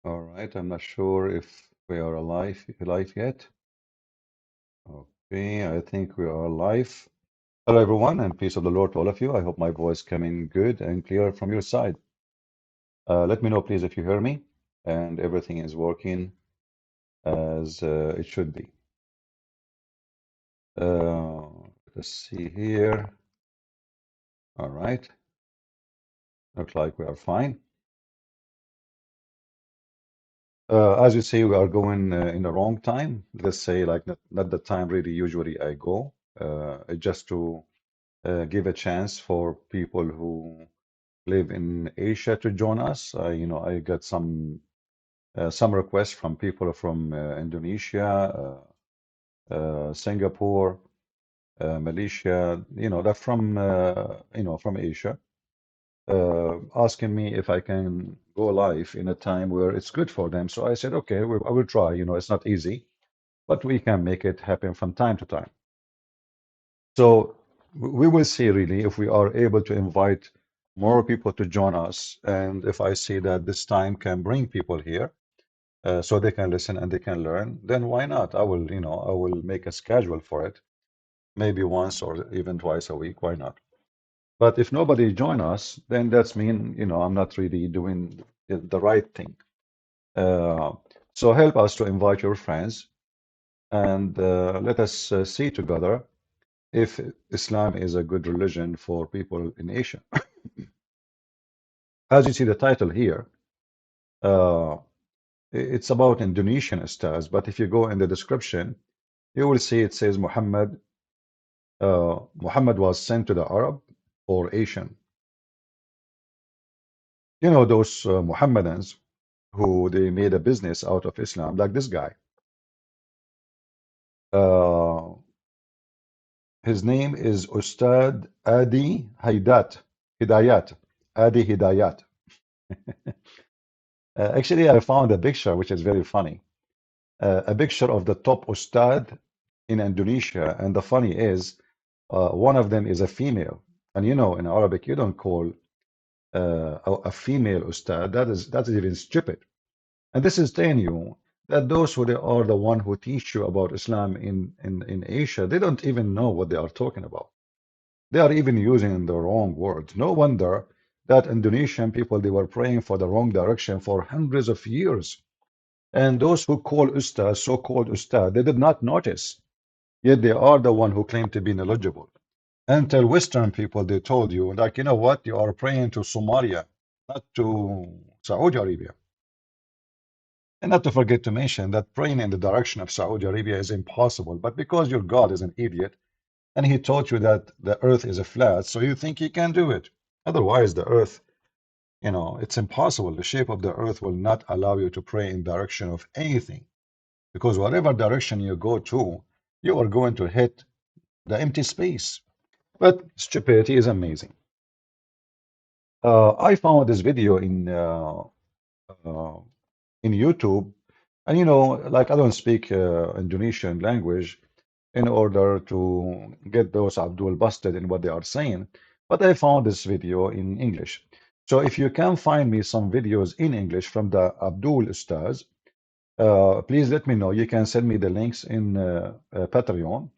All right, I'm not sure if we are alive yet. Okay, I think we are live. Hello, everyone, and peace of the Lord to all of you. I hope my voice coming good and clear from your side. Let me know, please, if you hear me and everything is working as it should be. Uh, let's see here. All right, looks like we are fine. As you see, we are going in the wrong time. Let's say, like, not the time really usually I go, just to give a chance for people who live in Asia to join us. I got some requests from people from Indonesia, Singapore, Malaysia. They're from Asia, asking me if I can go live in a time where it's good for them. So I said, okay, I will try. It's not easy, but we can make it happen from time to time. So we will see really if we are able to invite more people to join us, and if I see that this time can bring people here, so they can listen and they can learn, then why not? I will make a schedule for it, maybe once or even twice a week. Why not? But if nobody join us, then that's mean, I'm not really doing the right thing. Uh, so help us to invite your friends and let us see together if Islam is a good religion for people in Asia. As you see the title here, uh, it's about Indonesian ustaz, but if you go in the description, you will see it says Muhammad was sent to the Arab or Asian. Those Muhammadans who they made a business out of Islam, like this guy. Uh, his name is Ustad Adi Hidayat. Adi Hidayat. Actually, I found a picture which is very funny. A picture of the top ustad in Indonesia, and the funny is, one of them is a female. And in Arabic, you don't call a female ustad. That is even stupid. And this is telling you that those who they are the one who teach you about Islam in Asia, they don't even know what they are talking about. They are even using the wrong words. No wonder that Indonesian people, they were praying for the wrong direction for hundreds of years. And those who call ustad, so-called ustad, they did not notice. Yet they are the one who claim to be knowledgeable. Until Western people, they told you, like, you know what, you are praying to Somalia, not to Saudi Arabia. And not to forget to mention that praying in the direction of Saudi Arabia is impossible. But because your God is an idiot, and he taught you that the earth is a flat, so you think he can do it. Otherwise, the earth, it's impossible. The shape of the earth will not allow you to pray in direction of anything. Because whatever direction you go to, you are going to hit the empty space. But stupidity is amazing. I found this video uh, in YouTube, and like I don't speak Indonesian language in order to get those Abdul busted in what they are saying, but I found this video in English. So if you can find me some videos in English from the Abdul Ustaz, please let me know. You can send me the links in Patreon,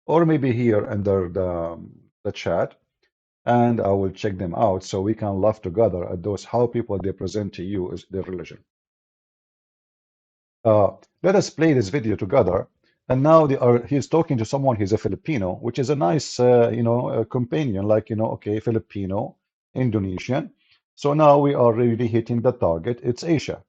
or maybe here under the chat, and I will check them out so we can laugh together at those how people they present to you is their religion. Uh, Let us play this video together. And now he's talking to someone, he's a Filipino, which is a nice, companion, like, okay, Filipino, Indonesian. So now we are really hitting the target. It's Asia.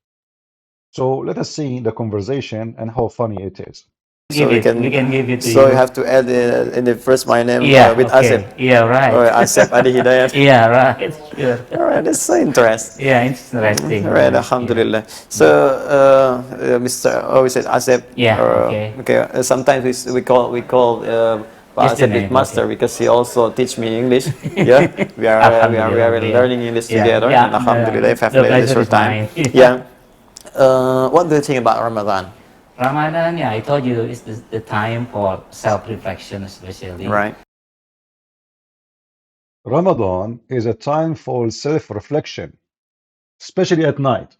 So let us see the conversation and how funny it is. So we can give it to So you you. have to add in the first my name Yeah, with okay. Asep. Yeah, right. Or Asep Adi Hidayat. Yeah, right. Sure. All right, that's so interesting. Yeah, interesting. All right, Yeah. Alhamdulillah. So, Mr. Oh, we said Asep. Yeah, okay. Okay. Sometimes we call Just the Asep with name, master okay. because he also teach me English. Yeah, we are Alhamdulillah. Yeah. learning English Yeah, together, yeah. and Alhamdulillah, if I have The pleasure leisure is time. mine. Yeah. What do you think about Ramadan? Ramadan, yeah, I told you is the time for self-reflection, especially. Right. Ramadan is a time for self-reflection, especially at night.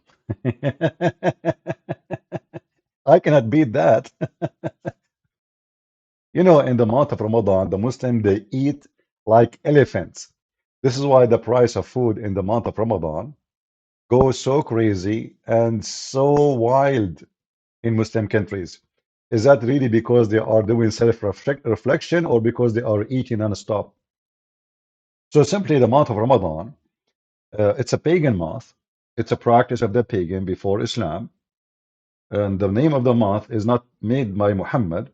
I cannot beat that. You know, in the month of Ramadan, the Muslim they eat like elephants. This is why the price of food in the month of Ramadan goes so crazy and so wild in Muslim countries. Is that really because they are doing self-reflection or because they are eating non-stop? So simply the month of Ramadan, it's a pagan month. It's a practice of the pagan before Islam. And the name of the month is not made by Muhammad,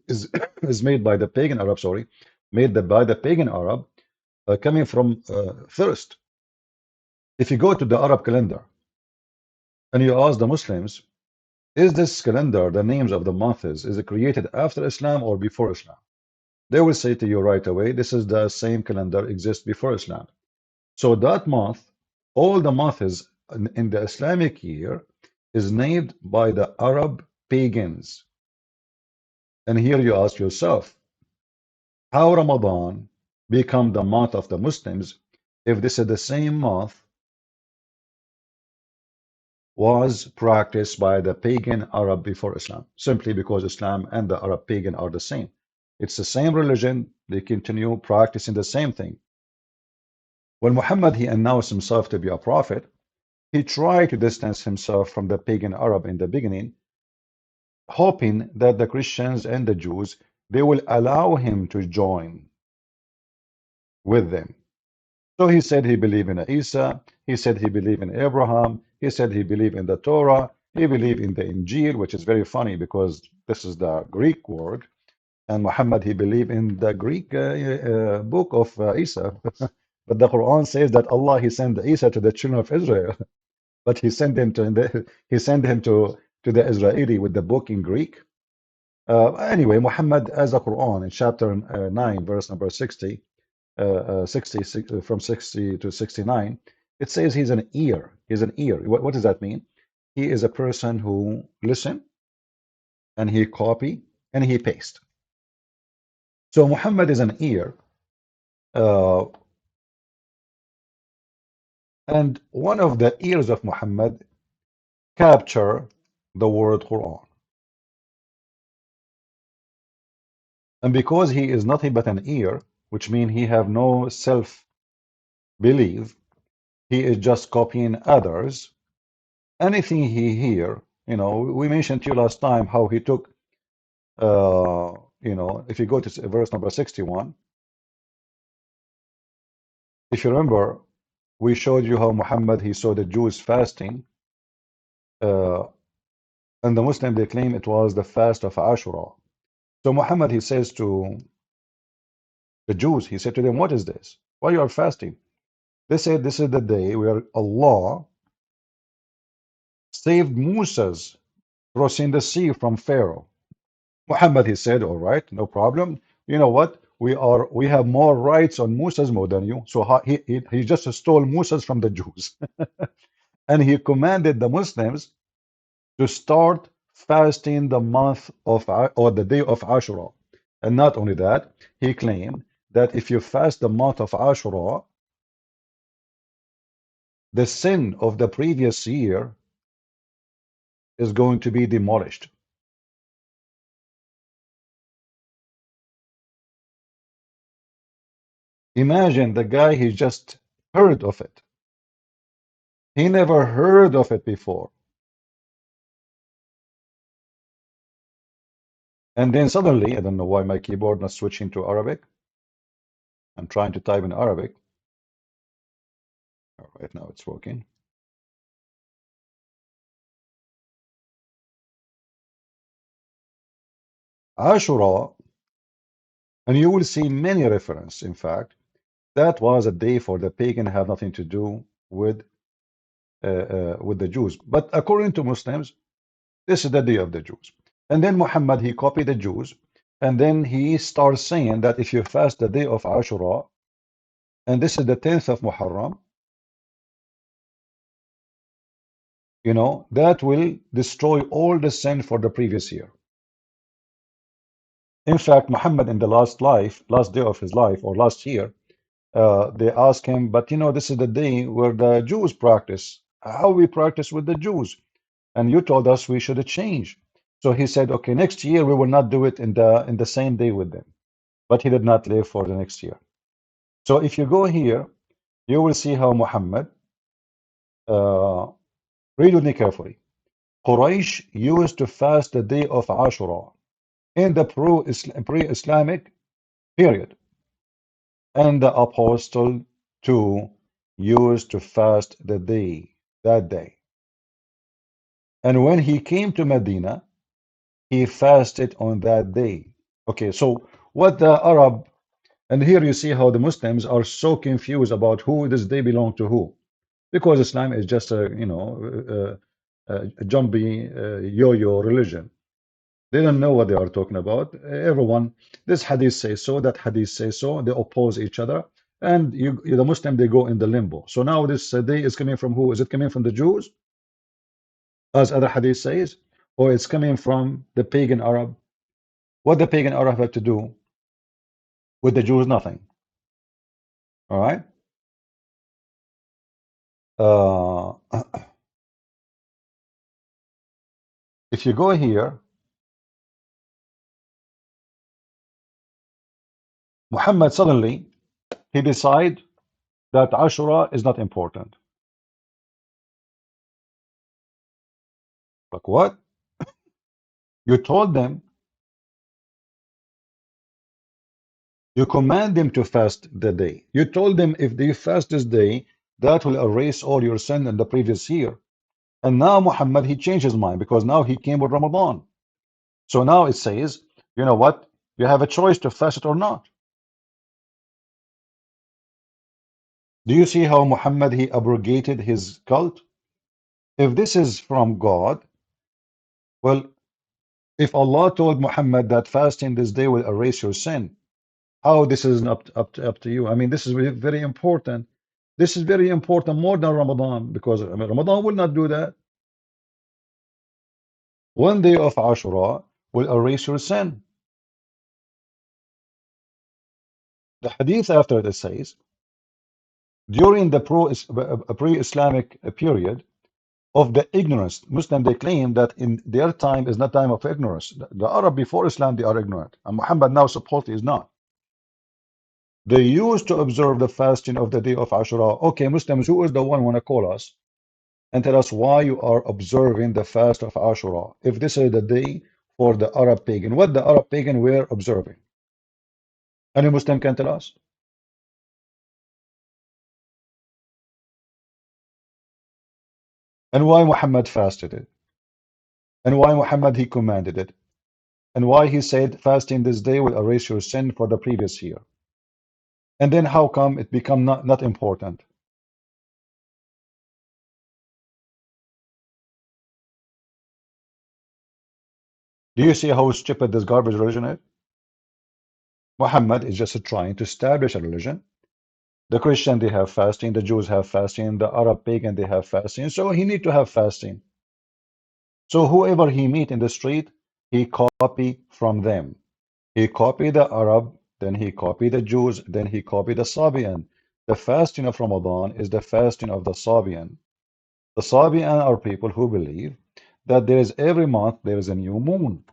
is is made by the pagan Arab, sorry, by the pagan Arab, coming from thirst. If you go to the Arab calendar and you ask the Muslims, is this calendar, the names of the months, is it created after Islam or before Islam? They will say to you right away, this is the same calendar exists before Islam. So that month, all the months in the Islamic year is named by the Arab pagans. And here you ask yourself, how Ramadan become the month of the Muslims if this is the same month was practiced by the pagan Arab before Islam, simply because Islam and the Arab pagan are the same. It's the same religion, they continue practicing the same thing. When Muhammad he announced himself to be a prophet, he tried to distance himself from the pagan Arab in the beginning, hoping that the Christians and the Jews they will allow him to join with them. So he said he believed in Isa, he said he believed in Abraham, he said he believed in the Torah, he believed in the Injil, which is very funny because this is the Greek word, and Muhammad he believed in the Greek book of Isa. But the Quran says that Allah he sent Isa to the children of Israel, but he sent him to the Israeli with the book in Greek. Anyway, Muhammad as a Quran in chapter 9, verse number 60, 60 from 60 to 69, it says he's an ear. He's an ear. What does that mean? He is a person who listen and he copy and he paste. So Muhammad is an ear, uh, and one of the ears of Muhammad capture the word Quran. And because he is nothing but an ear, which means he have no self-belief, he is just copying others. Anything he hear, we mentioned to you last time how he took, if you go to verse number 61, if you remember, we showed you how Muhammad, he saw the Jews fasting, uh, and the Muslim, they claim it was the fast of Ashura. So Muhammad, he says to the Jews, he said to them, what is this? Why you are fasting? They said, this is the day where Allah saved Moses crossing the sea from Pharaoh. Muhammad, he said, all right, no problem. You know what? We have more rights on Moses more than you. So he just stole Moses from the Jews. And he commanded the Muslims to start fasting the month of or the day of Ashura. And not only that, he claimed that if you fast the month of Ashura, the sin of the previous year is going to be demolished. Imagine the guy, he just heard of it. He never heard of it before. And then suddenly, I don't know why my keyboard not switching to Arabic. I'm trying to type in Arabic. All right, now it's working. Ashura, and you will see many references, in fact, that was a day for the pagan, had nothing to do with the Jews. But according to Muslims, this is the day of the Jews. And then Muhammad, he copied the Jews, and then he starts saying that if you fast the day of Ashura, and this is the 10th of Muharram, that will destroy all the sin for the previous year. In fact, Muhammad in the last day of his life, or last year, they asked him, but this is the day where the Jews practice how we practice with the Jews. And you told us we should change. So he said, okay, next year we will not do it in the same day with them. But he did not live for the next year. So if you go here, you will see how Muhammad, uh, read with me carefully. Quraysh used to fast the day of Ashura in the pre-Islamic period. And the apostle too used to fast that day. And when he came to Medina, he fasted on that day. Okay, so what the Arab, and here you see how the Muslims are so confused about who this day belong to who, because Islam is just a a jumpy yo-yo religion. They don't know what they are talking about. Everyone, this hadith says so, that hadith says so. They oppose each other, and the Muslim, they go in the limbo. So now this day is coming from who? Is it coming from the Jews, as other hadith says, or it's coming from the pagan Arab? What the pagan Arab had to do with the Jews? Nothing. All right. Uh, if you go here, Muhammad suddenly he decide that Ashura is not important. Like what? You told them, you command them to fast the day. You told them if they fast this day, that will erase all your sin in the previous year. And now Muhammad, he changed his mind because now he came with Ramadan. So now it says, you know what? You have a choice to fast it or not. Do you see how Muhammad, he abrogated his cult? If this is from God, well, if Allah told Muhammad that fasting this day will erase your sin, how this is up to you? I mean, this is very important. This is very important more than Ramadan, because I mean, Ramadan will not do that. One day of Ashura will erase your sin. The hadith after it says, during the pre-Islamic period of the ignorance, Muslim, they claim that in their time is not time of ignorance. The Arab before Islam, they are ignorant, and Muhammad now supposedly is not. They used to observe the fasting of the day of Ashura. Okay, Muslims, who is the one want to call us and tell us why you are observing the fast of Ashura? If this is the day for the Arab pagan, what the Arab pagan were observing? Any Muslim can tell us? And why Muhammad fasted it? And why Muhammad he commanded it? And why he said fasting this day will erase your sin for the previous year? And then how come it become not important? Do you see how stupid this garbage religion is? Muhammad is just trying to establish a religion. The Christian, they have fasting, the Jews have fasting, the Arab pagan, they have fasting. So he need to have fasting. So whoever he meet in the street, he copy from them. He copy the Arab, then he copy the Jews, then he copy the Sabian. The fasting of Ramadan is the fasting of the Sabian. The Sabian are people who believe that there is every month there is a new moon.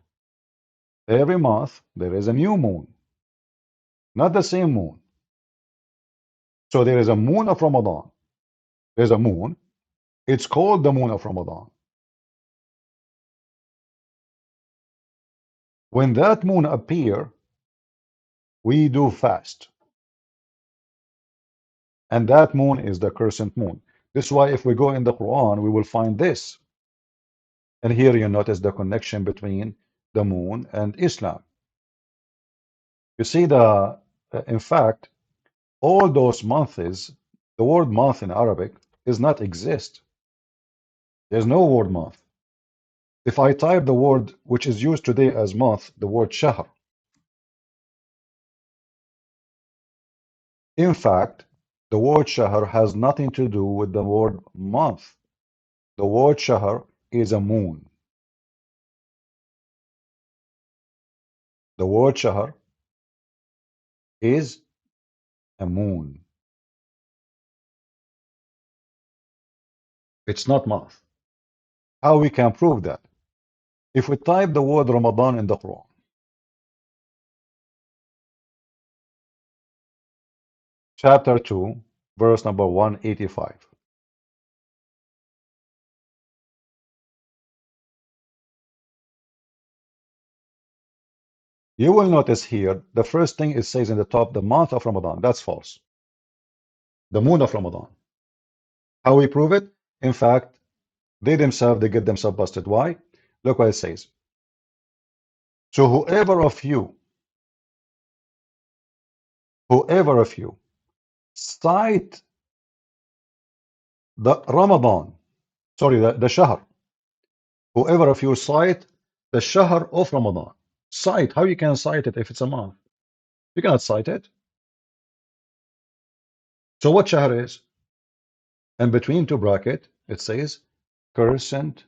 Every month there is a new moon, not the same moon. So there is a moon of Ramadan. There's a moon. It's called the moon of Ramadan. When that moon appear, we do fast. And that moon is the crescent moon. This is why if we go in the Quran, we will find this. And here you notice the connection between the moon and Islam. You see in fact, all those months, the word month in Arabic is not exist. There's no word month. If I type the word which is used today as month, the word shahr, in fact, the word shahr has nothing to do with the word month. The word shahr is a moon. The word shahr is a moon. It's not month. How we can prove that? If we type the word Ramadan in the Quran, chapter 2, verse number 185. You will notice here, the first thing it says in the top, the month of Ramadan. That's false. The moon of Ramadan. How we prove it? In fact, they get themselves busted. Why? Look what it says. So whoever of you cite the Ramadan, sorry, the Shahr, whoever of you cite the Shahr of Ramadan. Cite, how you can cite it if it's a month? You cannot cite it. So what Shahr is? And between two bracket, it says crescent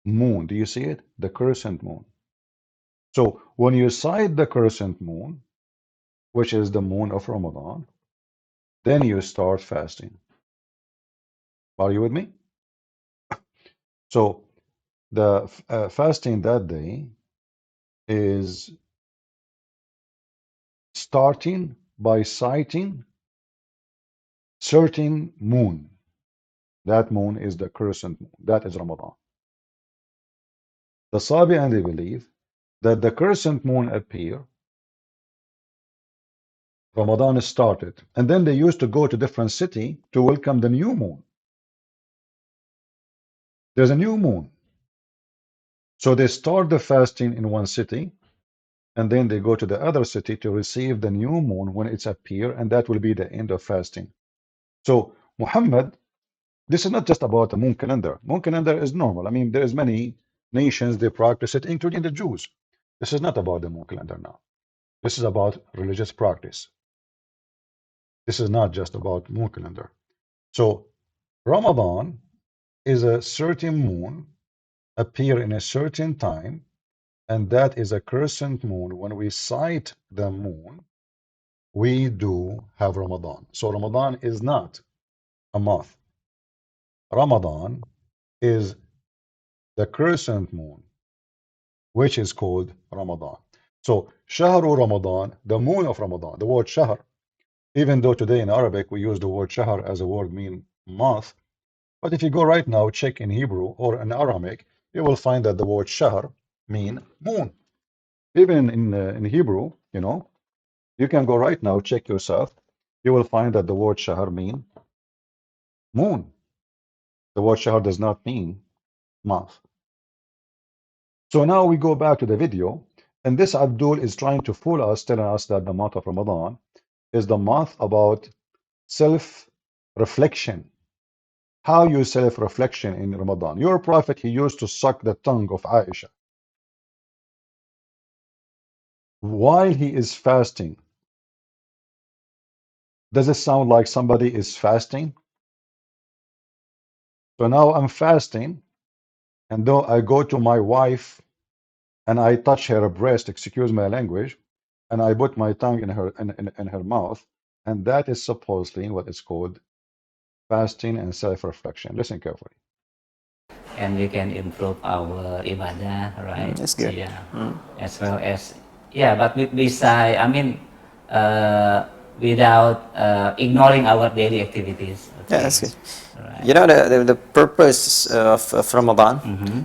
moon. Do you see it? The crescent moon. So when you cite the crescent moon, which is the moon of Ramadan, then you start fasting. Are you with me? So the fasting that day is starting by citing certain moon. That moon is the crescent moon. That is Ramadan. The Sabi and they believe that the crescent moon appear, Ramadan started, and then they used to go to different city to welcome the new moon. There's a new moon. So they start the fasting in one city, and then they go to the other city to receive the new moon when it's appear, and that will be the end of fasting. So Muhammad, this is not just about the moon calendar. Moon calendar is normal. I mean, there's many nations they practice it, including the Jews. This is not about the moon calendar now. This is about religious practice. This is not just about moon calendar. So Ramadan is a certain moon appear in a certain time, and that is a crescent moon. When we sight the moon, we do have Ramadan. So Ramadan is not a month. Ramadan is the crescent moon, which is called Ramadan. So Shahru Ramadan, the moon of Ramadan, the word Shahr, even though today in Arabic we use the word Shahr as a word mean month, but if you go right now, check in Hebrew or in Aramaic, you will find that the word Shahr mean moon. Even in Hebrew, you can go right now, check yourself. You will find that the word Shahr mean moon. The word Shahr does not mean month. So now we go back to the video, and this Abdul is trying to fool us, telling us that the month of Ramadan is the month about self-reflection. How you self-reflection in Ramadan? Your prophet, he used to suck the tongue of Aisha while he is fasting. Does it sound like somebody is fasting? So now I'm fasting, and though I go to my wife and I touch her breast, excuse my language, and I put my tongue in her mouth, and that is supposedly what is called fasting and self-reflection. Listen carefully. And we can improve our ibadah, right? That's good. Yeah, as well as but beside, I mean, without ignoring our daily activities. Yeah, that's good. Right. You know the purpose of Ramadan,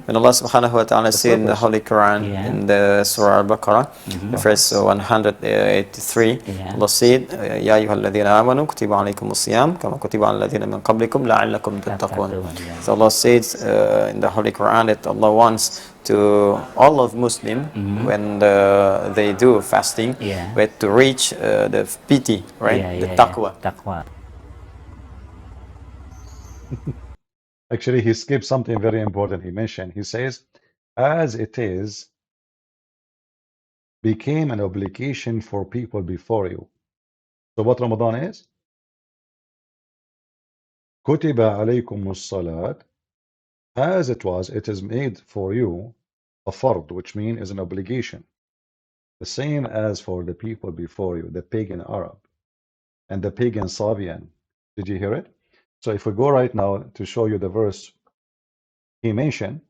when Allah subhanahu wa ta'ala said in the purpose. Holy Quran, Yeah. in the Surah Al-Baqarah, the verse 183, Allah said, Ya ayyuhalladhina amanu kutiba alaykum as-siyam kama kutiba ala alladhina min qablikum la'allakum tattaqun. So Allah says in the Holy Quran that Allah wants to all of Muslim when they do fasting, but to reach the pity, right? The taqwa. Taqwa. Actually, he skipped something very important. He mentioned, he says, as it is, became an obligation for people before you. So what Ramadan is? Kutiba alaykum as-salat. As it was, it is made for you a fard, which means is an obligation. The same as for the people before you, the pagan Arab and the pagan Sabian. Did you hear it? So if we go right now to show you the verse he mentioned,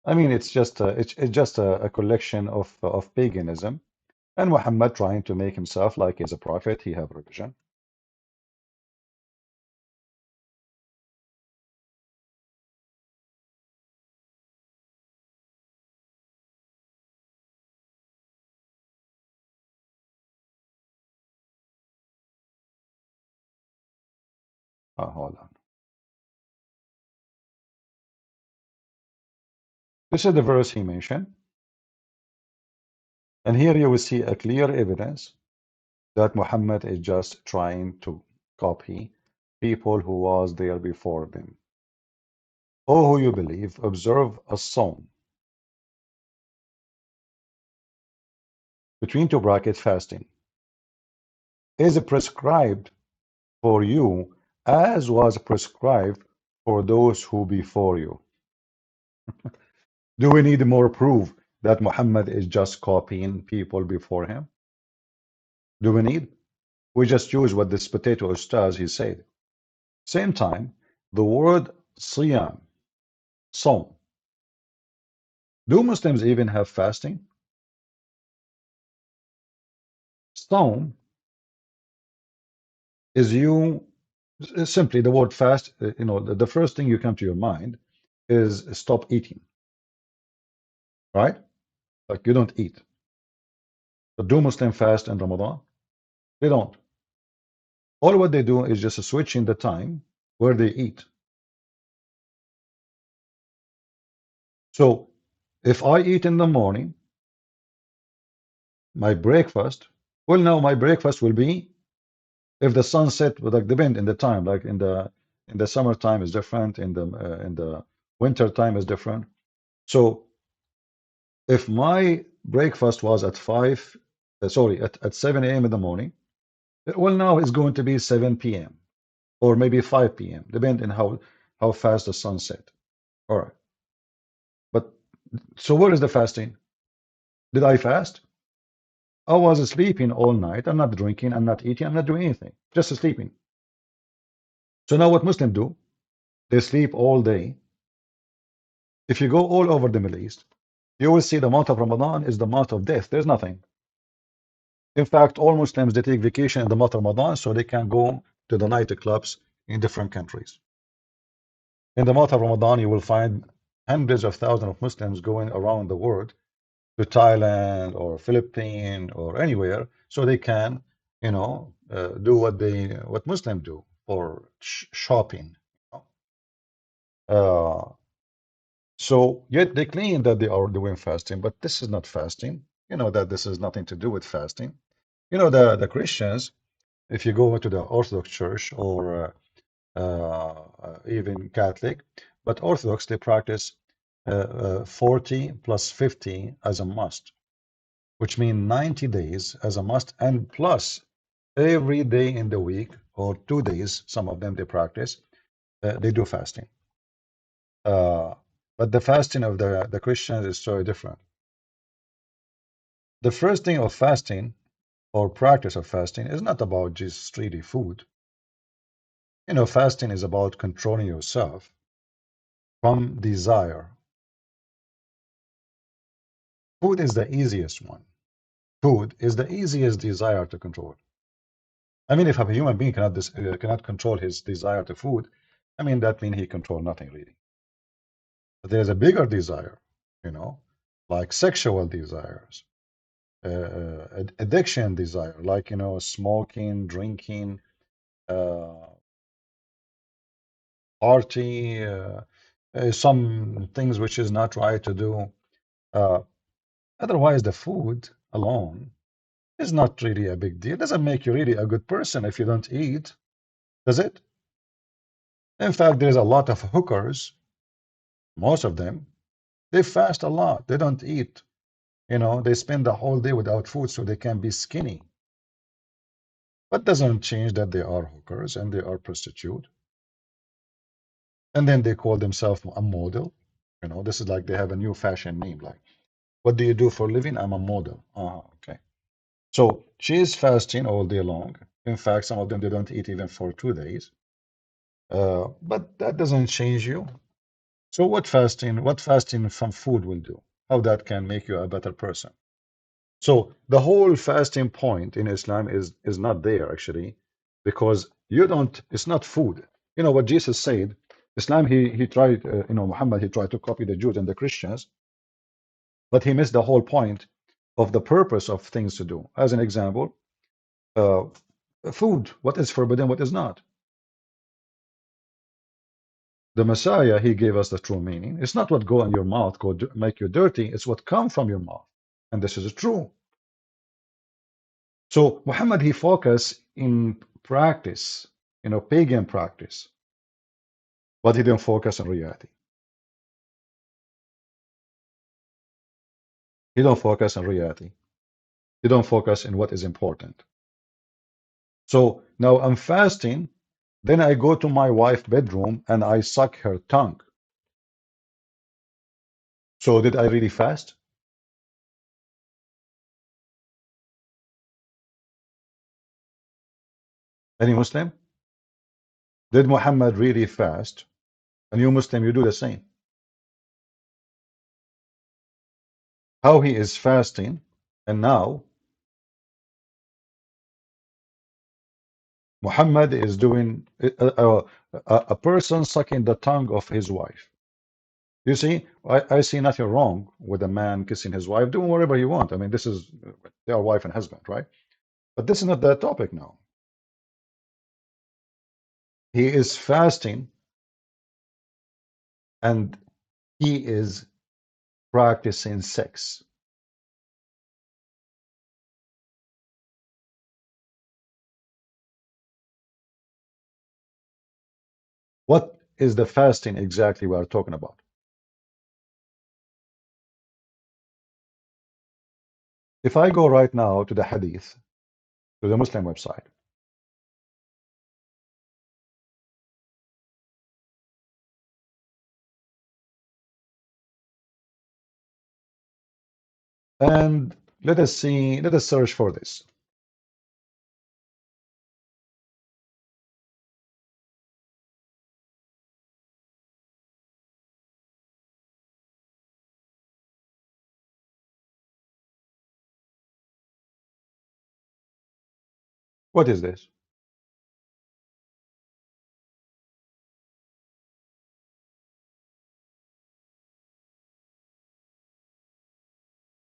I mean, it's just a collection of paganism, and Muhammad trying to make himself like he's a prophet. He have religion. Hold on. This is the verse he mentioned, and here you will see a clear evidence that Muhammad is just trying to copy people who was there before them. O who you believe, observe a sawm, between two brackets fasting, is prescribed for you as was prescribed for those who before you. Do we need more proof that Muhammad is just copying people before him? Do we need? We just use what this potato ustaz he said. Same time, the word siyam, Sawm. Do Muslims even have fasting? Sawm is you simply the word fast. The first thing you come to your mind is stop eating, right? Like you don't eat. But do Muslims fast in Ramadan? They don't. All what they do is just switching the time where they eat. So if I eat in the morning, my breakfast, well, now my breakfast will be if the sunset would like depend in the time, like in the summertime is different, in the winter time is different. So if my breakfast was at at 7 a.m. in the morning, well, now it's going to be 7 p.m. or maybe 5 p.m. depending how fast the sun set. All right, but so where is the fasting? Did I fast? I was sleeping all night. I'm not drinking. I'm not eating. I'm not doing anything. Just sleeping. So now what Muslims do? They sleep all day. If you go all over the Middle East, you will see the month of Ramadan is the month of death. There's nothing. In fact, all Muslims they take vacation in the month of Ramadan so they can go to the nightclubs in different countries. In the month of Ramadan, you will find hundreds of thousands of Muslims going around the world to Thailand or Philippines or anywhere so they can, do what Muslims do for shopping. Uh, So yet they claim that they are doing fasting, but this is not fasting. You know that this has nothing to do with fasting. The Christians, if you go to the Orthodox Church or even Catholic, but Orthodox they practice 40 plus 50 as a must, which means 90 days as a must, and plus every day in the week or 2 days, some of them they practice, they do fasting. But the fasting of the Christians is so different. The first thing of fasting or practice of fasting is not about just really food. Fasting is about controlling yourself from desire. Food is the easiest one. Food is the easiest desire to control. I mean, if a human being cannot control his desire to food, I mean, that means he control nothing really. But there's a bigger desire, like sexual desires, addiction desire, like, smoking, drinking, party, some things which is not right to do. Uh, Otherwise, the food alone is not really a big deal. It doesn't make you really a good person if you don't eat, does it? In fact, there's a lot of hookers, most of them, they fast a lot. They don't eat. They spend the whole day without food so they can be skinny. But doesn't change that they are hookers and they are prostitute. And then they call themselves a model. This is like they have a new fashion name, like, What do you do for a living? I'm a model. Okay. So she is fasting all day long. In fact, some of them they don't eat even for 2 days. But that doesn't change you. So what fasting from food will do? How that can make you a better person? So the whole fasting point in Islam is not there actually, because you don't. It's not food. You know what Jesus said. Islam he tried. Muhammad he tried to copy the Jews and the Christians, but he missed the whole point of the purpose of things to do. As an example, uh, food. What is forbidden? What is not? The Messiah he gave us the true meaning. It's not what go in your mouth make you dirty. It's what come from your mouth, and this is true. So Muhammad he focused in practice, pagan practice, but he didn't focus on reality. He don't focus on reality. He don't focus on what is important. So now I'm fasting, then I go to my wife's bedroom and I suck her tongue. So did I really fast? Any Muslim? Did Muhammad really fast? And you Muslim, you do the same. How he is fasting, and now Muhammad is doing a person sucking the tongue of his wife. You see, I see nothing wrong with a man kissing his wife, doing whatever he wants. I mean, this is they are wife and husband, right? But this is not the topic now. He is fasting and he is practicing sex. What is the fasting exactly we are talking about? If I go right now to the hadith, to the Muslim website, and let us see, let us search for this. What is this?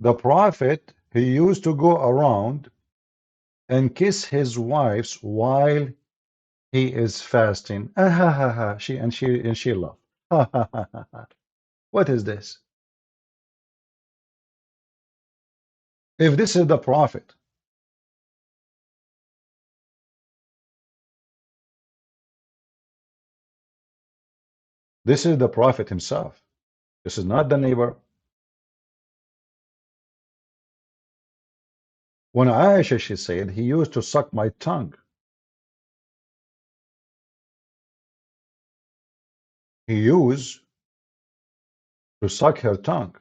The Prophet, he used to go around and kiss his wives while he is fasting. Ah, ha, ha, ha. She laughed. Ha, ha, ha, ha, ha. What is this? If this is the Prophet, this is the Prophet himself. This is not the neighbor. When Aisha, she said, he used to suck my tongue. He used to suck her tongue.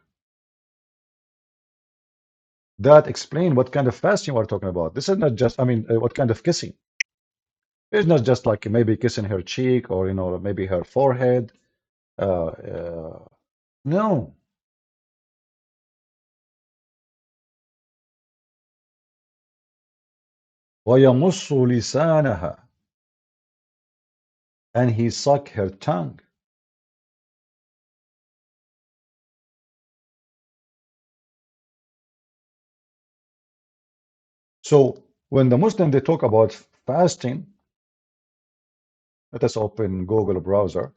That explain what kind of fasting we're talking about. This is not just, I mean, what kind of kissing. It's not just like maybe kissing her cheek or, maybe her forehead. No. وَيَمُصُّ لِسَانَهَا. And he sucked her tongue. So when the Muslim they talk about fasting, let us open Google browser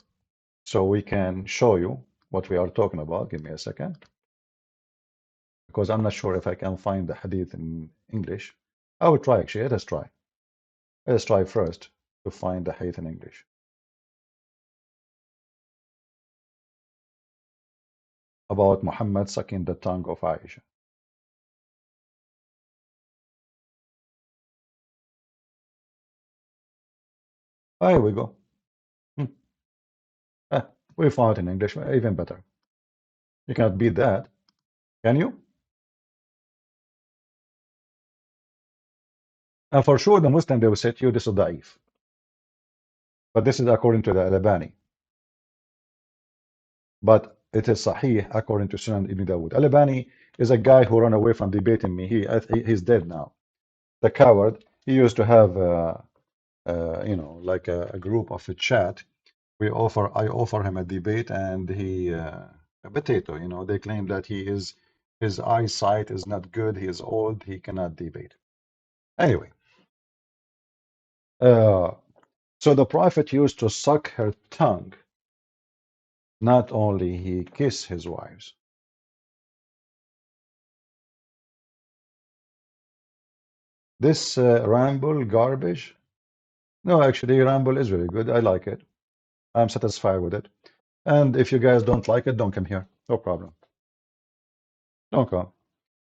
so we can show you what we are talking about. Give me a second, because I'm not sure if I can find the hadith in English. I will try actually. Let us try. Let us try first to find the hadith in English about Muhammad sucking the tongue of Aisha. Here we go. Hmm. We found it in English, even better. You cannot beat that, can you? And for sure, the Muslim, they will say to you, this is da'if. But this is according to the Al-Albani. But it is sahih according to Sunan Ibn Dawud. Al-Albani is a guy who ran away from debating me. He's dead now. The coward. He used to have, you know, like a group of a chat. I offer him a debate, and he, a potato. You know, they claim that his eyesight is not good. He is old. He cannot debate. Anyway, so the Prophet used to suck her tongue. Not only he kissed his wives. This ramble garbage. No, actually, ramble is very good. I like it. I'm satisfied with it. And if you guys don't like it, don't come here. No problem. Don't come.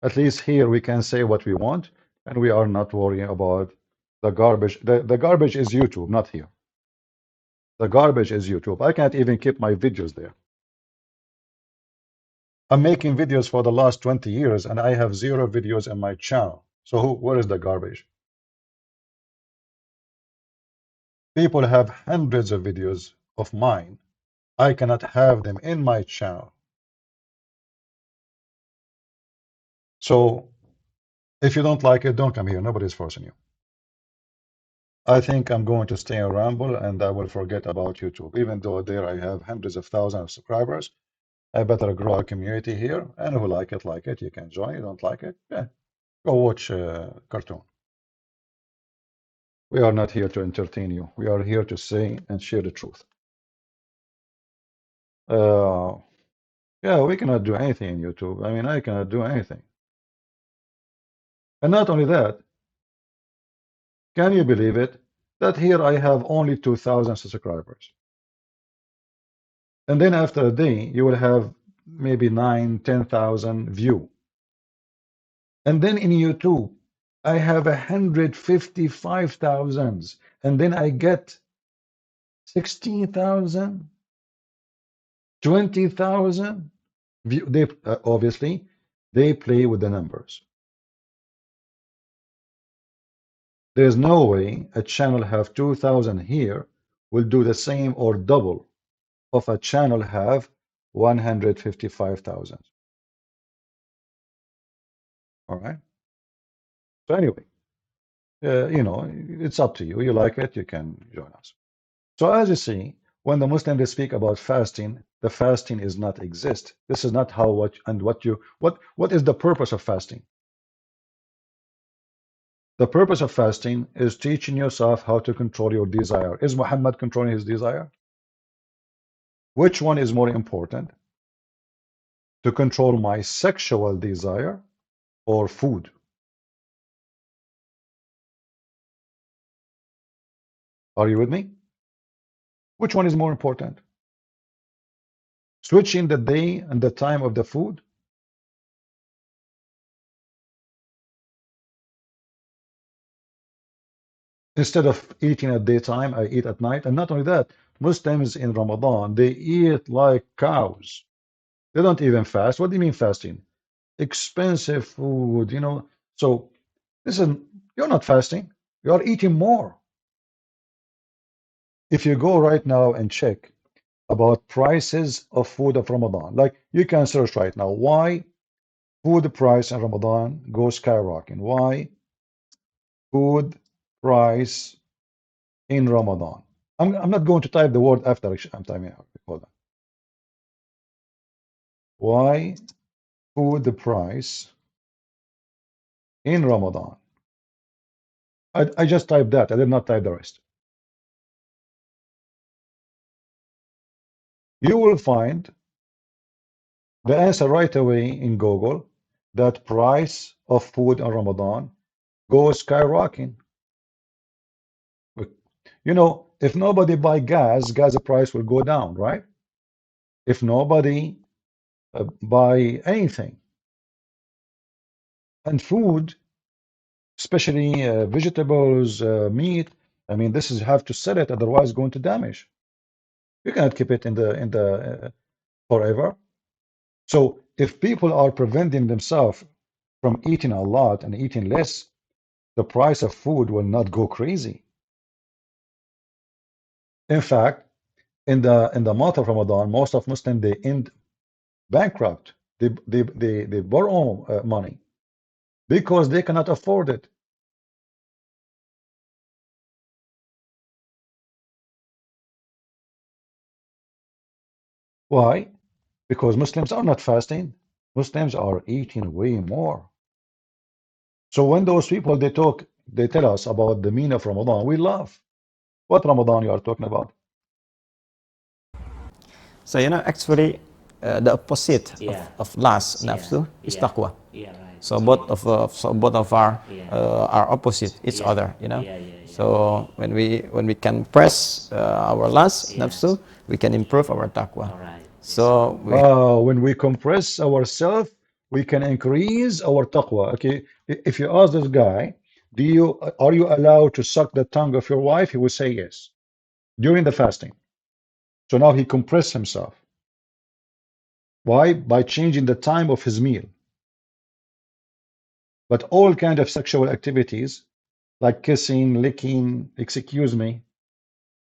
At least here we can say what we want, and we are not worrying about the garbage. The garbage is YouTube, not here. The garbage is YouTube. I can't even keep my videos there. I'm making videos for the last 20 years, and I have 0 videos in my channel. So where is the garbage? People have hundreds of videos of mine. I cannot have them in my channel. So if you don't like it, don't come here. Nobody's forcing you. I think I'm going to stay on Rumble, and I will forget about YouTube. Even though there I have hundreds of thousands of subscribers, I better grow a community here. And who like it, you can join. You don't like it, yeah, go watch cartoon. We are not here to entertain you. We are here to say and share the truth. Yeah, we cannot do anything in YouTube. I mean, I cannot do anything. And not only that, can you believe it, that here I have only 2,000 subscribers. And then after a day, you will have maybe 9, 10,000 view. And then in YouTube, I have 155,000. And then I get 16,000, 20,000 view. They obviously, they play with the numbers. There's no way a channel have 2,000 here will do the same or double of a channel have 155,000. All right. So anyway, you know, it's up to you. You like it, you can join us. So as you see, when the Muslims they speak about fasting, the fasting is not exist. This is not how what is the purpose of fasting? The purpose of fasting is teaching yourself how to control your desire. Is Muhammad controlling his desire? Which one is more important? To control my sexual desire or food? Are you with me? Which one is more important? Switching the day and the time of the food? Instead of eating at daytime, I eat at night. And not only that, Muslims in Ramadan, they eat like cows. They don't even fast. What do you mean fasting? Expensive food, you know. So listen, you're not fasting. You're eating more. If you go right now and check about prices of food of Ramadan, like you can search right now, why food price in Ramadan goes skyrocketing? Why food price in Ramadan? I'm not going to type the word after I'm typing. Hold on. Why food price in Ramadan? I just typed that. I did not type the rest. You will find the answer right away in Google that price of food in Ramadan goes skyrocketing. You know, if nobody buy gas price will go down, right? If nobody buy anything. And food, especially vegetables, meat, I mean, this is have to sell it, otherwise it's going to damage. You cannot keep it in the forever. So if people are preventing themselves from eating a lot and eating less, the price of food will not go crazy. In fact, in the month of Ramadan, most of Muslims they end bankrupt. They borrow money because they cannot afford it. Why? Because Muslims are not fasting. Muslims are eating way more. So when those people they tell us about the meaning of Ramadan, we laugh. What Ramadan you are talking about? So actually, the opposite Yeah. of lust, Yeah. nafsu, is Yeah. taqwa. Yeah. Right. So both of our Yeah. are opposite each Yeah. other. Yeah. Yeah. So when we can press our lust, Yeah. nafsu, we can improve our taqwa. All right. So When we compress ourselves, we can increase our taqwa. Okay, if you ask this guy, are you allowed to suck the tongue of your wife? He will say yes during the fasting. So now he compressed himself. Why? By changing the time of his meal. But all kind of sexual activities like kissing, licking, excuse me,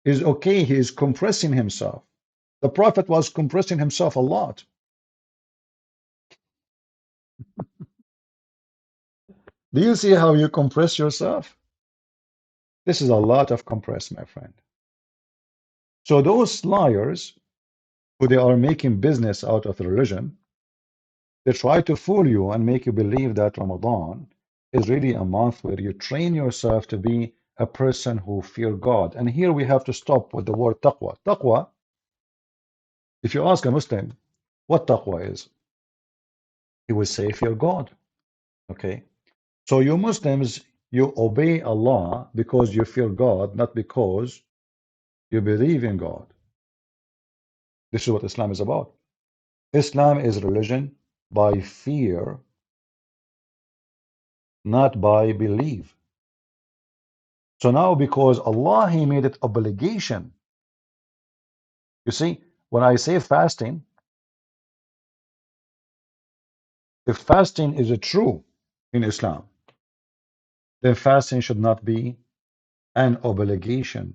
is okay. He is compressing himself. The Prophet was compressing himself a lot. Do you see how you compress yourself? This is a lot of compress, my friend. So those liars who they are making business out of the religion, they try to fool you and make you believe that Ramadan is really a month where you train yourself to be a person who fear God. And here we have to stop with the word taqwa. Taqwa, if you ask a Muslim what taqwa is, he will say fear God. Okay. So you Muslims, you obey Allah because you fear God, not because you believe in God. This is what Islam is about. Islam is religion by fear, not by belief. So now because Allah He made it obligation. You see, when I say fasting, if fasting is a true in Islam, then fasting should not be an obligation,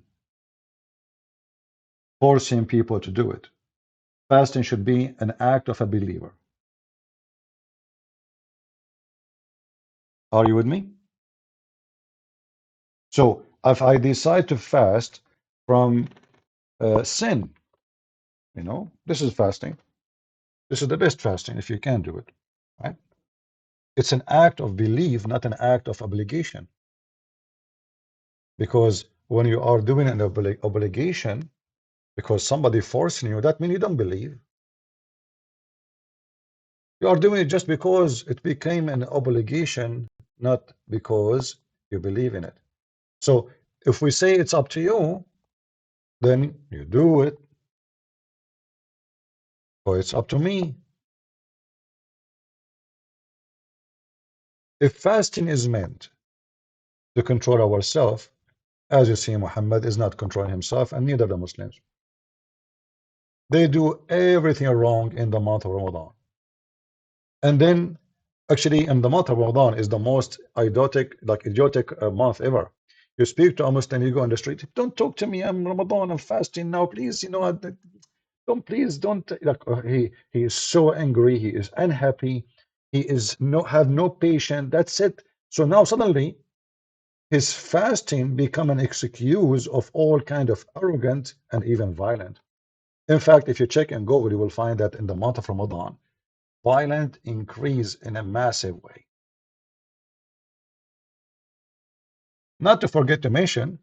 forcing people to do it. Fasting should be an act of a believer. Are you with me? So if I decide to fast from sin, this is fasting. This is the best fasting if you can do it, right? It's an act of belief, not an act of obligation. Because when you are doing an obligation, because somebody forcing you, that means you don't believe. You are doing it just because it became an obligation, not because you believe in it. So if we say it's up to you, then you do it, or it's up to me. If fasting is meant to control ourselves, as you see, Muhammad is not controlling himself, and neither the Muslims. They do everything wrong in the month of Ramadan. And then, actually, in the month of Ramadan is the most idiotic month ever. You speak to a Muslim, you go on the street, don't talk to me, I'm Ramadan, I'm fasting now, please, don't. Like, he is so angry, he is unhappy, he is have no patience. That's it. So now suddenly his fasting become an excuse of all kind of arrogant and even violent. In fact, if you check in Google, you will find that in the month of Ramadan, violent increase in a massive way. Not to forget to mention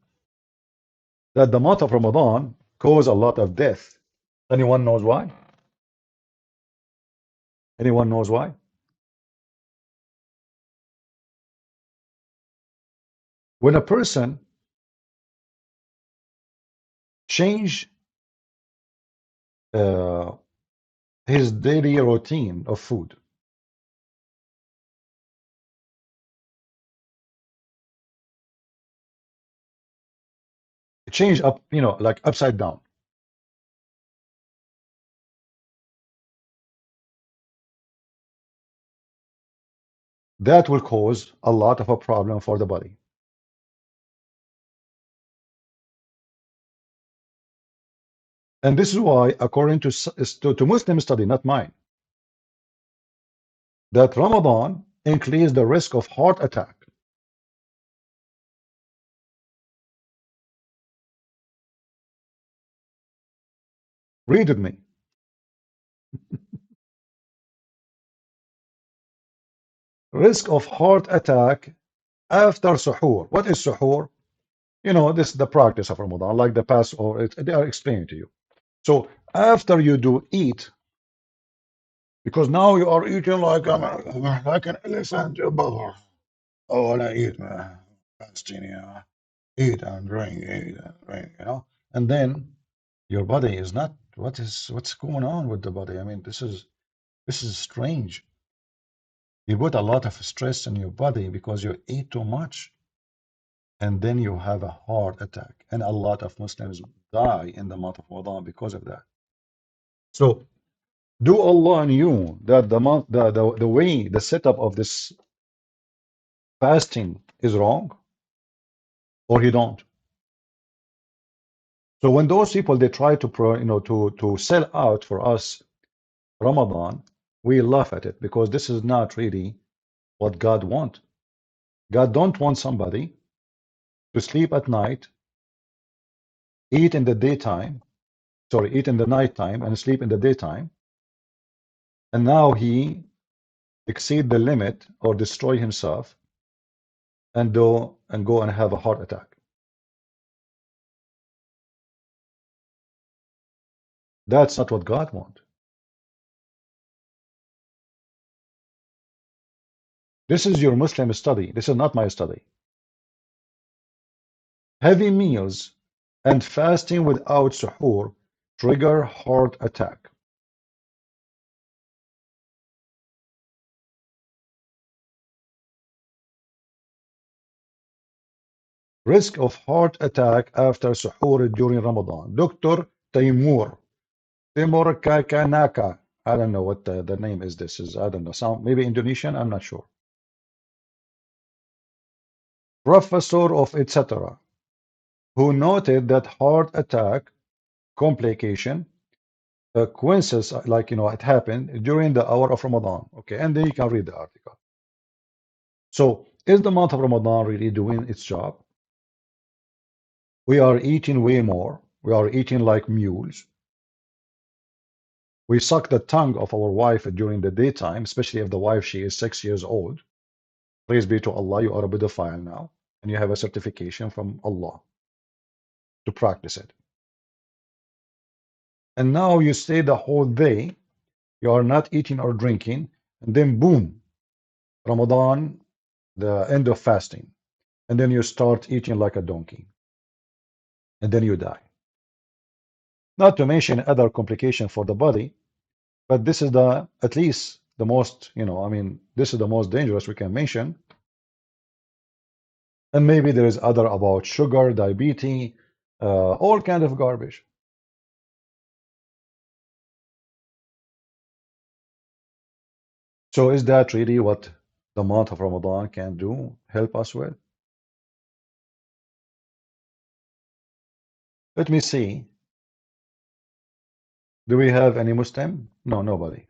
that the month of Ramadan cause a lot of death. Anyone knows why? Anyone knows why? When a person change uh, his daily routine of food, change up, like upside down, that will cause a lot of a problem for the body. And this is why, according to Muslim study, not mine, that Ramadan increases the risk of heart attack. Read with me. Risk of heart attack after suhoor. What is suhoor? You know, this is the practice of Ramadan, like the Passover. They are explaining to you. So after you do eat, because now you are eating like an elephant, brother. Oh, I eat, man. Fasting, yeah. Eat and drink, eat and drink, you know. And then your body is not. What's going on with the body? I mean, this is strange. You put a lot of stress in your body because you eat too much, and then you have a heart attack. And a lot of Muslims die in the month of Ramadan because of that. So, do Allah knew that the way the setup of this fasting is wrong, or He don't? So when those people they try to to sell out for us Ramadan, we laugh at it because this is not really what God wants. God don't want somebody to sleep at night, eat in the daytime, sorry, eat in the nighttime and sleep in the daytime, and now he exceed the limit or destroy himself and go and have a heart attack. That's not what God wants. This is your Muslim study. This is not my study. Heavy meals and fasting without suhoor trigger heart attack. Risk of heart attack after suhoor during Ramadan. Dr. Taimur Kakanaka. I don't know what the name is. This is, I don't know, some maybe Indonesian, I'm not sure. Professor of etc., who noted that heart attack complication coincides, like, it happened during the hour of Ramadan. Okay, and then you can read the article. So, is the month of Ramadan really doing its job? We are eating way more. We are eating like mules. We suck the tongue of our wife during the daytime, especially if the wife, she is 6 years old. Praise be to Allah, you are a pedophile now, and you have a certification from Allah to practice it. And now you stay the whole day, you are not eating or drinking, and then boom, Ramadan, the end of fasting. And then you start eating like a donkey. And then you die. Not to mention other complications for the body, but this is at least the most, I mean, this is the most dangerous we can mention. And maybe there is other about sugar, diabetes, all kind of garbage. So is that really what the month of Ramadan can do, help us with? Let me see. Do we have any Muslim? No, nobody.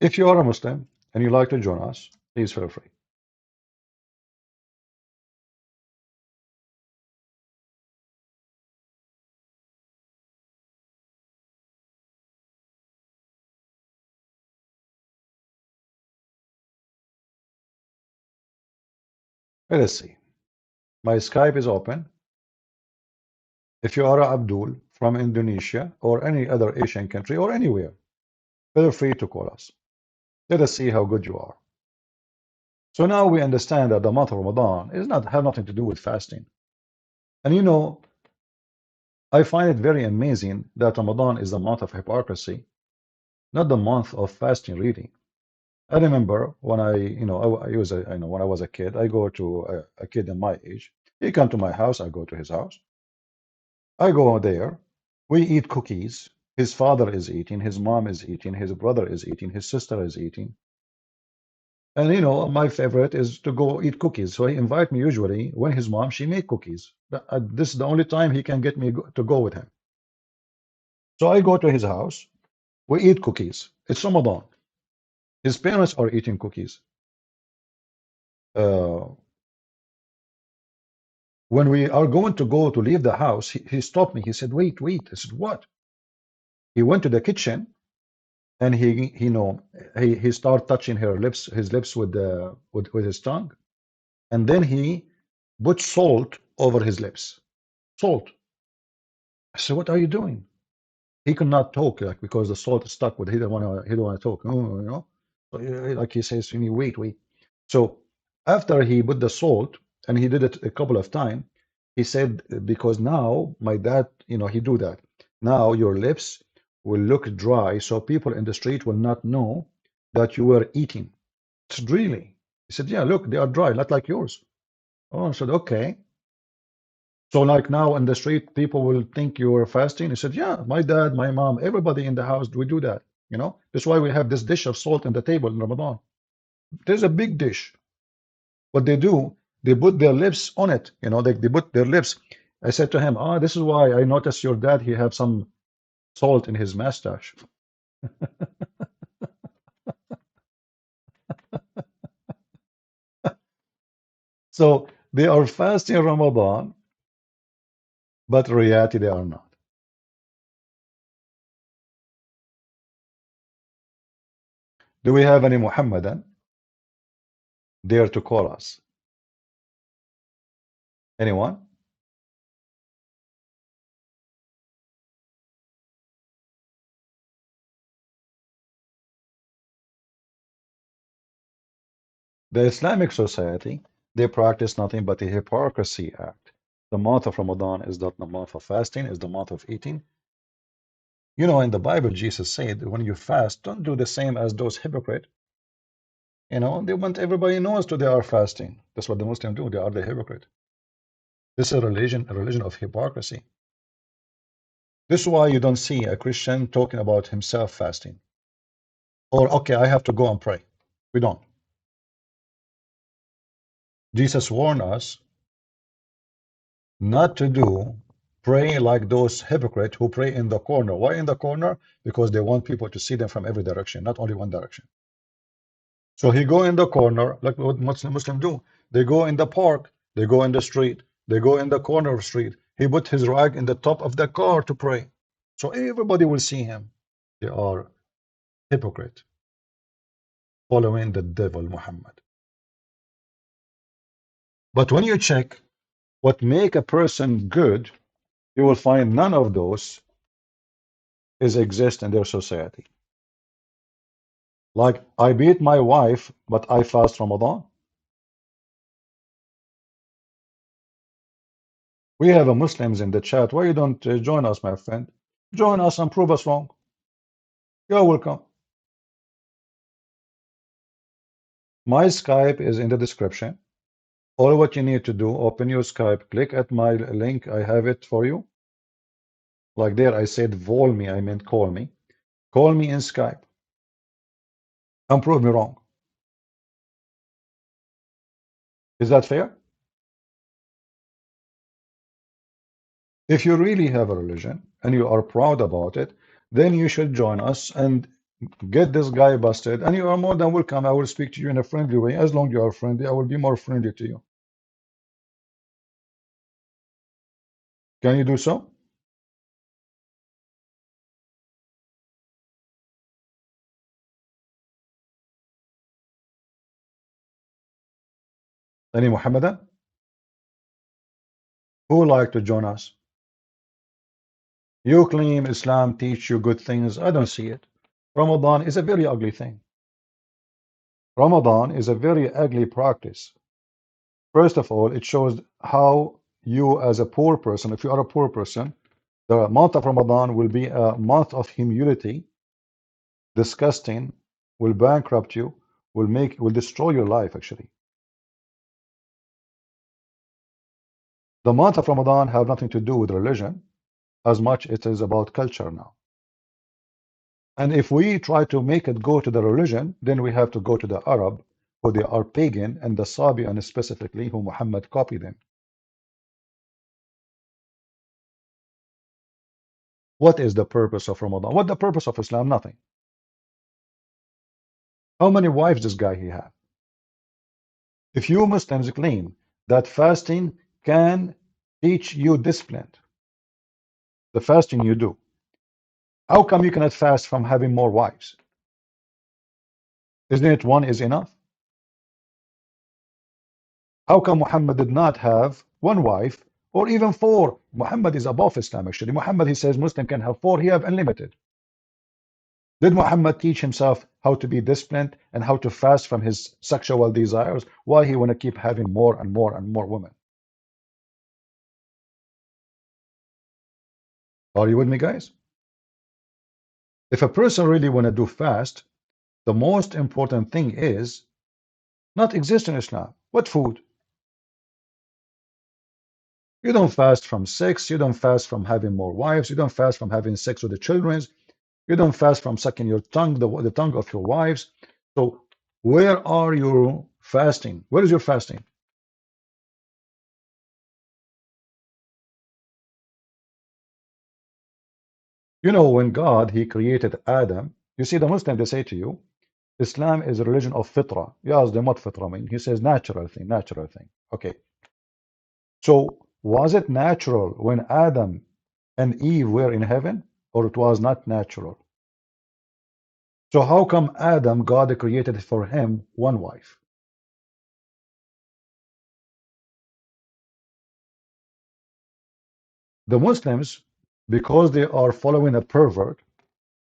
If you are a Muslim and you like to join us, please feel free. Let us see. My Skype is open. If you are Abdul from Indonesia or any other Asian country or anywhere, feel free to call us. Let us see how good you are. So now we understand that the month of Ramadan have nothing to do with fasting. And I find it very amazing that Ramadan is the month of hypocrisy, not the month of fasting reading. I remember when when I was a kid, I go to a kid in my age. He come to my house, I go to his house. I go there. We eat cookies. His father is eating. His mom is eating. His brother is eating. His sister is eating. And you know, my favorite is to go eat cookies. So he invite me usually when his mom, she make cookies. This is the only time he can get me to go with him. So I go to his house. We eat cookies. It's Ramadan. His parents are eating cookies. Uh, when we are going to go to leave the house, he stopped me. He said, "Wait, wait." I said, "What?" He went to the kitchen and he you know he started touching his lips with with his tongue, and then he put salt over his lips. Salt. I said, "What are you doing?" He could not talk, like, because the salt is stuck with. He don't want to talk. Oh, you know. So, like he says, "You need wait, wait." So after he put the salt, and he did it a couple of times, he said, because now my dad, you know, he do that. Now your lips will look dry, so people in the street will not know that you were eating. I said, really? He said, yeah, look, they are dry, not like yours. Oh, I said, okay. So like now in the street, people will think you were fasting. He said, yeah, my dad, my mom, everybody in the house, we do that. You know, that's why we have this dish of salt on the table in Ramadan. There's a big dish. What they do, they put their lips on it. You know, they put their lips. I said to him, "Ah, this is why I noticed your dad. He have some salt in his mustache." So they are fasting Ramadan, but in reality they are not. Do we have any Muhammadan there to call us? Anyone? The Islamic society, they practice nothing but a hypocrisy act. The month of Ramadan is not the month of fasting, is the month of eating. You know, in the Bible, Jesus said, when you fast, don't do the same as those hypocrites. You know, they want everybody knows that they are fasting. That's what the Muslims do. They are the hypocrite. This is a religion of hypocrisy. This is why you don't see a Christian talking about himself fasting. Or, okay, I have to go and pray. We don't. Jesus warned us not to do pray like those hypocrites who pray in the corner. Why in the corner? Because they want people to see them from every direction, not only one direction. So he go in the corner, like what Muslims do. They go in the park, they go in the street, they go in the corner of the street. He put his rag in the top of the car to pray. So everybody will see him. They are hypocrite, following the devil Muhammad. But when you check what make a person good, you will find none of those is exist in their society. Like, I beat my wife, but I fast Ramadan. We have a Muslims in the chat. Why you don't join us, my friend? Join us and prove us wrong. You're welcome. My Skype is in the description. All what you need to do, open your Skype, click at my link. I have it for you. Like there, I said vol me, I meant call me. Call me in Skype and prove me wrong. Is that fair? If you really have a religion and you are proud about it, then you should join us and get this guy busted. And you are more than welcome. I will speak to you in a friendly way. As long as you are friendly, I will be more friendly to you. Can you do so? Any Muhammadan who would like to join us? You claim Islam teach you good things. I don't see it. Ramadan is a very ugly thing. Ramadan is a very ugly practice. First of all, it shows how you as a poor person, if you are a poor person, the month of Ramadan will be a month of humility, disgusting, will bankrupt you, will destroy your life actually. The month of Ramadan have nothing to do with religion. as much it is about culture now. And if we try to make it go to the religion, then we have to go to the Arab, who they are pagan, and the Sabian specifically, who Muhammad copied them. What is the purpose of Ramadan? What the purpose of Islam? Nothing. How many wives this guy he have? If you Muslims claim that fasting can teach you discipline, the fasting you do, how come you cannot fast from having more wives? Isn't it one is enough? How come Muhammad did not have one wife or even four? Muhammad is above Islam actually. Muhammad, he says Muslim can have four, he have unlimited. Did Muhammad teach himself how to be disciplined and how to fast from his sexual desires? Why he want to keep having more and more and more women? Are you with me, guys? If a person really want to do fast, the most important thing is not exist in Islam. What food? You don't fast from sex. You don't fast from having more wives. You don't fast from having sex with the children. You don't fast from sucking your tongue, the tongue of your wives. So where are you fasting? Where is your fasting? You know, when God, he created Adam, you see the Muslim, they say to you, Islam is a religion of fitra. You ask them what fitra mean. He says natural thing, natural thing. Okay. So was it natural when Adam and Eve were in heaven, or it was not natural? So how come Adam, God created for him one wife? The Muslims, because they are following a pervert,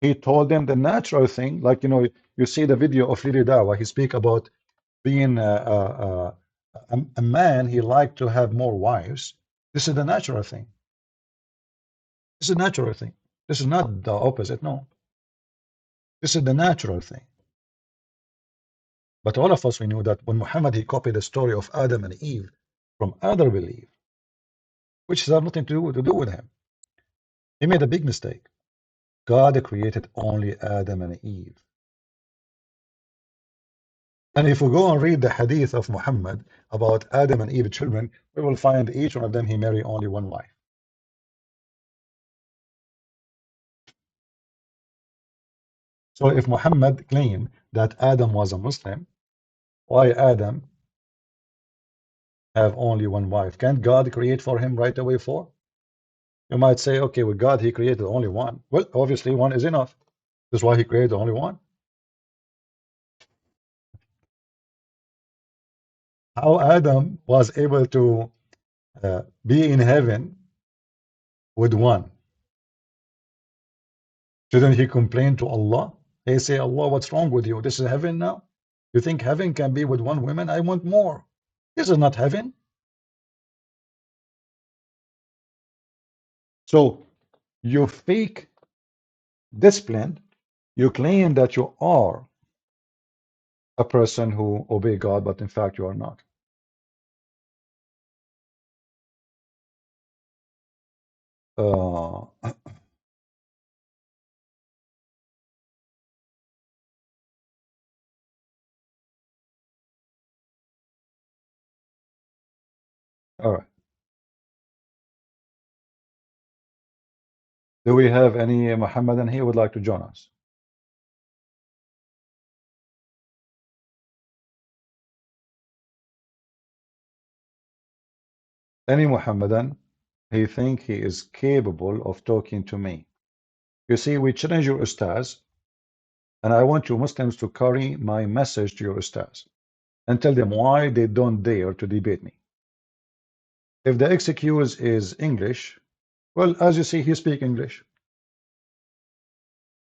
he told them the natural thing, like, you know, you see the video of Lili Dawa, he speak about being a man, he liked to have more wives. This is the natural thing. This is a natural thing. This is not the opposite, no. This is the natural thing. But all of us, we knew that when Muhammad, he copied the story of Adam and Eve from other belief, which has nothing to do with him. He made a big mistake. God created only Adam and Eve. And if we go and read the hadith of Muhammad about Adam and Eve children, we will find each one of them, he married only one wife. So if Muhammad claimed that Adam was a Muslim, why Adam have only one wife? Can't God create for him right away four? You might say, okay, with God, he created only one. Well, obviously one is enough. That's why he created only one. How Adam was able to be in heaven with one? Shouldn't he complain to Allah? They say, Allah, what's wrong with you? This is heaven now? You think heaven can be with one woman? I want more. This is not heaven. So you fake discipline. You claim that you are a person who obey God, but in fact you are not. All right. Do we have any Muhammadan here who would like to join us? Any Muhammadan, he think he is capable of talking to me. You see, we challenge your ustaz, and I want you Muslims to carry my message to your ustaz and tell them why they don't dare to debate me. If the excuse is English, well, as you see, he speak English.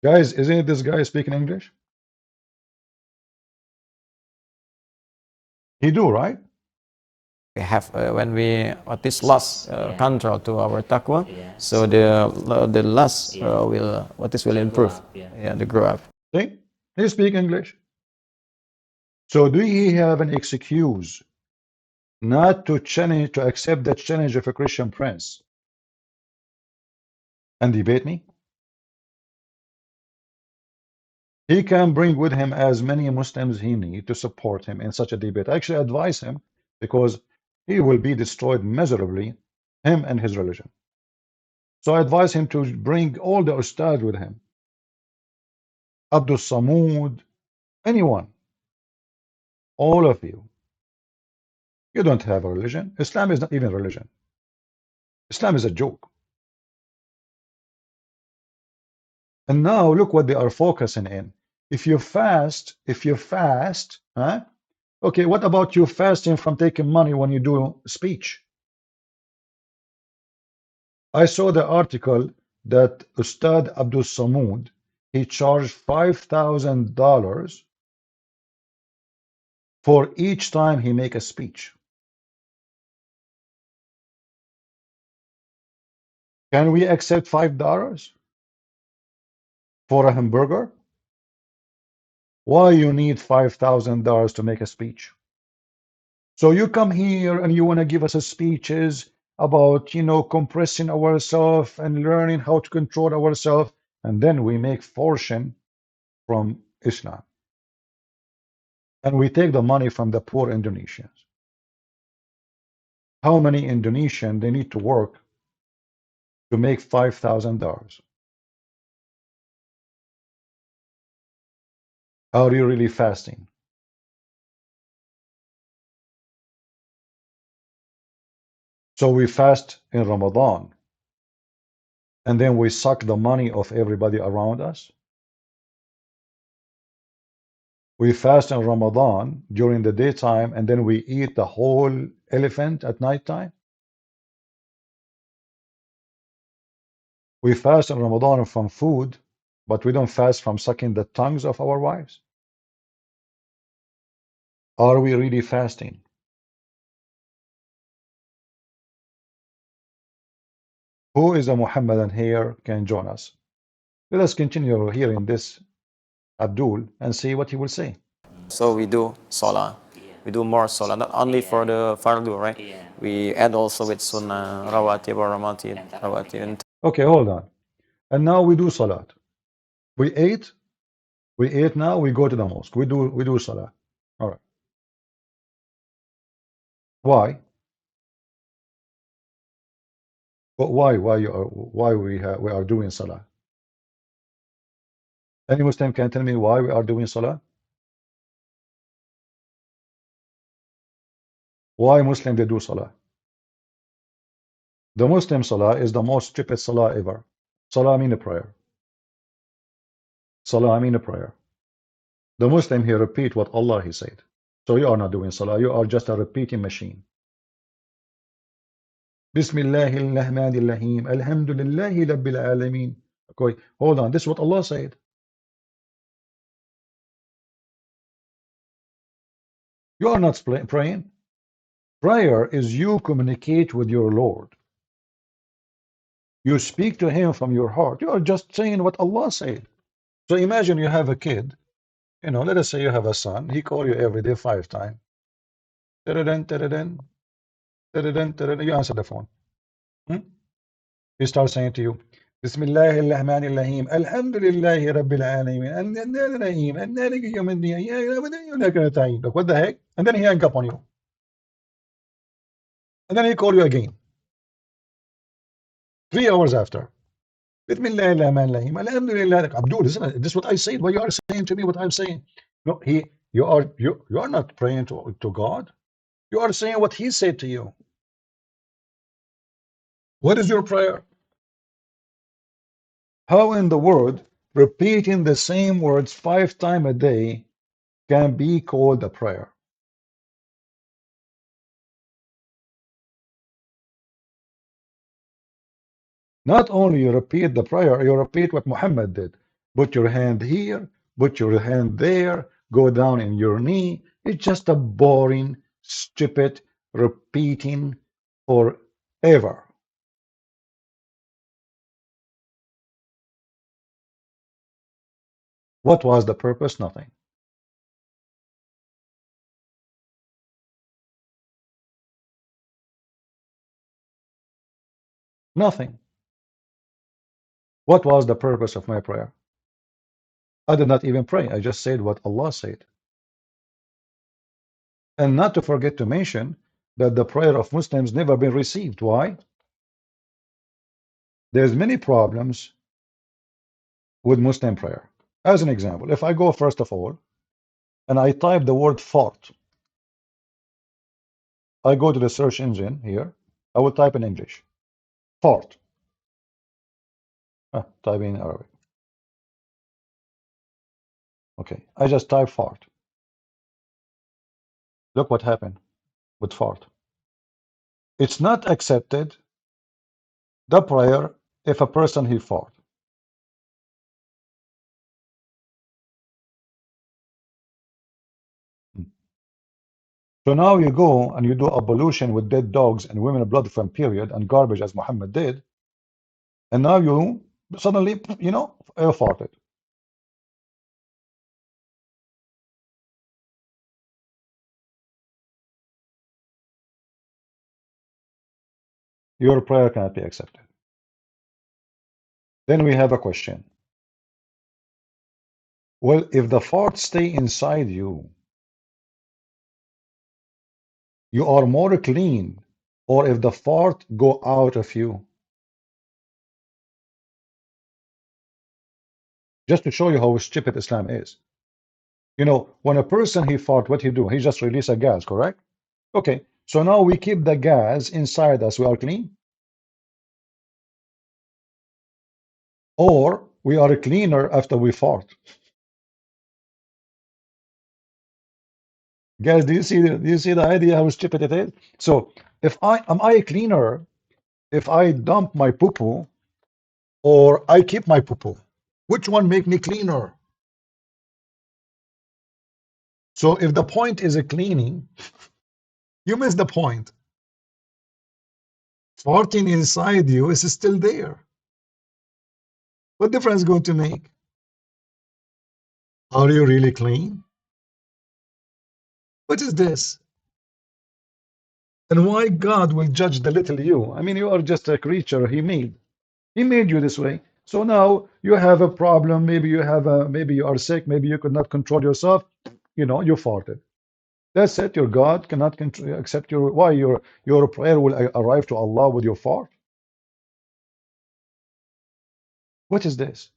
Guys, isn't this guy speaking English? He do, right? We have when we this lost control to our taqwa, so the lust will improve. Yeah, the grow up. See, he speak English. So do he have an excuse not to challenge, to accept that challenge of a Christian prince? and debate me? He can bring with him as many Muslims he needs to support him in such a debate. I actually advise him because he will be destroyed miserably, him and his religion. So I advise him to bring all the ustad with him. Abdul Samud, anyone, all of you. You don't have a religion. Islam is not even religion. Islam is a joke. And now look what they are focusing in. If you fast, huh? Okay, what about you fasting from taking money when you do speech? I saw the article that Ustad Abdul Samud, he charged $5,000 for each time he make a speech. Can we accept $5 for a hamburger? Why you need $5,000 to make a speech? So you come here and you want to give us a speeches about, compressing ourselves and learning how to control ourselves, and then we make fortune from Islam. And we take the money from the poor Indonesians. How many Indonesians they need to work to make $5,000? Are you really fasting? So we fast in Ramadan and then we suck the money of everybody around us. We fast in Ramadan during the daytime and then we eat the whole elephant at nighttime. We fast in Ramadan from food, but we don't fast from sucking the tongues of our wives. Are we really fasting? Who is a Muhammadan here can join us? Let us continue hearing this Abdul and see what he will say. So we do salah. We do more salah, not only for the fardu, right? We add also with sunnah, rawatib or ramatib, rawatib. Okay, hold on. And now we do salat. We ate now, we go to the mosque. We do salah. All right. Why? But why we are doing salah? Any Muslim can tell me why we are doing salah? Why Muslim they do salah? The Muslim salah is the most stupid salah ever. Salah mean a prayer. Salah mean a prayer. The Muslim here repeat what Allah he said. So you are not doing salah. You are just a repeating machine. Bismillahirrahmanirrahim. Alhamdulillahi Rabbil Alameen. Okay, hold on. This is what Allah said. You are not praying. Prayer is you communicate with your Lord. You speak to him from your heart. You are just saying what Allah said. So imagine you have a kid. Let us say you have a son. He call you every day 5 times. You answer the phone. He starts saying to you, Bismillahirrahmanirrahim. Alhamdulillahi Rabbil Alameen. Look, what the heck? And then he hang up on you. And then he call you again. 3 hours after. Bismillahirrahmanirrahim. Alhamdulillah. Abdul, isn't this what I said? Why you are saying to me what I'm saying? No, you are not praying to God. You are saying what he said to you. What is your prayer? How in the world repeating the same words 5 times a day can be called a prayer? Not only you repeat the prayer, you repeat what Muhammad did. Put your hand here, put your hand there, go down in your knee. It's just a boring, stupid repeating forever. What was the purpose? Nothing. Nothing. What was the purpose of my prayer? I did not even pray. I just said what Allah said. And not to forget to mention that the prayer of Muslims never been received. Why? There's many problems with Muslim prayer. As an example, if I go first of all and I type the word fart, I go to the search engine here, I will type in English, fart. Type in Arabic. Okay, I just type fart. Look what happened with fart. It's not accepted, the prayer, if a person he fart. So now you go and you do ablution with dead dogs and women blood from period and garbage as Muhammad did, and now you suddenly, air farted. Your prayer cannot be accepted. Then we have a question. Well, if the farts stay inside you, you are more clean, or if the fart go out of you. Just to show you how stupid Islam is. When a person he fart, what he do? He just release a gas, correct? Okay, so now we keep the gas inside us, we are clean? Or we are cleaner after we fart? Guys, do you see the idea how stupid it is? So if I cleaner if I dump my poo-poo or I keep my poo-poo? Which one make me cleaner? So if the point is a cleaning, you miss the point. Farting inside you is still there. What difference going to make? Are you really clean? What is this? And why God will judge the little you? I mean, you are just a creature He made. He made you this way. So now you have a problem. Maybe maybe you are sick. Maybe you could not control yourself. You farted. That's it. Your God cannot accept your prayer will arrive to Allah with your fart. What is this?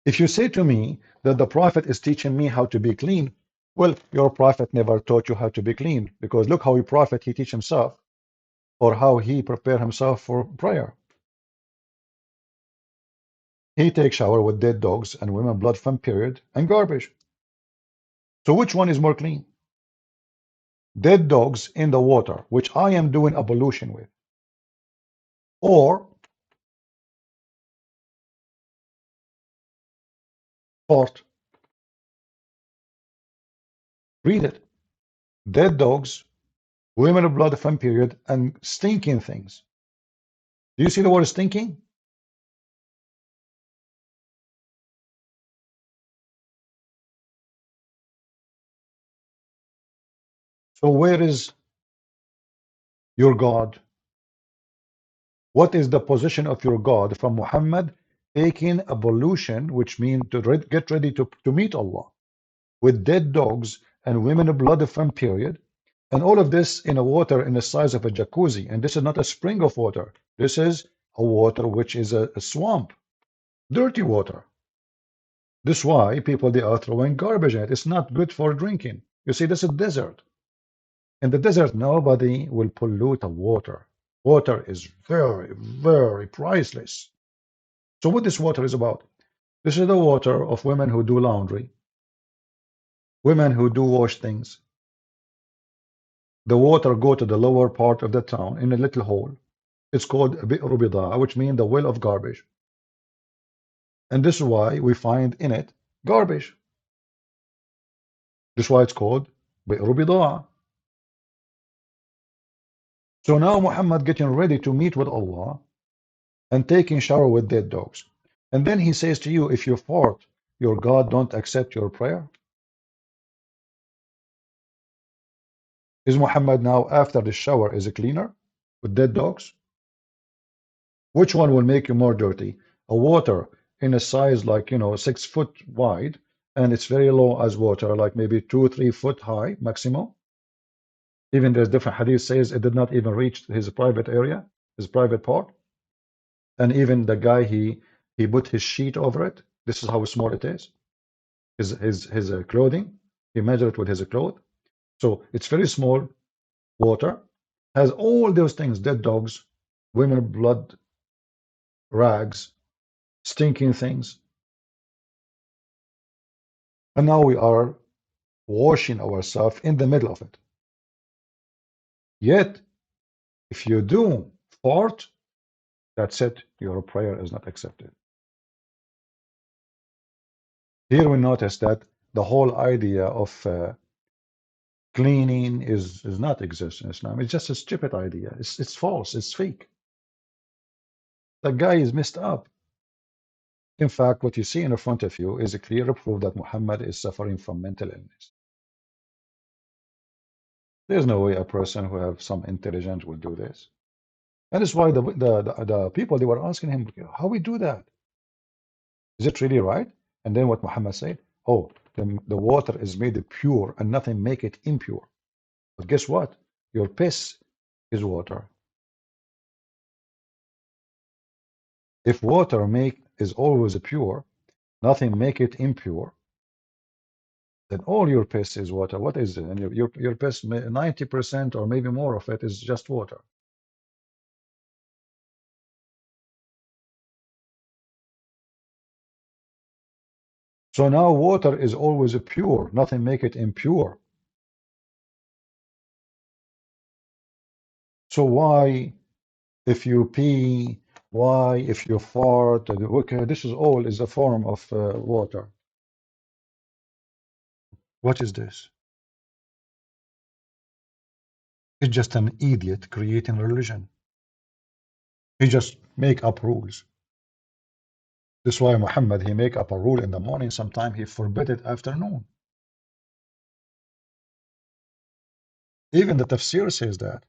If you say to me that the Prophet is teaching me how to be clean, well, your Prophet never taught you how to be clean, because look how a Prophet he teach himself, or how he prepare himself for prayer. He takes shower with dead dogs and women blood from period and garbage. So which one is more clean? Dead dogs in the water, which I am doing ablution with, or fart? Read it. Dead dogs, women of blood from period, and stinking things. Do you see the word stinking? So where is your God? What is the position of your God from Muhammad taking ablution, which means to get ready to meet Allah, with dead dogs and women of blood from period, and all of this in a water in the size of a jacuzzi? And this is not a spring of water. This is a water which is a swamp, dirty water. This is why people they are throwing garbage in it. It's not good for drinking. You see, this is desert. In the desert, nobody will pollute the water. Water is very, very priceless. So what this water is about? This is the water of women who do laundry, women who do wash things. The water go to the lower part of the town in a little hole. It's called bi'ru bidaa, which means the well of garbage. And this is why we find in it garbage. This is why it's called bi'ru bidaa. So now Muhammad getting ready to meet with Allah and taking shower with dead dogs. And then he says to you, if you fart, your God don't accept your prayer. Is Muhammad now after the shower is a cleaner with dead dogs? Which one will make you more dirty? A water in a size like, 6 foot wide, and it's very low as water, like maybe 2, 3 foot high maximum. Even there's different hadith says it did not even reach his private area, his private part. And even the guy, he put his sheet over it. This is how small it is. His clothing, he measured it with his clothes. So it's very small water, has all those things: dead dogs, women blood, rags, stinking things. And now we are washing ourselves in the middle of it. Yet, if you do fart, that's it, your prayer is not accepted. Here we notice that the whole idea of cleaning is not exist in Islam. It's just a stupid idea. It's false. It's fake. The guy is messed up. In fact, what you see in front of you is a clear proof that Muhammad is suffering from mental illness. There's no way a person who have some intelligence will do this. And that's why the people, they were asking him, how we do that? Is it really right? And then what Muhammad said, oh, the water is made pure and nothing make it impure. But guess what? Your piss is water. If water is always pure, nothing make it impure, then all your piss is water. What is it? And your piss, 90% or maybe more of it is just water. So now water is always pure. Nothing make it impure. So why, if you pee, why, if you fart, okay, this is all is a form of water. What is this? It's just an idiot creating religion. He just make up rules. That's why Muhammad, he make up a rule in the morning, sometime he forbid it afternoon. Even the tafsir says that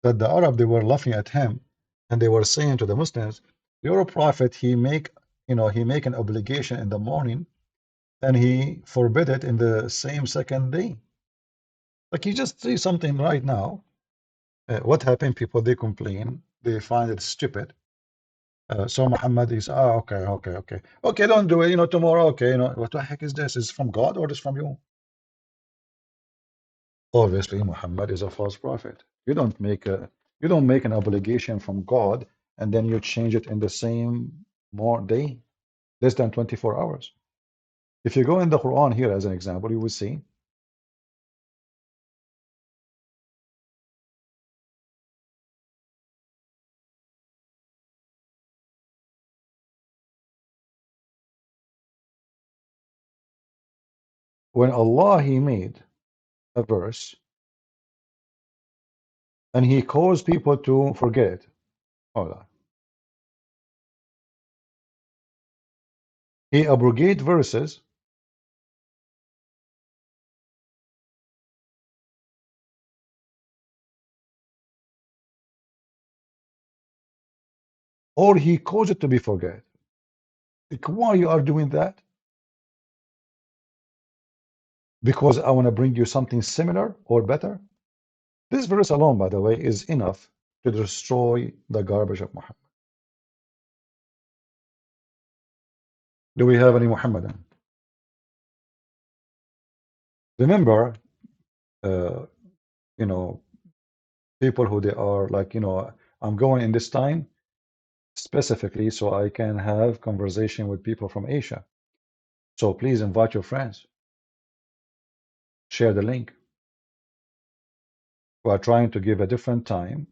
the Arab, they were laughing at him, and they were saying to the Muslims, your prophet, he make an obligation in the morning, and he forbid it in the same second day. Like, you just see something right now. What happened? People, they complain, they find it stupid. So Muhammad is, okay, don't do it, tomorrow, okay, what the heck is this? Is it from God or is it from you? Obviously, Muhammad is a false prophet. You don't make an obligation from God and then you change it in the same more day, less than 24 hours. If you go in the Quran here as an example, you will see when Allah, he made a verse and he caused people to forget it. Hold on. He abrogate verses or he caused it to be forget. Like, why you are doing that? Because I want to bring you something similar or better? This verse alone, by the way, is enough to destroy the garbage of Muhammad. Do we have any Muhammadan? Remember, uh, people who they are like, I'm going in this time specifically so I can have conversation with people from Asia. So please invite your friends. Share the link. We are trying to give a different time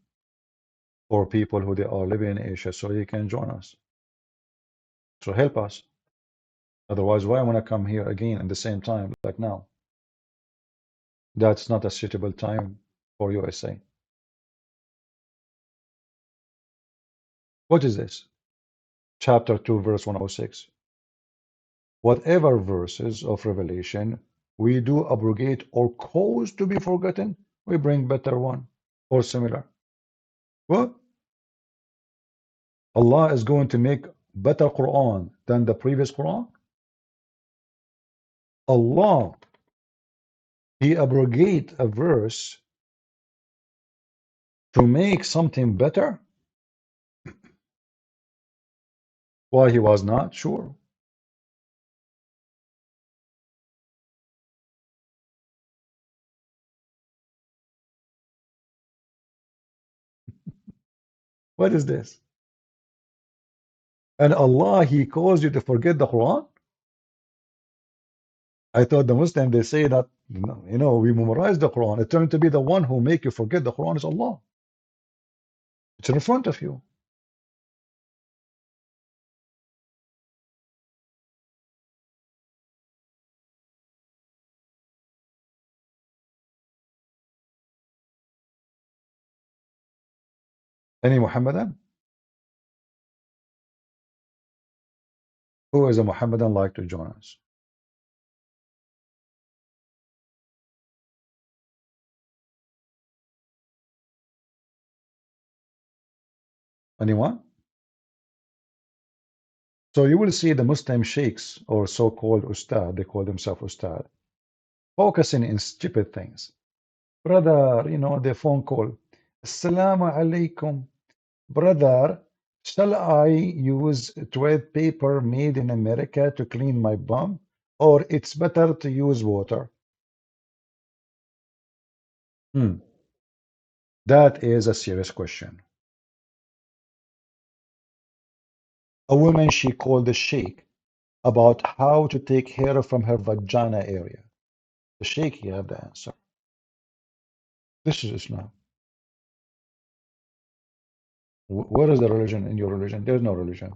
for people who they are living in Asia so you can join us. So help us. Otherwise, why I want to come here again at the same time like now? That's not a suitable time for USA. What is this? Chapter 2, verse 106. Whatever verses of Revelation we do abrogate or cause to be forgotten, we bring better one or similar. What? Allah is going to make better Quran than the previous Quran? Allah, He abrogate a verse to make something better? Why He was not? Sure. What is this? And Allah, He caused you to forget the Quran? I thought the Muslim, they say that, we memorize the Quran. It turned to be the one who make you forget the Quran is Allah. It's in front of you. Any Muhammadan? Who is a Muhammadan like to join us? Anyone? So you will see the Muslim sheikhs or so-called ustad, they call themselves ustad, focusing in stupid things. Brother, the phone call. Assalamu alaikum. Brother, shall I use toilet paper made in America to clean my bum? Or it's better to use water? Hmm. That is a serious question. A woman, she called the sheikh about how to take hair from her vagina area. The sheikh, he have the answer. This is Islam. What is the religion in your religion? There's no religion.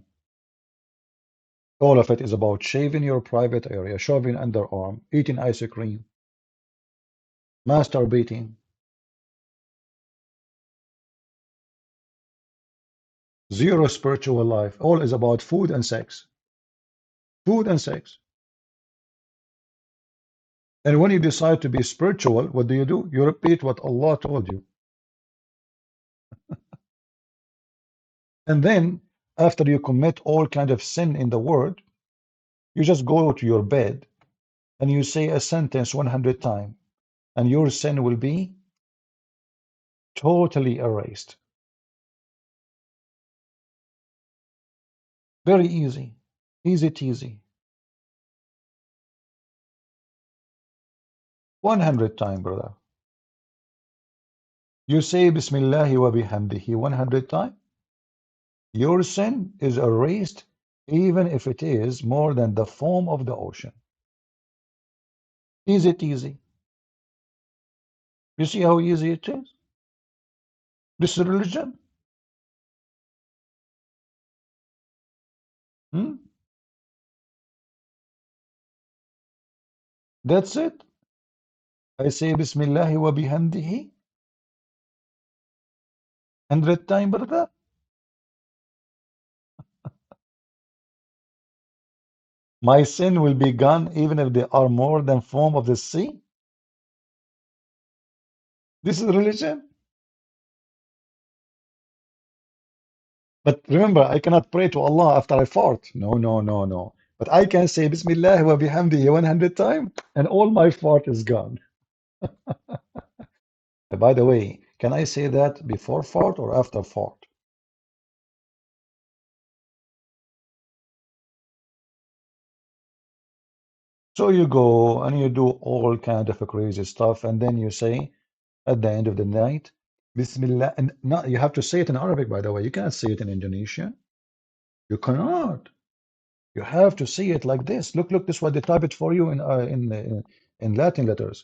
All of it is about shaving your private area, shaving underarm, eating ice cream, masturbating. Zero spiritual life. All is about food and sex. Food and sex. And when you decide to be spiritual, what do? You repeat what Allah told you. And then, after you commit all kind of sin in the world, you just go to your bed and you say a sentence 100 times, and your sin will be totally erased. Very easy. Easy teasy. 100 times, brother. You say Bismillahi wa bihamdihi 100 times, your sin is erased even if it is more than the foam of the ocean. Is it easy? You see how easy it is? This is religion. Hmm? That's it. I say Bismillahi wa bihamdihi 100 times, brother. My sin will be gone even if they are more than foam of the sea. This is religion. But remember, I cannot pray to Allah after I fart. No, no, no, no. But I can say Bismillah wa bihamdihi 100 times and all my fart is gone. By the way, can I say that before fart or after fart? So you go and you do all kind of crazy stuff, and then you say at the end of the night, Bismillah, and not, you have to say it in Arabic, by the way. You cannot say it in Indonesian. You cannot. You have to say it like this. Look, this is what they type it for you in Latin letters.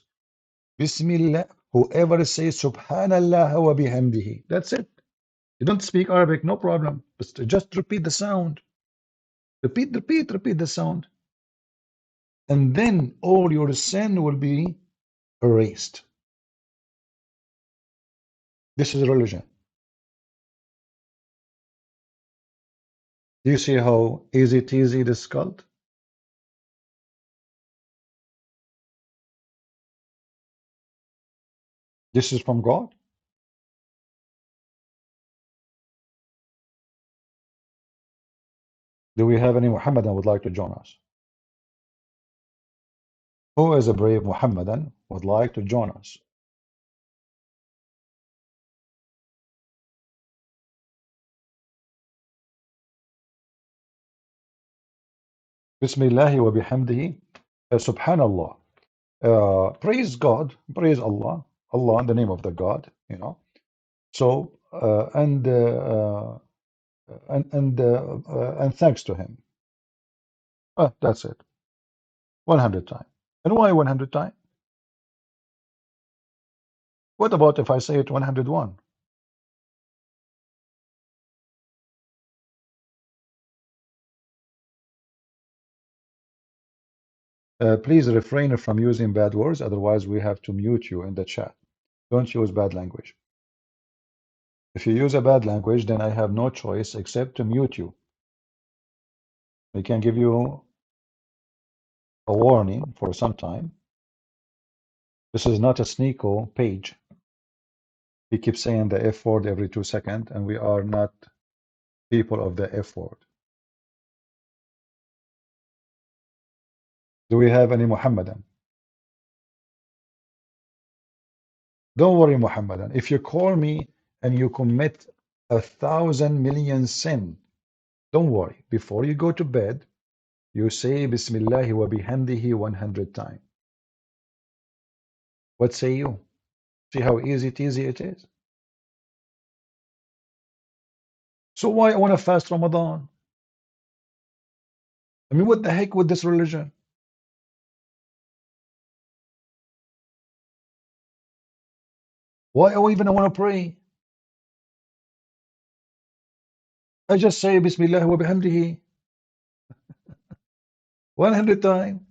Bismillah. Whoever says Subhanallah wa bihamdihi. That's it. You don't speak Arabic, no problem. Just repeat the sound. Repeat the sound. And then all your sin will be erased. This is religion. Do you see how easy teasy this cult? This is from God. Do we have any Muhammadan would like to join us? Who is a brave Muhammadan would like to join us? Bismillahi wa bihamdihi. Subhanallah. Praise God, praise Allah, Allah in the name of the God, you know. So and thanks to Him. That's it. 100 times. And why 100 times? What about if I say it 101? Please refrain from using bad words, otherwise we have to mute you in the chat. Don't use bad language. If you use a bad language, then I have no choice except to mute you. I can give you a warning for some time. This is not a Sneeko page. He keeps saying the F word every 2 seconds, and we are not people of the F word. Do we have any Muhammadan? Don't worry, Muhammadan. If you call me and you commit 1,000 million sin, don't worry. Before you go to bed, you say Bismillahi wa bihamdihi 100 times. What say you? See how easy it is? So why I want to fast Ramadan? I mean, what the heck with this religion? Why I even want to pray? I just say Bismillah wa bihamdihi 100 times.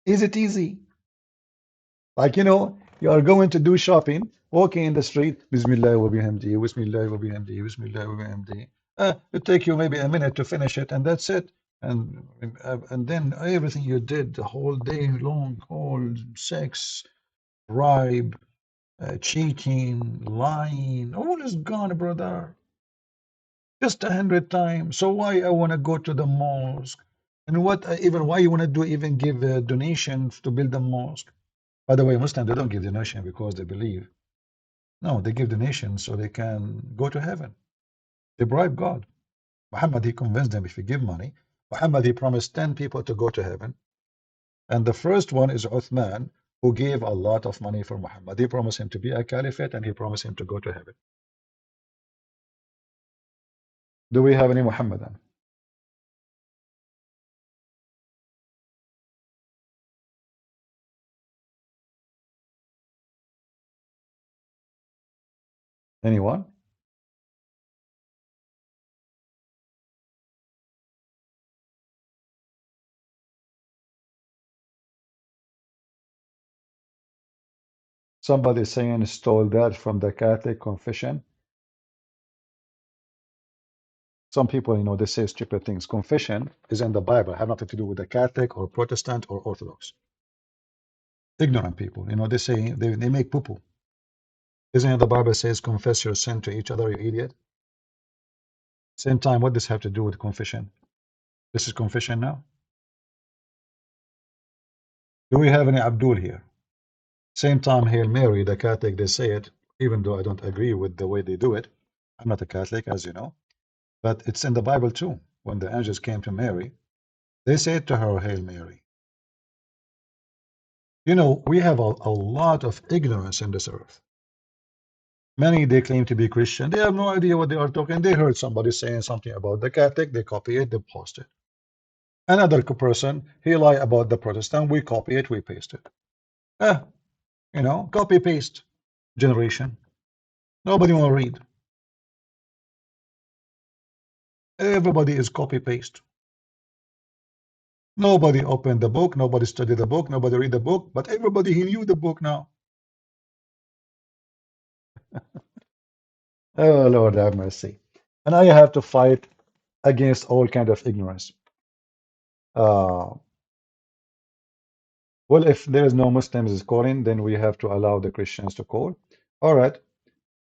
Is it easy? Like, you are going to do shopping, walking in the street, Bismillah wa bihamdihi, Bismillah wa bihamdihi, Bismillah wa bihamdihi. It take you maybe a minute to finish it, and that's it. And then everything you did the whole day long, all sex, bribe, cheating, lying, all is gone, brother. Just 100 times. So why I want to go to the mosque? And why you want to do even give donations to build a mosque? By the way, Muslims, they don't give donation because they believe. No, they give donations so they can go to heaven. They bribe God. Muhammad, he convinced them if you give money. Muhammad, he promised 10 people to go to heaven. And the first one is Uthman, who gave a lot of money for Muhammad. He promised him to be a caliphate and he promised him to go to heaven. Do we have any Muhammadan? Anyone? Somebody saying stole that from the Catholic confession. Some people, they say stupid things. Confession is in the Bible, have nothing to do with the Catholic or Protestant or Orthodox. Ignorant people, they say they make poo-poo. Isn't it the Bible says confess your sin to each other, you idiot? Same time, what does this have to do with confession? This is confession now. Do we have any Abdul here? Same time, Hail Mary, the Catholic, they say it, even though I don't agree with the way they do it. I'm not a Catholic, as you know. But it's in the Bible too. When the angels came to Mary, they said to her, Hail Mary. We have a lot of ignorance in this earth. Many, they claim to be Christian. They have no idea what they are talking. They heard somebody saying something about the Catholic. They copy it, they post it. Another person, he lie about the Protestant. We copy it, we paste it. Copy paste generation. Nobody want to read. Everybody is copy paste. Nobody opened the book. Nobody studied the book. Nobody read the book. But everybody, he knew the book now. Oh, Lord have mercy. And I have to fight against all kind of ignorance. Well, if there is no Muslims is calling, then we have to allow the Christians to call. All right.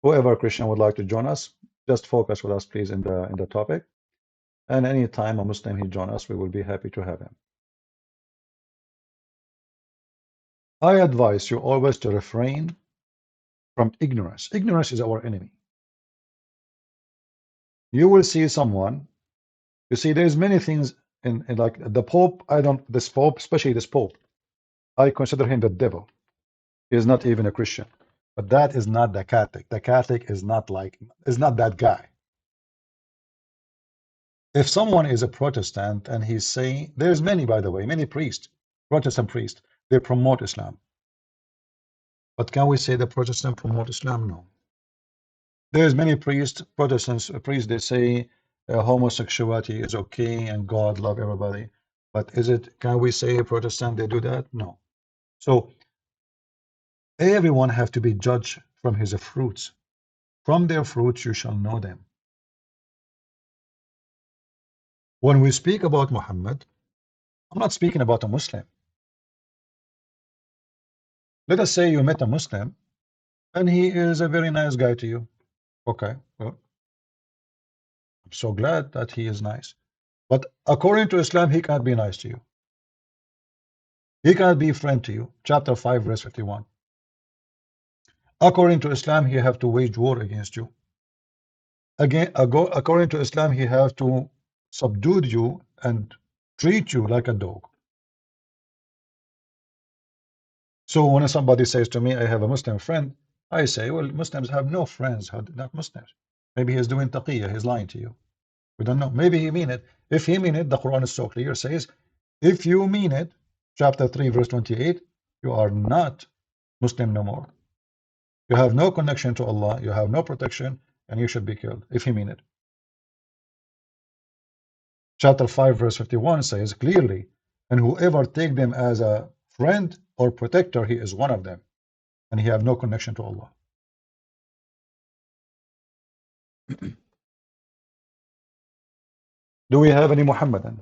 Whoever Christian would like to join us, just focus with us, please, in the topic. And anytime a Muslim he join us, we will be happy to have him. I advise you always to refrain from ignorance. Ignorance is our enemy. You will see someone, you see, there's many things in like the Pope. This Pope, especially this Pope, I consider him the devil. He is not even a Christian. But that is not the Catholic. The Catholic is not that guy. If someone is a Protestant and he's saying, there's many, by the way, many priests, Protestant priests, they promote Islam. But can we say the Protestant promote Islam? No. There's many priests, Protestants, priests, they say homosexuality is okay and God love everybody. But can we say a Protestant, they do that? No. So everyone have to be judged from his fruits. From their fruits you shall know them. When we speak about Muhammad, I'm not speaking about a Muslim. Let us say you met a Muslim and he is a very nice guy to you. Okay, well, I'm so glad that he is nice. But according to Islam, he can't be nice to you. He cannot be a friend to you. Chapter 5, verse 51. According to Islam, he have to wage war against you. Again, according to Islam, he have to subdue you and treat you like a dog. So when somebody says to me, I have a Muslim friend, I say, well, Muslims have no friends, not Muslims. Maybe he's doing taqiyya, he's lying to you. We don't know. Maybe he mean it. If he mean it, the Quran is so clear, says, if you mean it, chapter 3, verse 28, you are not Muslim no more. You have no connection to Allah, you have no protection, and you should be killed, if he mean it. Chapter 5, verse 51 says clearly, and whoever take them as a friend or protector, he is one of them, and he have no connection to Allah. Do we have any Muhammadan?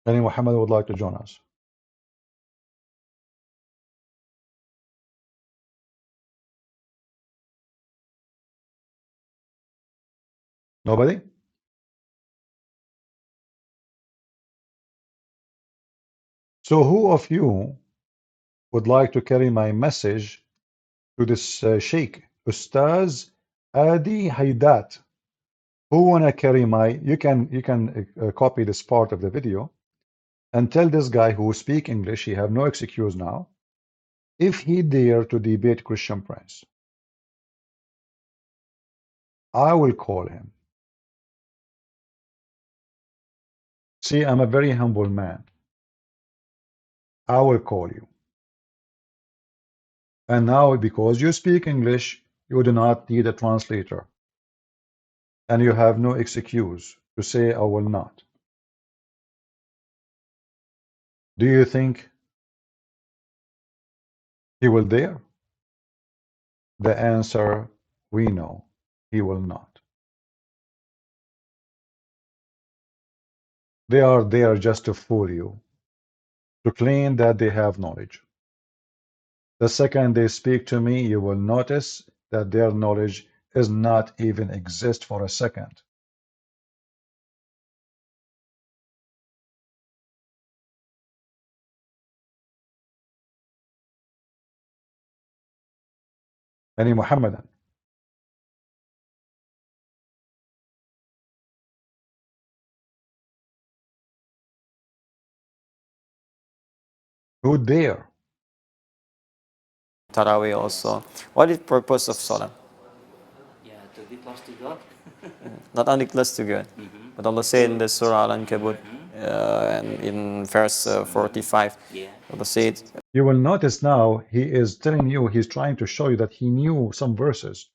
Any Muhammad would like to join us? Nobody? So who of you would like to carry my message to this sheikh, ustadz Adi Hidayat? Who wanna carry you can copy this part of the video and tell this guy who speak English, he have no excuse now, if he dare to debate Christian Prince, I will call him. See, I'm a very humble man. I will call you. And now, because you speak English, you do not need a translator. And you have no excuse to say I will not. Do you think he will dare? The answer, we know, he will not. They are there just to fool you, to claim that they have knowledge. The second they speak to me, you will notice that their knowledge is not even exist for a second. Any Muhammadan? Who dare? Taraweeh also. What is the purpose of Salah? Yeah, to be close to God. Not only close to God, but Allah said in the Surah Al-Ankabut, and in verse 45, Yeah. Allah said, You will notice now he is telling you, he's trying to show you that he knew some verses.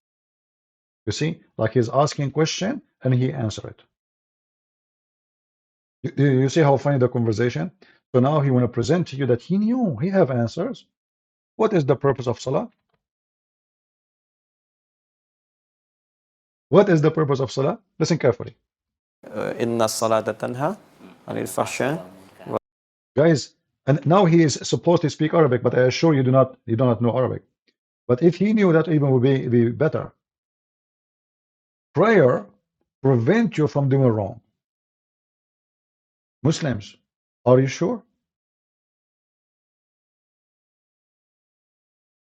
You see, like he's asking question and he answer it. You see how funny the conversation? So now he want to present to you that he knew, he have answers. What is the purpose of Salah? What is the purpose of Salah? Listen carefully. Inna salata tanha anil fahsha. Guys, And now he is supposed to speak Arabic, but I assure you, do not know Arabic. But if he knew, that even would be better. Prayer prevent you from doing wrong. Muslims, are you sure?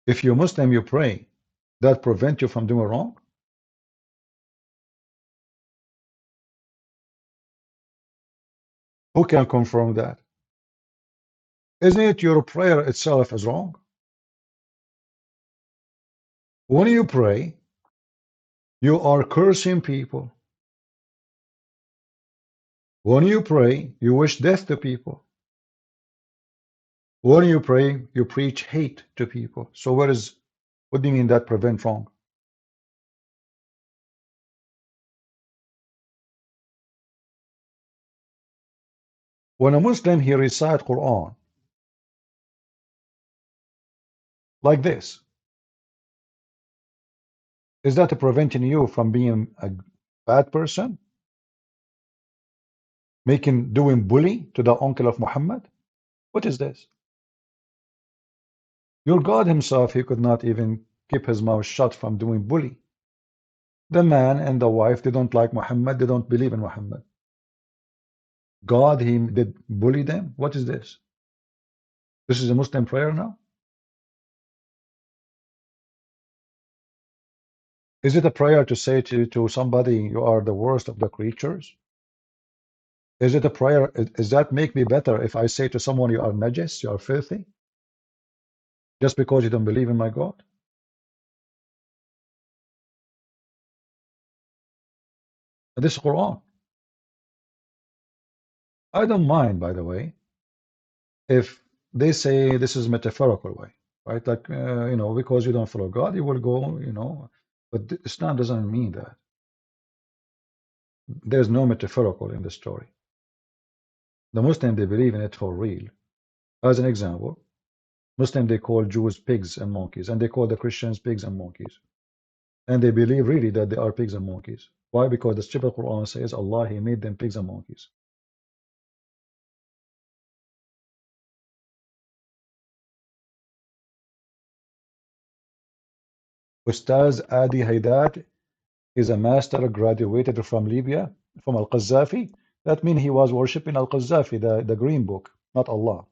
If you're Muslim, you pray, that prevent you from doing wrong? Who can confirm that? Isn't it your prayer itself is wrong? When you pray, you are cursing people. When you pray, you wish death to people. When you pray, you preach hate to people. So what do you mean that prevent wrong? When a Muslim, he recite Quran like this, is that preventing you from being a bad person? Doing bully to the uncle of Muhammad? What is this? Your God himself, he could not even keep his mouth shut from doing bully. The man and the wife, they don't like Muhammad, they don't believe in Muhammad. God, he did bully them? What is this? This is a Muslim prayer now? Is it a prayer to say to somebody, you are the worst of the creatures? Is it a prayer? Does that make me better if I say to someone, you are najis, you are filthy, just because you don't believe in my God? This is Quran. I don't mind, by the way, if they say this is metaphorical way, right? Like, because you don't follow God, you will go, but Islam doesn't mean that. There's no metaphorical in the story. The Muslim, they believe in it for real. As an example, Muslim, they call Jews pigs and monkeys, and they call the Christians pigs and monkeys. And they believe really that they are pigs and monkeys. Why? Because the stupid Quran says Allah, he made them pigs and monkeys. Ustaz Adi Haidat is a master graduated from Libya, from Al-Qaddafi. That means he was worshipping Al-Qaddafi, the green book, not Allah.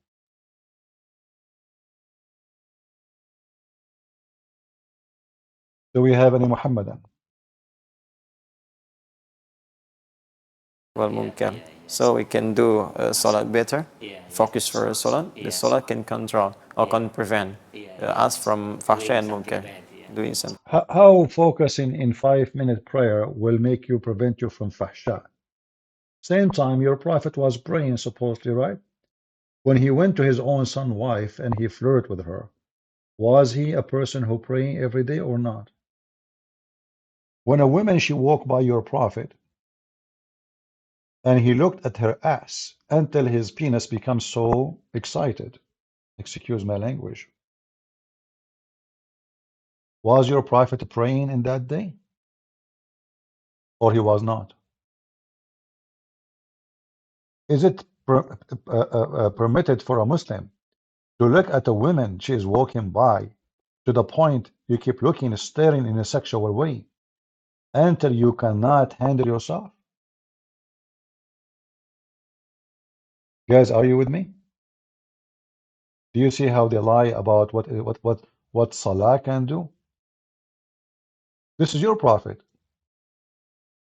Do we have any Muhammadan? Well, Munkar. So we can do Salat better, focus for Salat. The Salat can control or can prevent us from Fahsha and Munkar, doing something. How focusing in 5-minute prayer will make you prevent you from fahsha? Same time, your prophet was praying, supposedly, right? When he went to his own son's wife and he flirted with her, was he a person who praying every day or not? When a woman, she walked by your prophet and he looked at her ass until his penis becomes so excited, excuse my language, was your prophet praying in that day? Or he was not? Is it permitted for a Muslim to look at a woman she is walking by to the point you keep looking, staring in a sexual way until you cannot handle yourself? Guys, are you with me? Do you see how they lie about what Salah can do? This is your prophet.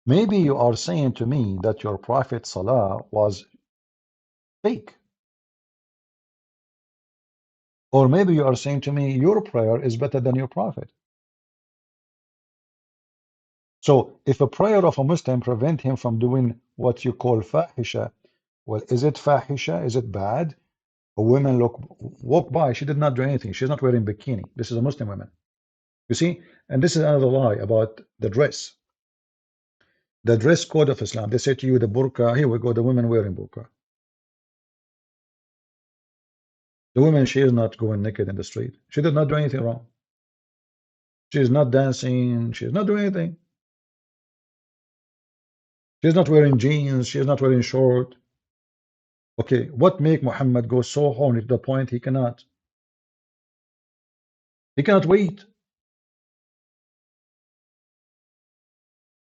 Maybe you are saying to me that your prophet Salah was fake. Or maybe you are saying to me your prayer is better than your prophet. So if a prayer of a Muslim prevent him from doing what you call fahisha, well, is it fahisha? Is it bad? A woman walk by, she did not do anything. She's not wearing bikini. This is a Muslim woman. You see? And this is another lie about the dress. The dress code of Islam. They say to you the burqa, here we go, the women wearing burqa. The woman, she is not going naked in the street. She did not do anything wrong. She is not dancing. She is not doing anything. She is not wearing jeans. She is not wearing short. Okay, what make Muhammad go so horny to the point he cannot wait?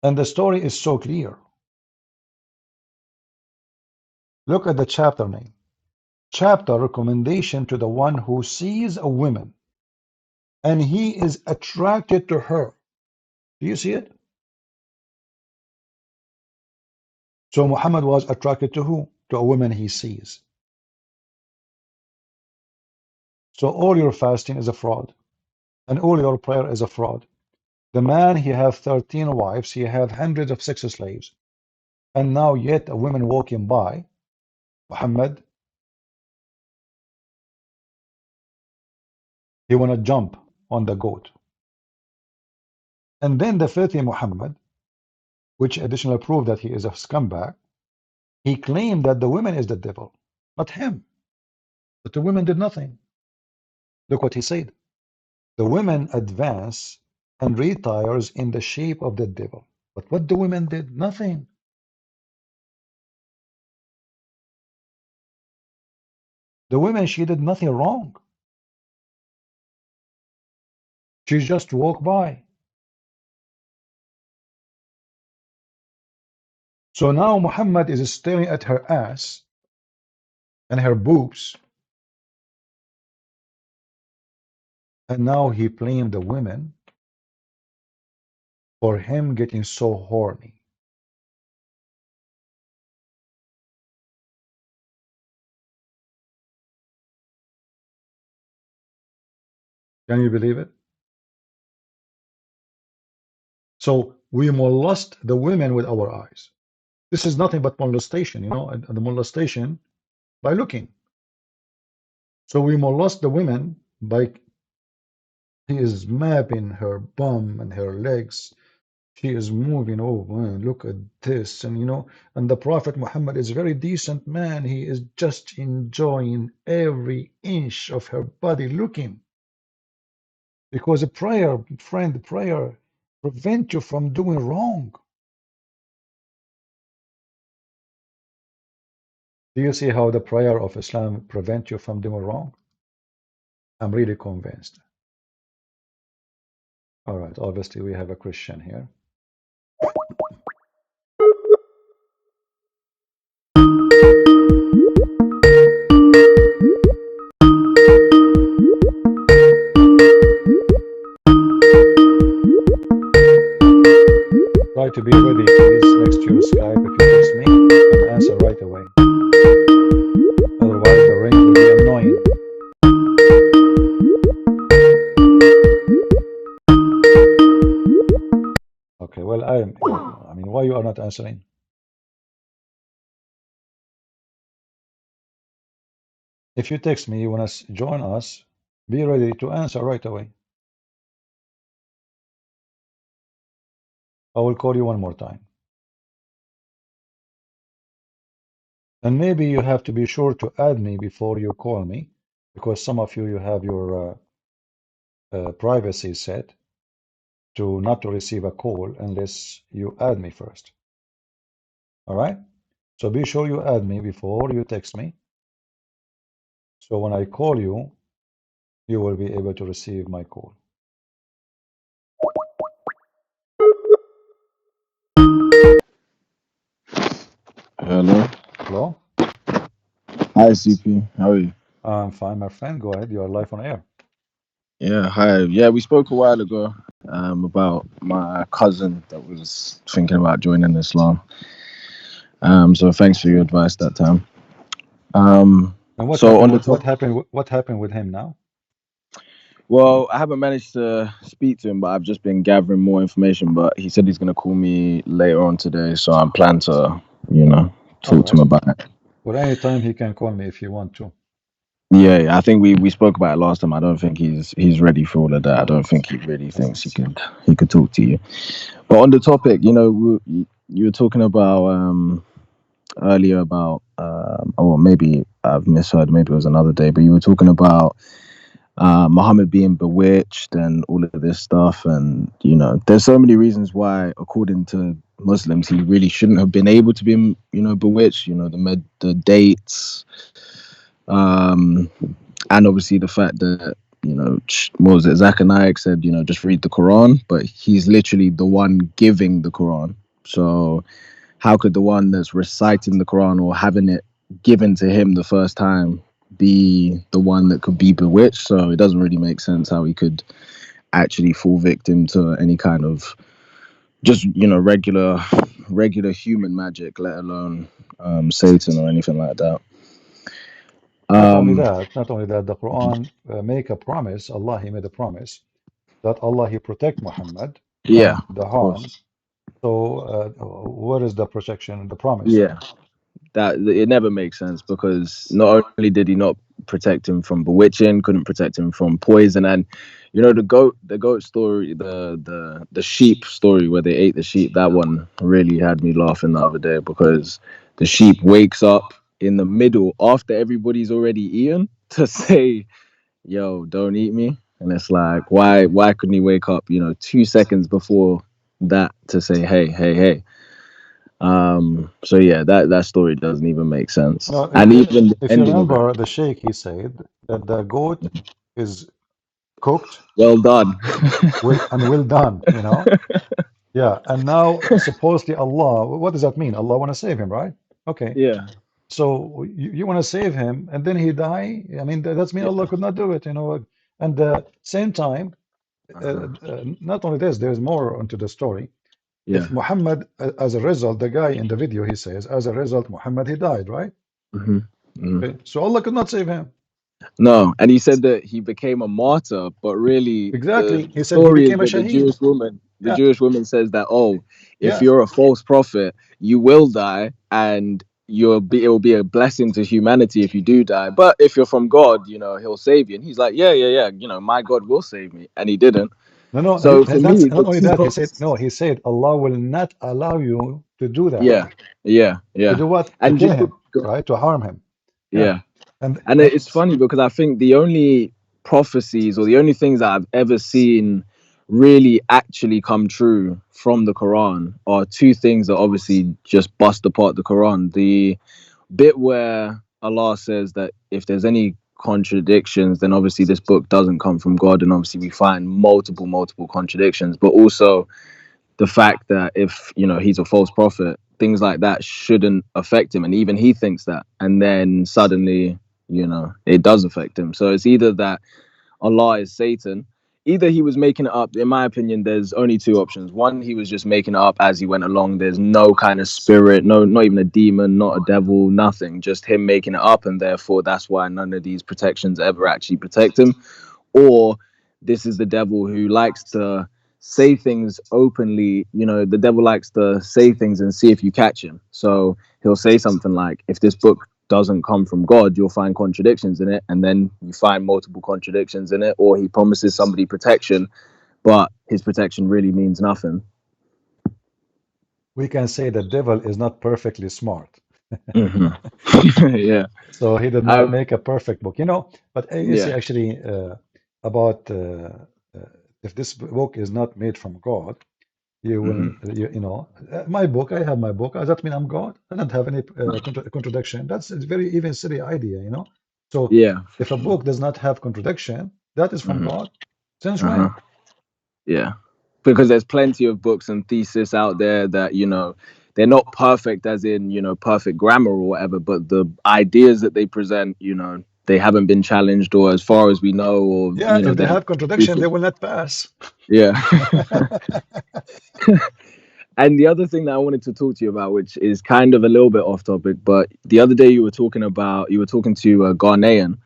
And the story is so clear. Look at the chapter name. Chapter recommendation to the one who sees a woman and he is attracted to her. Do you see it? So Muhammad was attracted to who? To a woman he sees. So all your fasting is a fraud, and all your prayer is a fraud. The man, he have 13 wives, he have hundreds of sex slaves, and now yet a woman walking by, Muhammad, he want to jump on the goat. And then the filthy Muhammad, which additional proof that he is a scumbag, he claimed that the woman is the devil, not him. But the women did nothing. Look what he said. The women advance and retires in the shape of the devil. But what the women did? Nothing. The women, she did nothing wrong. She just walked by. So now Muhammad is staring at her ass and her boobs, and now he blamed the women for him getting so horny. Can you believe it? So we molest the women with our eyes. This is nothing but molestation, you know, and the molestation by looking. So we molest the women by he is mapping her bum and her legs. She is moving. Oh man, look at this. And you know, and the Prophet Muhammad is a very decent man. He is just enjoying every inch of her body looking. Because a prayer, friend, prayer prevent you from doing wrong. Do you see how the prayer of Islam prevent you from doing wrong? I'm really convinced. All right, obviously we have a Christian here. Try to be ready, please, next to your Skype if you text me and answer right away. Otherwise, the ring will be annoying. Okay, well, I mean, why you are not answering? If you text me, you want to join us, be ready to answer right away. I will call you one more time. And maybe you have to be sure to add me before you call me, because some of you have your privacy set to not to receive a call unless you add me first. All right? So be sure you add me before you text me. So when I call you, you will be able to receive my call. Hello. Hello? Hi, CP. How are you? I'm fine, my friend. Go ahead. You are live on air. Yeah, hi. Yeah, we spoke a while ago about my cousin that was thinking about joining Islam. So thanks for your advice that time. And what So on happened? the What top, happened? What happened with him now? well, I haven't managed to speak to him, but I've just been gathering more information. But he said he's going to call me later on today, so I'm planning to, All talk to him right. about it. Well, anytime he can call me if you want to. Yeah, I think we spoke about it last time. I don't think he's ready for all of that. I don't think he really thinks he could talk to you. But on the topic, you were talking about earlier about or maybe I've misheard. Maybe it was another day, but you were talking about Muhammad being bewitched and all of this stuff, and there's so many reasons why, according to Muslims, he really shouldn't have been able to be, bewitched. The dates, um, and obviously the fact that what was it? Zachariah said, just read the Quran, but he's literally the one giving the Quran. So how could the one that's reciting the Quran or having it given to him the first time be the one that could be bewitched? So it doesn't really make sense how he could actually fall victim to any kind of just regular human magic, let alone Satan or anything like that. Not only that, the Quran make a promise. Allah, He made a promise that Allah He protect Muhammad Yeah, from the of harm. course. So where is the protection, the promise? Yeah, that it never makes sense, because not only did he not protect him from bewitching, couldn't protect him from poison, and the goat story, the sheep story where they ate the sheep, that one really had me laughing the other day, because the sheep wakes up in the middle after everybody's already eaten to say, yo, don't eat me. And it's like, why couldn't he wake up 2 seconds before that to say, hey. So yeah, that story doesn't even make sense. No, And even the if you ending of it, remember, the Sheikh he said that the goat is cooked well done. well done. Yeah, and now supposedly Allah, what does that mean? Allah want to save him, right? Okay, Yeah. so you want to save him, and then he die. I mean, that's mean Allah Yeah. could not do it. And the same time, Uh-huh. not only this, there's more into the story. Yeah. If Muhammad, as a result, the guy in the video, he says, as a result, Muhammad, he died, right? Hmm. Hmm. Okay, so Allah could not save him. No, and he said that he became a martyr, but really Exactly. He the said he story is became a that the shaheed. Yeah, Jewish woman says that, oh, if yeah. you're a false prophet, you will die, and it will be a blessing to humanity if you do die. But if you're from God, he'll save you. And he's like, yeah, my God will save me, and he didn't. No, no, So for that's me, the not only two that. He said, posts. no, he said, Allah will not allow you to do that. Yeah, yeah, To yeah, do what? To and kill just him, right? To harm him. Yeah. yeah. And, And it's funny because I think the only prophecies or the only things that I've ever seen really actually come true from the Quran are two things that obviously just bust apart the Quran. The bit where Allah says that if there's any contradictions, then obviously this book doesn't come from God, and obviously we find multiple contradictions, but also the fact that if he's a false prophet, things like that shouldn't affect him, and even he thinks that, and then suddenly it does affect him. So it's either that Allah is Satan, either he was making it up. In my opinion, there's only two options. One, he was just making it up as he went along. There's no kind of spirit, no, not even a demon, not a devil, nothing, just him making it up, and therefore that's why none of these protections ever actually protect him. Or this is the devil who likes to say things openly. The devil likes to say things and see if you catch him. So he'll say something like, if this book doesn't come from God, you'll find contradictions in it, and then you find multiple contradictions in it. Or he promises somebody protection, but his protection really means nothing. we can say the devil is not perfectly smart. Hmm. Yeah. So he did not Um, make a perfect book. But you see, yeah. actually, about if this book is not made from God, you Hmm. will, my book, I have my book. Does that mean I'm God? I don't have any contradiction. That's a very even silly idea. So Yeah, for if a sure. book does not have contradiction, that is from Hmm. God. Since Uh-huh. when? Yeah, because there's plenty of books and thesis out there that they're not perfect, as in perfect grammar or whatever, but the ideas that they present, they haven't been challenged, or as far as we know, or Yeah, if they they're have contradiction, they truthful. will not pass. Yeah. And the other thing that I wanted to talk to you about, which is kind of a little bit off topic, but the other day you were talking to a Ghanaian,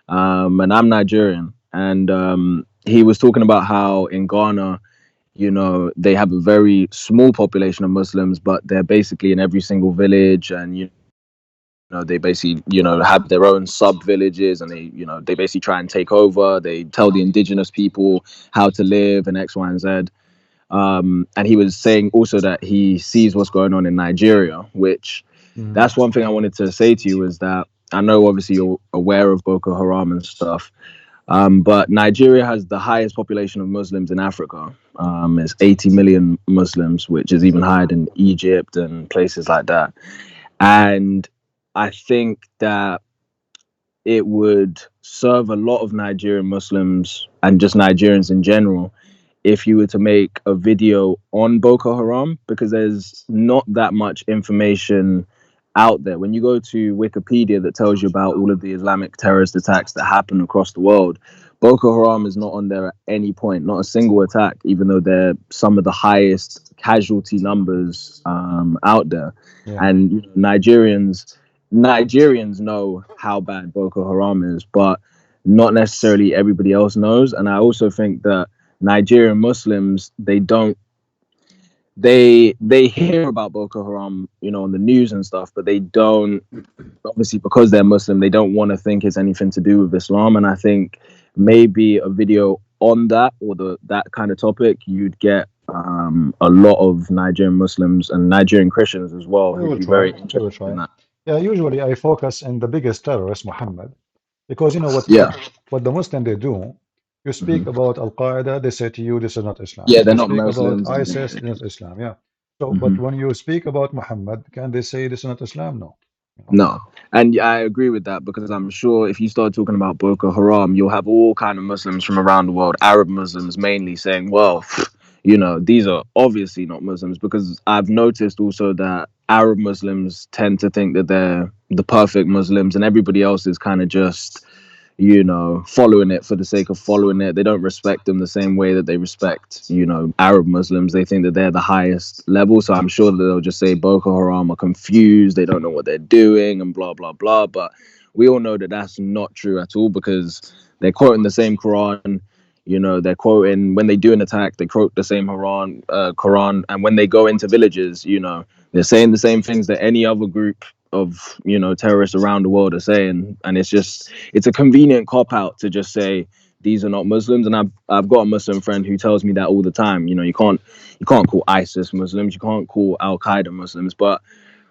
and I'm Nigerian, and he was talking about how in Ghana, they have a very small population of Muslims, but they're basically in every single village, and they basically have their own sub villages, and they basically try and take over. They tell the indigenous people how to live and X, Y, and Z. And he was saying also that he sees what's going on in Nigeria, which Mm. that's one thing I wanted to say to you, is that I know obviously you're aware of Boko Haram and stuff. But Nigeria has the highest population of Muslims in Africa. It's 80 million Muslims, which is even higher than Egypt and places like that. And I think that it would serve a lot of Nigerian Muslims and just Nigerians in general if you were to make a video on Boko Haram, because there's not that much information out there. When you go to Wikipedia that tells you about all of the Islamic terrorist attacks that happen across the world, Boko Haram is not on there at any point, not a single attack, even though they're some of the highest casualty numbers out there. Yeah. And you know, Nigerians know how bad Boko Haram is, but not necessarily everybody else knows. And I also think that Nigerian Muslims, they hear about Boko Haram, you know, on the news and stuff, but they don't, obviously because they're Muslim, they don't want to think it's anything to do with Islam. And I think maybe a video on that or that kind of topic, you'd get a lot of Nigerian Muslims and Nigerian Christians as well We who'd will be try. very We will interested in try. that. Yeah, usually I focus on the biggest terrorist, Muhammad, because you know Yeah. what the Muslim they do. You Hmm. speak about Al Qaeda, they say to you this is not Islam. Yeah, they're You not speak about Muslims. ISIS, this is Islam. Yeah. So, but Mhm. when you speak about Muhammad, can they say this is not Islam? No. You know? No, and I agree with that because I'm sure if you start talking about Boko Haram, you'll have all kind of Muslims from around the world, Arab Muslims mainly, saying, "Well, you know, these are obviously not Muslims." Because I've noticed also that Arab Muslims tend to think that they're the perfect Muslims, and everybody else is kind of just, you know, following it for the sake of following it. They don't respect them the same way that they respect, you know, Arab Muslims. They think that they're the highest level. So I'm sure that they'll just say Boko Haram are confused. They don't know what they're doing and blah, blah, blah. But we all know that that's not true at all because they're quoting the same Quran. You know, they're quoting when they do an attack, they quote the same Quran. And when they go into villages, you know, they're saying the same things that any other group of, you know, terrorists around the world are saying. And it's a convenient cop out to just say these are not Muslims. And I've got a Muslim friend who tells me that all the time. You know, you can't call ISIS Muslims, you can't call Al Qaeda Muslims, but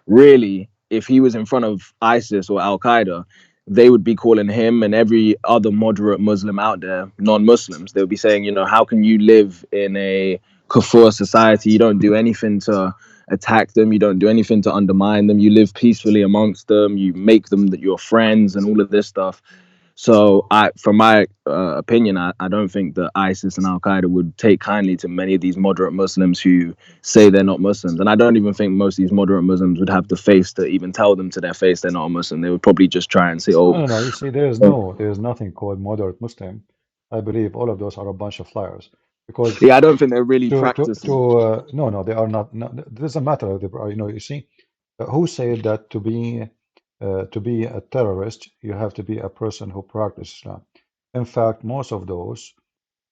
really, if he was in front of ISIS or Al Qaeda, they would be calling him and every other moderate Muslim out there non-Muslims. They would be saying, you know, how can you live in a kafir society? You don't do anything to attack them. You don't do anything to undermine them. You live peacefully amongst them. You make them that your friends and all of this stuff. So, from my opinion, I don't think that ISIS and Al Qaeda would take kindly to many of these moderate Muslims who say they're not Muslims. And I don't even think most of these moderate Muslims would have the face to even tell them to their face they're not a Muslim. They would probably just try and say, No, "Oh, no, no. You see, there is nothing called moderate Muslim. I believe all of those are a bunch of flyers because yeah, I don't think they're really practicing." no, no, they are not. No, it doesn't matter. You know, you see, who said that to be a terrorist, you have to be a person who practices Islam. In fact, most of those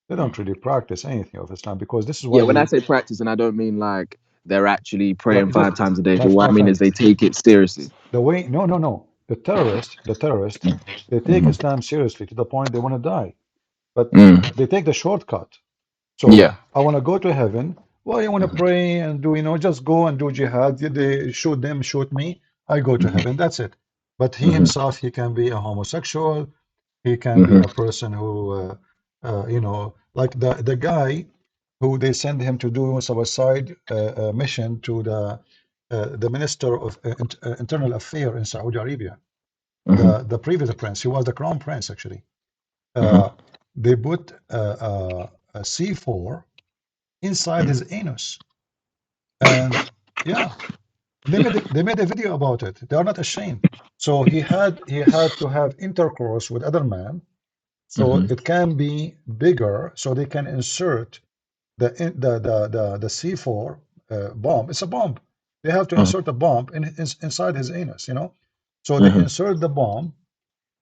they don't really practice anything of Islam because this is Yeah, why when I we say practicing, I don't mean like they're actually praying like 5 times a day. But my what I my mean is friend. they take it seriously. The way, no, no, no. The terrorist, they take Mhm. Islam seriously to the point they want to die, but Mm. they take the shortcut. So Yeah. I want to go to heaven. Well, you want to pray and do, you know, just go and do jihad. They shoot them, shoot me. I go to Mhm. heaven. That's it. But he Mhm. himself, he can be a homosexual. He can be Mhm. a person who, you know, like the guy who they send him to do suicide mission to the Minister of Internal Affairs in Saudi Arabia, Mhm. the previous prince. He was the crown prince actually. Mhm. Uh, they put a C4 inside his anus, and yeah, they made a video about it. They are not ashamed. So he had to have intercourse with other men, so Mhm. it can be bigger, so they can insert the C4 bomb. It's a bomb. They have to Mhm. insert a bomb inside his anus, you know. So they Mhm. insert the bomb,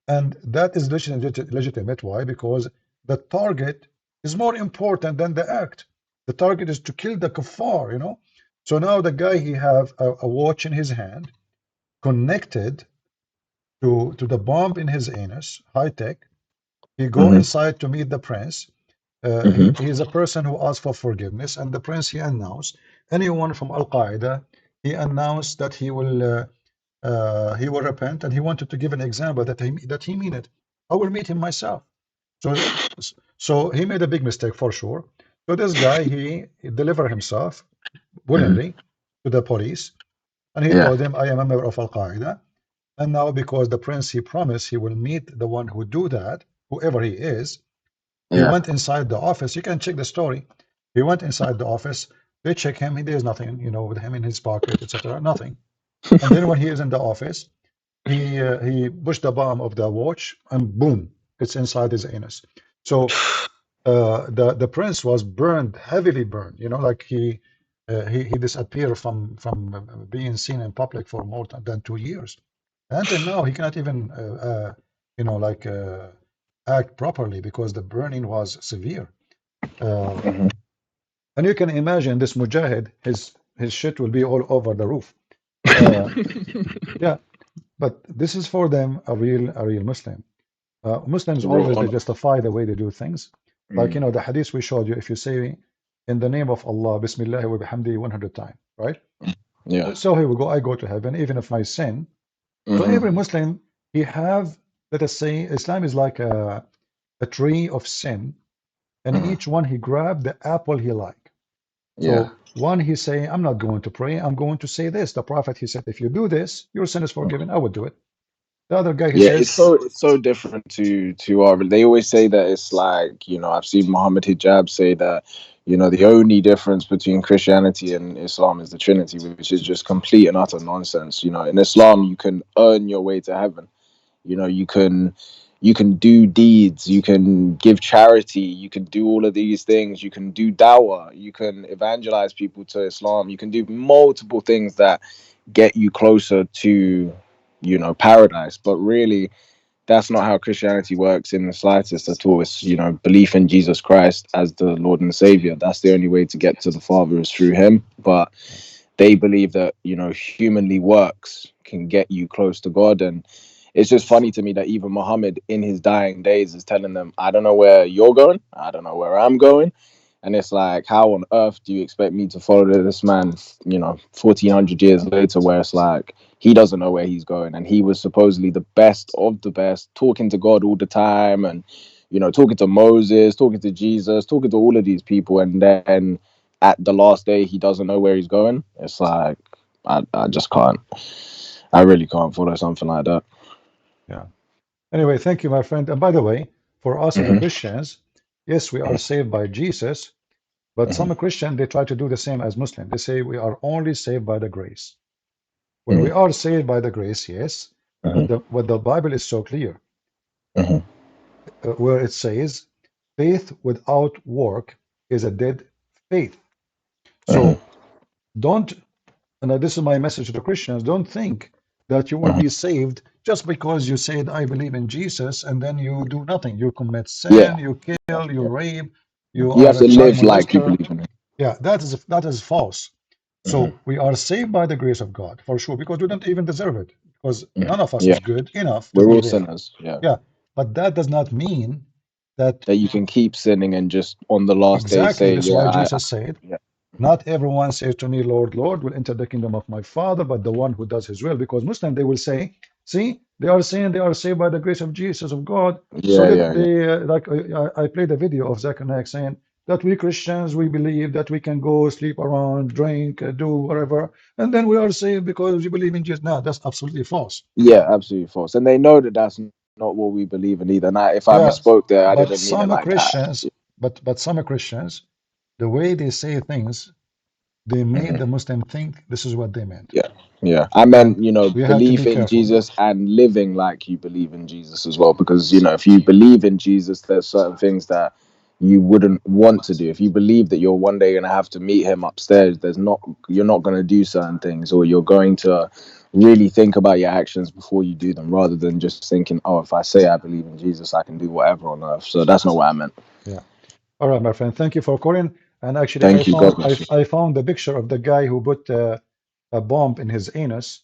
and that is legitimate. Why? Because the target is more important than the act. The target is to kill the kuffar, you know. So now the guy, he have a watch in his hand connected to the bomb in his anus, high tech. He go Mhm. inside to meet the prince. Mhm. He's a person who asked for forgiveness, and the prince, he announced anyone from Al Qaeda. He announced that he will repent, and he wanted to give an example that he mean it. I will meet him myself. So, so he made a big mistake for sure. So this guy, he delivered himself willingly to the police, and he Yeah. told them, I am a member of Al-Qaeda. And now because the prince, he promised he will meet the one who do that, whoever he is, he Yeah. went inside the office. You can check the story. He went inside the office. They check him. There's nothing, you know, with him in his pocket, etc. Nothing. And then when he is in the office, he pushed the bottom of the watch, and boom, it's inside his anus. So the prince was burned, heavily burned. You know, like he disappeared from being seen in public for more than 2 years. And until now, he cannot even you know, like act properly because the burning was severe. Uh, Mhm. and you can imagine this mujahid, his shit will be all over the roof. Uh, yeah, but this is for them a real Muslim. Muslims Real always they honor. justify the way they do things. Like, you Mm. know, the hadith we showed you, if you say in the name of Allah, Bismillah wa bihamdi 100 times, right? Yeah. So here we go, I go to heaven, even if I sin. So every Hmm. Muslim, he have, let us say, Islam is like a tree of sin, and Hmm. each one he grab the apple he like. Yeah. So one he say, I'm not going to pray, I'm going to say this. The Prophet he said, if you do this, your sin is forgiven. I will do it. The other guy he Yeah, says, it's so different to our. They always say that it's like, you know, I've seen Muhammad Hijab say that, you know, the only difference between Christianity and Islam is the Trinity, which is just complete and utter nonsense. You know, in Islam you can earn your way to heaven. You know, you can do deeds, you can give charity, you can do all of these things, you can do dawah, you can evangelize people to Islam, you can do multiple things that get you closer to, you know, paradise. But really, that's not how Christianity works in the slightest at all. It's, you know, belief in Jesus Christ as the Lord and Savior. That's the only way to get to the Father, is through Him. But they believe that, you know, humanly works can get you close to God. And it's just funny to me that even Muhammad in his dying days is telling them, I don't know where you're going, I don't know where I'm going. And it's like, how on earth do you expect me to follow this man, you know, 1400 years later, where it's like he doesn't know where he's going, and he was supposedly the best of the best, talking to God all the time, and, you know, talking to Moses, talking to Jesus, talking to all of these people, and then at the last day he doesn't know where he's going. It's like, I just can't. I really can't follow something like that. yeah. Anyway, thank you, my friend. And by the way, for us as a Hmm. Christians, yes, we are saved by Jesus, but Hmm. some Christian they try to do the same as Muslim. They say we are only saved by the grace. Well, Hmm. we are saved by the grace, yes, but Hmm. the Bible is so clear, Hmm. where it says, faith without work is a dead faith. Hmm. So don't, and this is my message to the Christians, don't think that you will Hmm. be saved just because you said, I believe in Jesus, and then you do nothing. You commit sin, Yeah. you kill, you Yeah. rape, you You are have a to child live like you molester. believe in it. Yeah, that is false. Hmm. So we are saved by the grace of God, for sure, because we don't even deserve it, because Hmm. none of us Yeah. is good enough to We're be all there. sinners. Yeah. Yeah, but that does not mean that That you can keep sinning and just on the last day exactly. say, That's yeah, why I Jesus said, yeah. not everyone says to me, Lord, Lord, will enter the kingdom of my Father, but the one who does his will. Because Muslim, they will say, see, they are saying they are saved by the grace of Jesus, of God. So Yeah, that yeah, yeah. they, like, I played a video of Zach Naik saying that we Christians, we believe that we can go sleep around, drink, do whatever, and then we are saved because we believe in Jesus. No, that's absolutely false. Yeah, absolutely false. And they know that that's not what we believe in either. And if I Yeah, misspoke there, I but didn't mean it some like that. Christians, but some Christians, the way they say things, they made Mhm. the Muslim think this is what they meant. Yeah, yeah. I And meant, you know, we have to be belief in careful. Jesus and living like you believe in Jesus as well. Because, you know, if you believe in Jesus, there's certain things that you wouldn't want to do. If you believe that you're one day going to have to meet him upstairs, you're not going to do certain things, or you're going to really think about your actions before you do them, rather than just thinking, oh, if I say I believe in Jesus, I can do whatever on earth. So that's not what I meant. Yeah. All right, my friend. Thank you for calling. And actually, I Thank you. God found I, bless you. I found the picture of the guy who put a bomb in his anus,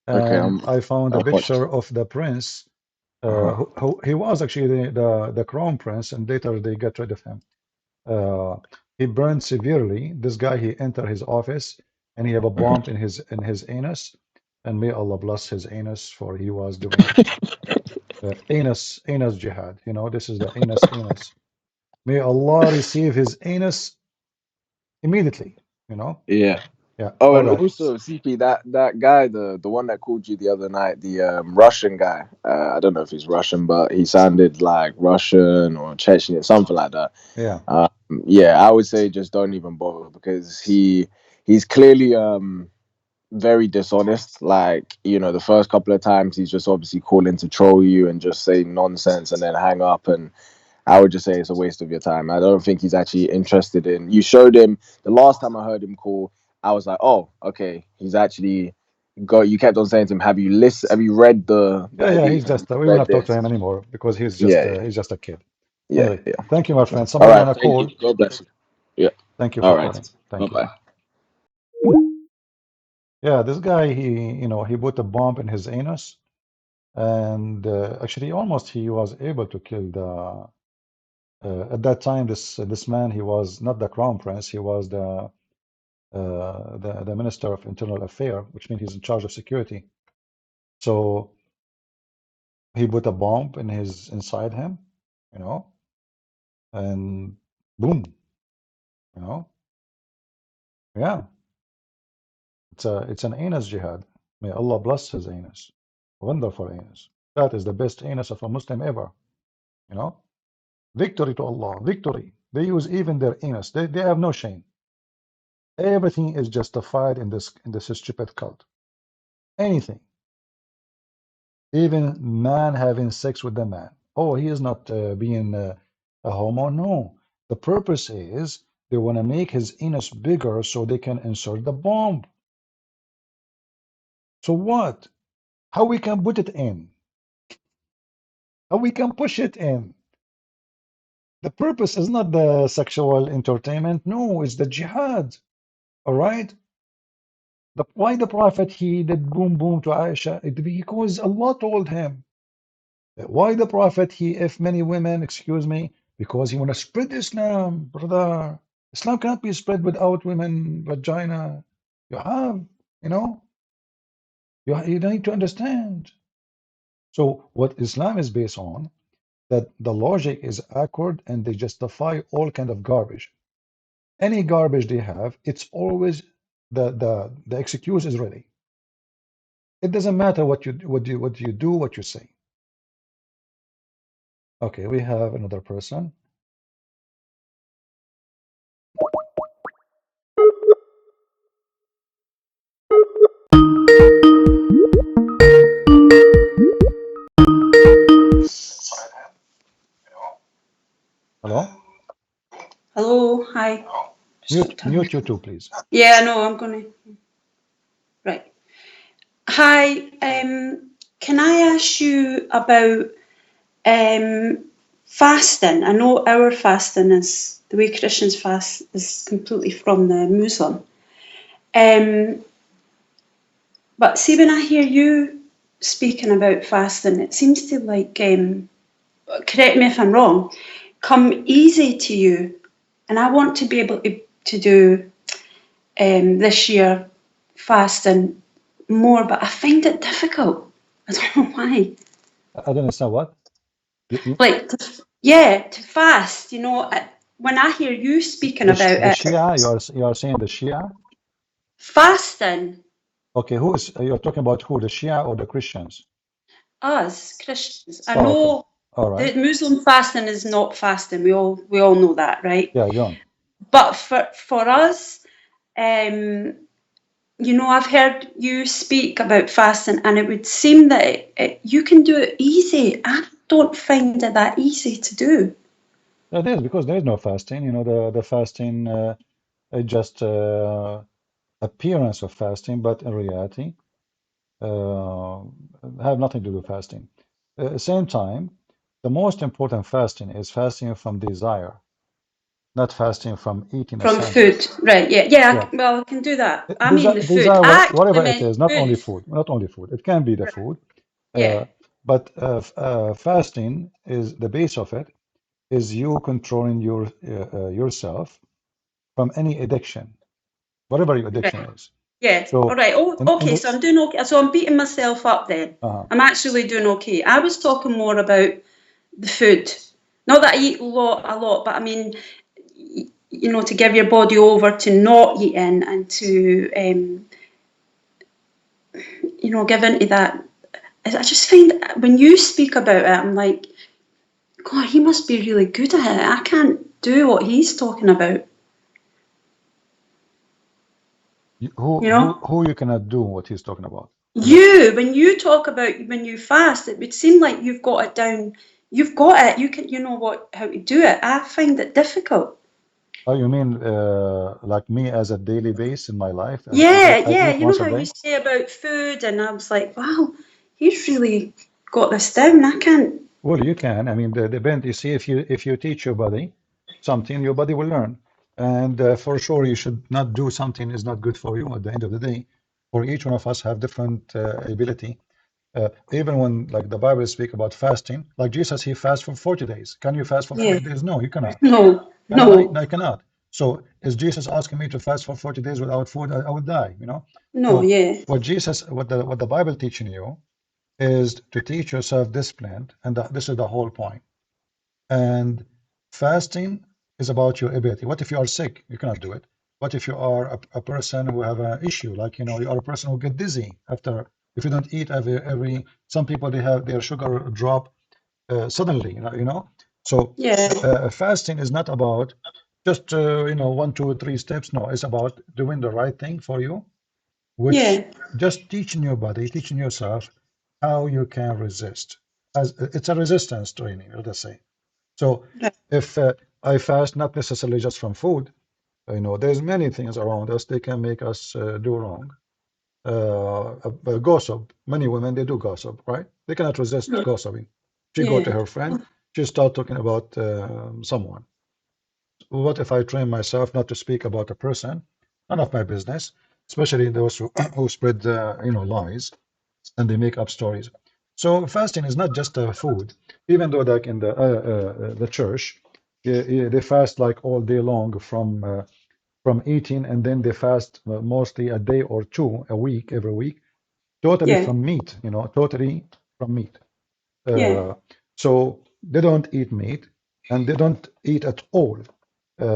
Okay, and I found a I'll watch. picture of the prince. Uh-huh. Who he was actually the crown prince, and later they got rid of him. Uh, he burned severely. This guy, he entered his office, and he have a bomb in his anus, and may Allah bless his anus for he was doing it. anus jihad. You know, this is the anus. May Allah receive his anus immediately. You know. Yeah. Yeah. Oh, All and right. also CP, that guy, the one that called you the other night, the Russian guy. I don't know if he's Russian, but he sounded like Russian or Chechen, something like that. Yeah. Yeah, I would say just don't even bother because he's clearly very dishonest. Like, you know, the first couple of times he's just obviously calling to troll you and just say nonsense and then hang up. And I would just say it's a waste of your time. I don't think he's actually interested in. You showed him the last time I heard him call. I was like, oh, okay, he's actually got. You kept on saying to him, "Have you listened? Have you read the Yeah. hadith? He's Have you just. We will read not talk to this?" him anymore because Yeah, he's just a kid. yeah, Anyway, yeah. thank you, my friend. All Somebody right, wanna thank you. call? God bless you. Yeah. Thank you All for right. calling. Bye Thank you. bye. Yeah, this guy, he put a bomb in his anus, and actually, almost he was able to kill the. At that time, this man, he was not the crown prince. He was the minister of internal affairs, which means he's in charge of security. So he put a bomb in his inside him, you know, and boom, you know, yeah, it's an anus jihad. May Allah bless his anus. Wonderful anus. That is the best anus of a Muslim ever, you know. Victory to Allah, victory. They use even their anus. They have no shame. Everything is justified in this stupid cult. Anything. Even man having sex with the man. Oh, he is not being a homo. No. The purpose is they want to make his anus bigger so they can insert the bomb. So what? How we can put it in? How we can push it in? The purpose is not the sexual entertainment. No, it's the jihad. All right? Why the Prophet he did boom boom to Aisha? Because Allah told him. Why the Prophet he if many women, excuse me, because he want to spread Islam, brother. Islam cannot be spread without women vagina. You have, you know, you need to understand. So what Islam is based on, that the logic is awkward and they justify all kind of garbage. Any garbage they have, it's always the excuse is ready. It doesn't matter what you do, what you say. Okay, we have another person. Hello? Hello, hi. Mute you too, please. Yeah, no, I'm gonna. Right. Hi. Can I ask you about fasting? I know our fasting is the way Christians fast is completely from the Muslim. But see, when I hear you speaking about fasting, it seems to like, correct me if I'm wrong, come easy to you, and I want to be able to do this year fasting more, but I find it difficult. I don't know why. I don't understand what. Like, to fast. When I hear you speaking about The it, Shia, you are saying the Shia? fasting, Okay, who is you're talking about who? The Shia or the Christians? us Christians, I Oh, okay. know All right. the Muslim fasting is not fasting. We all know that, right? Yeah, John. But for us, I've heard you speak about fasting, and it would seem that you can do it easy. I don't find it that easy to do. It is because there is no fasting. You know, the fasting is just appearance of fasting, but in reality, uh, have nothing to do with fasting. At the same time, the most important fasting is fasting from desire, not fasting from eating a From sandwich. food, right? Yeah. Yeah, Well, I can do that. I mean, desire, the food. desire I actually whatever it meant is, not food. only food, not only food. It can be the Right. food, Yeah. but fasting is the base of it is you controlling yourself from any addiction, whatever your addiction Right. is. Yeah. So, All right. Oh, in okay. So I'm doing okay. So I'm beating myself up then. I'm actually doing okay. I was talking more about the food. Not that I eat a lot, but I mean, you know, to give your body over to not eating and to, you know, give into that. I just find when you speak about it, I'm like, God, he must be really good at it. I can't do what he's talking about. who you cannot do what he's talking about? When you talk about when you fast, it would seem like you've got it down. You've got it. You know how to do it. I find it difficult. Oh, you mean like me as a daily base in my life? I Yeah. eat You know once a how you day. say about food, and I was like, wow, he's really got this down. I can't. Well, you can. I mean, the depend. You see, if you teach your body something, your body will learn. And for sure, you should not do something is not good for you. At the end of the day, for each one of us have different ability. Even when like the Bible speak about fasting, like Jesus, he fasted for 40 days. Can you fast for Yeah. 40 days? No, you cannot. No. Can I? No. No, I cannot. So is Jesus asking me to fast for 40 days without food? I would die, you know? No. So Yeah. what the Bible teaching you is to teach yourself discipline, and this is the whole point. And fasting is about your ability. What if you are sick? You cannot do it. What if you are a person who have an issue, like you know, you are a person who get dizzy after if you don't eat every. Some people they have their sugar drop suddenly, you know. So Yeah. fasting is not about just you know 1, 2, 3 steps. No, it's about doing the right thing for you, which Yeah. just teaching your body, teaching yourself how you can resist. As it's a resistance training, let us say. So Right. if I fast, not necessarily just from food, you know, there's many things around us they can make us do wrong. Gossip. Many women they do gossip, right? They cannot resist gossiping. She go to Yeah. her friend, she start talking about someone. What if I train myself not to speak about a person? None of my business, especially those who spread you know lies and they make up stories. So fasting is not just food, even though like in the church, they fast like all day long from eating, and then they fast mostly a day or two a week, every week, totally Yeah. from meat, you know, totally from meat. Yeah. So they don't eat meat and they don't eat at all.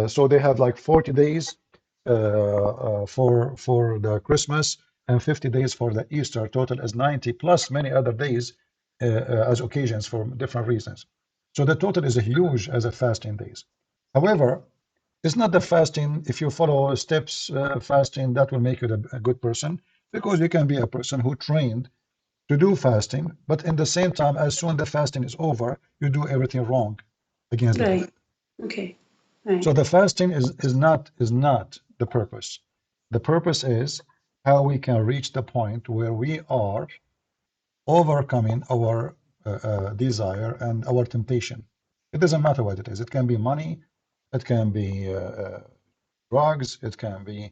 So they have like 40 days for the Christmas and 50 days for the Easter. Total is 90 plus many other days as occasions for different reasons. So the total is huge as a fasting days. However, it's not the fasting. If you follow steps fasting, that will make you a good person because you can be a person who trained to do fasting, but in the same time, as soon as the fasting is over, you do everything wrong against God. Right. Okay. Right. So the fasting is not the purpose. The purpose is how we can reach the point where we are overcoming our desire and our temptation. It doesn't matter what it is. It can be money, it can be drugs, it can be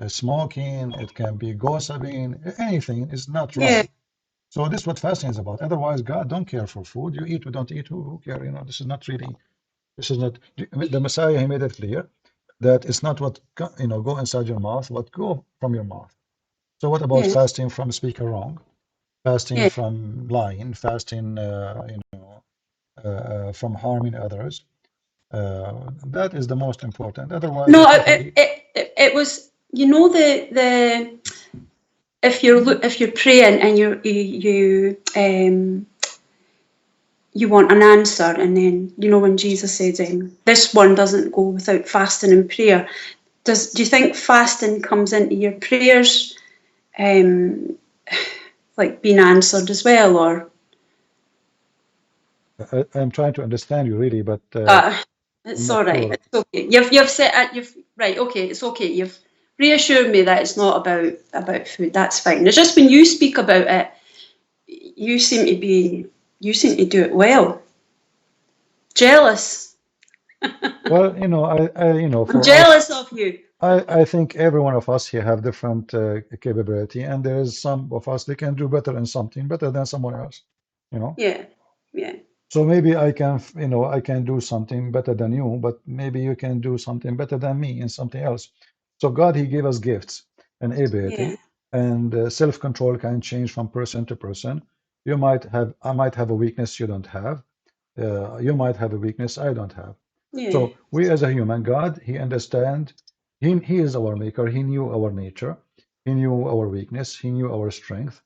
smoking, it can be gossiping. Anything is not Yeah. right. So this is what fasting is about. Otherwise, God don't care for food. You eat or don't eat, who care? You know, this is not really. This is not the Messiah. He made it clear that it's not what you know go inside your mouth, what go from your mouth. So what about Yeah. fasting from speaking wrong, fasting Yeah. from lying, fasting you know from harming others? That is the most important. Otherwise, No, what if I eat? it was, you know, the if you're praying and you want an answer, and then you know when Jesus says this one doesn't go without fasting and prayer. Do you think fasting comes into your prayers like being answered as well, or I'm trying to understand you really, but I'm it's not all right. sure. It's okay. You've said it. You've right. Okay, it's okay. You've reassured me that it's not about food. That's fine. It's just when you speak about it, you seem to do it well. Jealous. Well, you know, you know, I'm for us, jealous of you. I think every one of us here have different capability, and there is some of us they can do better in something better than someone else, you know. Yeah. Yeah. So maybe I can, you know, I can do something better than you, but maybe you can do something better than me in something else. So God, He gave us gifts, and ability, and self-control can change from person to person. I might have a weakness you don't have. You might have a weakness I don't have. So we as a human, God, He understand. He is our maker. He knew our nature. He knew our weakness. He knew our strength,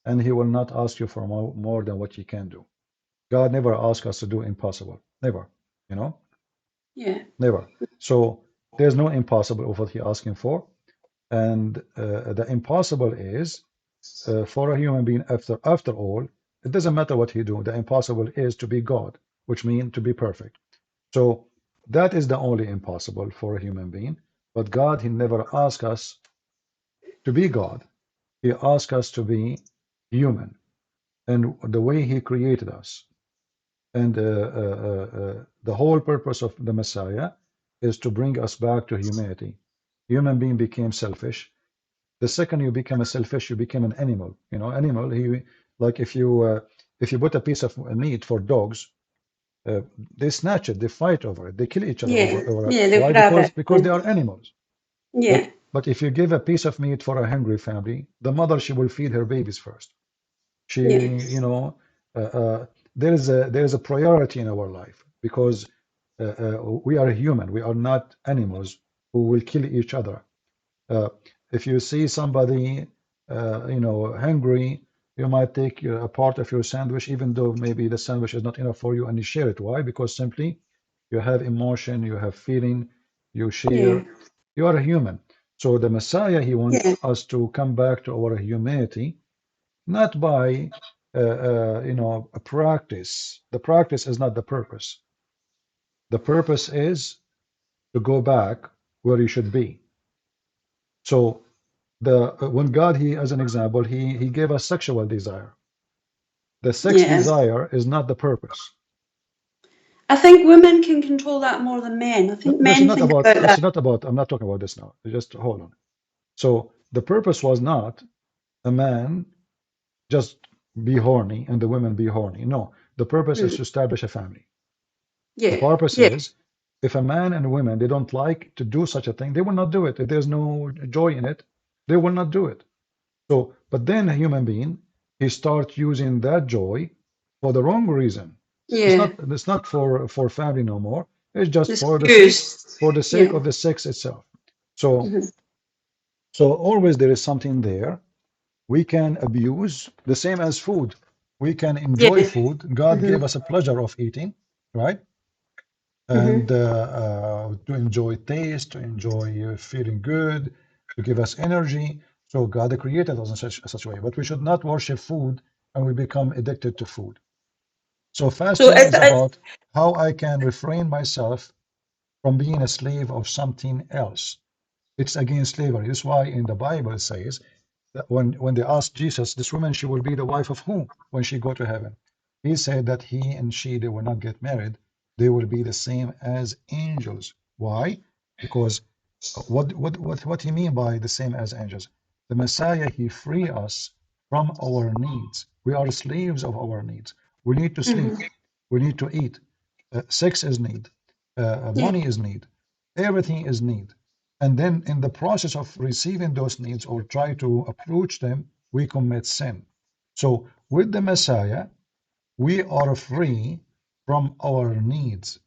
and He will not ask you for more than what you can do. God never asks us to do impossible. Never. You know, never. So there's no impossible of what He asking for, and the impossible is for a human being. After all, it doesn't matter what he do. The impossible is to be God, which means to be perfect. So that is the only impossible for a human being. But God, He never asked us to be God. He asked us to be human, and the way He created us. And the whole purpose of the Messiah is to bring us back to humanity. Human being became selfish. The second you become a selfish, you become an animal. You know, animal. Like if you put a piece of meat for dogs, uh, they snatch it, they fight over it, they kill each other over it. They'll Why? grab it. Because they are animals. Yeah, But if you give a piece of meat for a hungry family, the mother, she will feed her babies first. She, yeah, you know, there is a priority in our life because we are human. We are not animals who will kill each other. Uh, if you see somebody, hungry, you might take a part of your sandwich, even though maybe the sandwich is not enough for you, and you share it. Why? Because simply you have emotion, you have feeling, you yeah, share. You are a human. So the Messiah, He wants yeah, us to come back to our humanity, not by, a practice. The practice is not the purpose. The purpose is to go back where you should be. So when God, He, as an example, He gave us sexual desire. The sex yeah. desire is not the purpose. I think women can control that more than men. I think This is men not think about. about This that. is not about. I'm not talking about this now. Just hold on. So the purpose was not a man just be horny and the women be horny. No, the purpose is Mm. to establish a family. The Yeah, purpose yeah, is if a man and women they don't like to do such a thing, they will not do it. If there's no joy in it, they will not do it. So, but then a human being, he starts using that joy for the wrong reason. yeah. It's not for family no more. It's just This abuse. for the sake Yeah. of the sex itself. So Hmm. so always there is something there. We can abuse the same as food. We can enjoy Yeah. food. God Hmm. gave us a pleasure of eating, right? And Hmm. to enjoy taste, to enjoy feeling good, to give us energy. So God created us in such a way. But we should not worship food and we become addicted to food. So So fasting is about how I can refrain myself from being a slave of something else. It's against slavery. That's why in the Bible it says that when they asked Jesus, this woman, she will be the wife of whom when she go to heaven? He said that he and she, they will not get married. They will be the same as angels. Why? Because what he mean by the same as angels? The Messiah, he free us from our needs. We are slaves of our needs. We need to sleep. hmm. We need to eat. Sex is need. Yeah. Money is need. Everything is need. And then in the process of receiving those needs or try to approach them, we commit sin. So with the Messiah, we are free from our needs.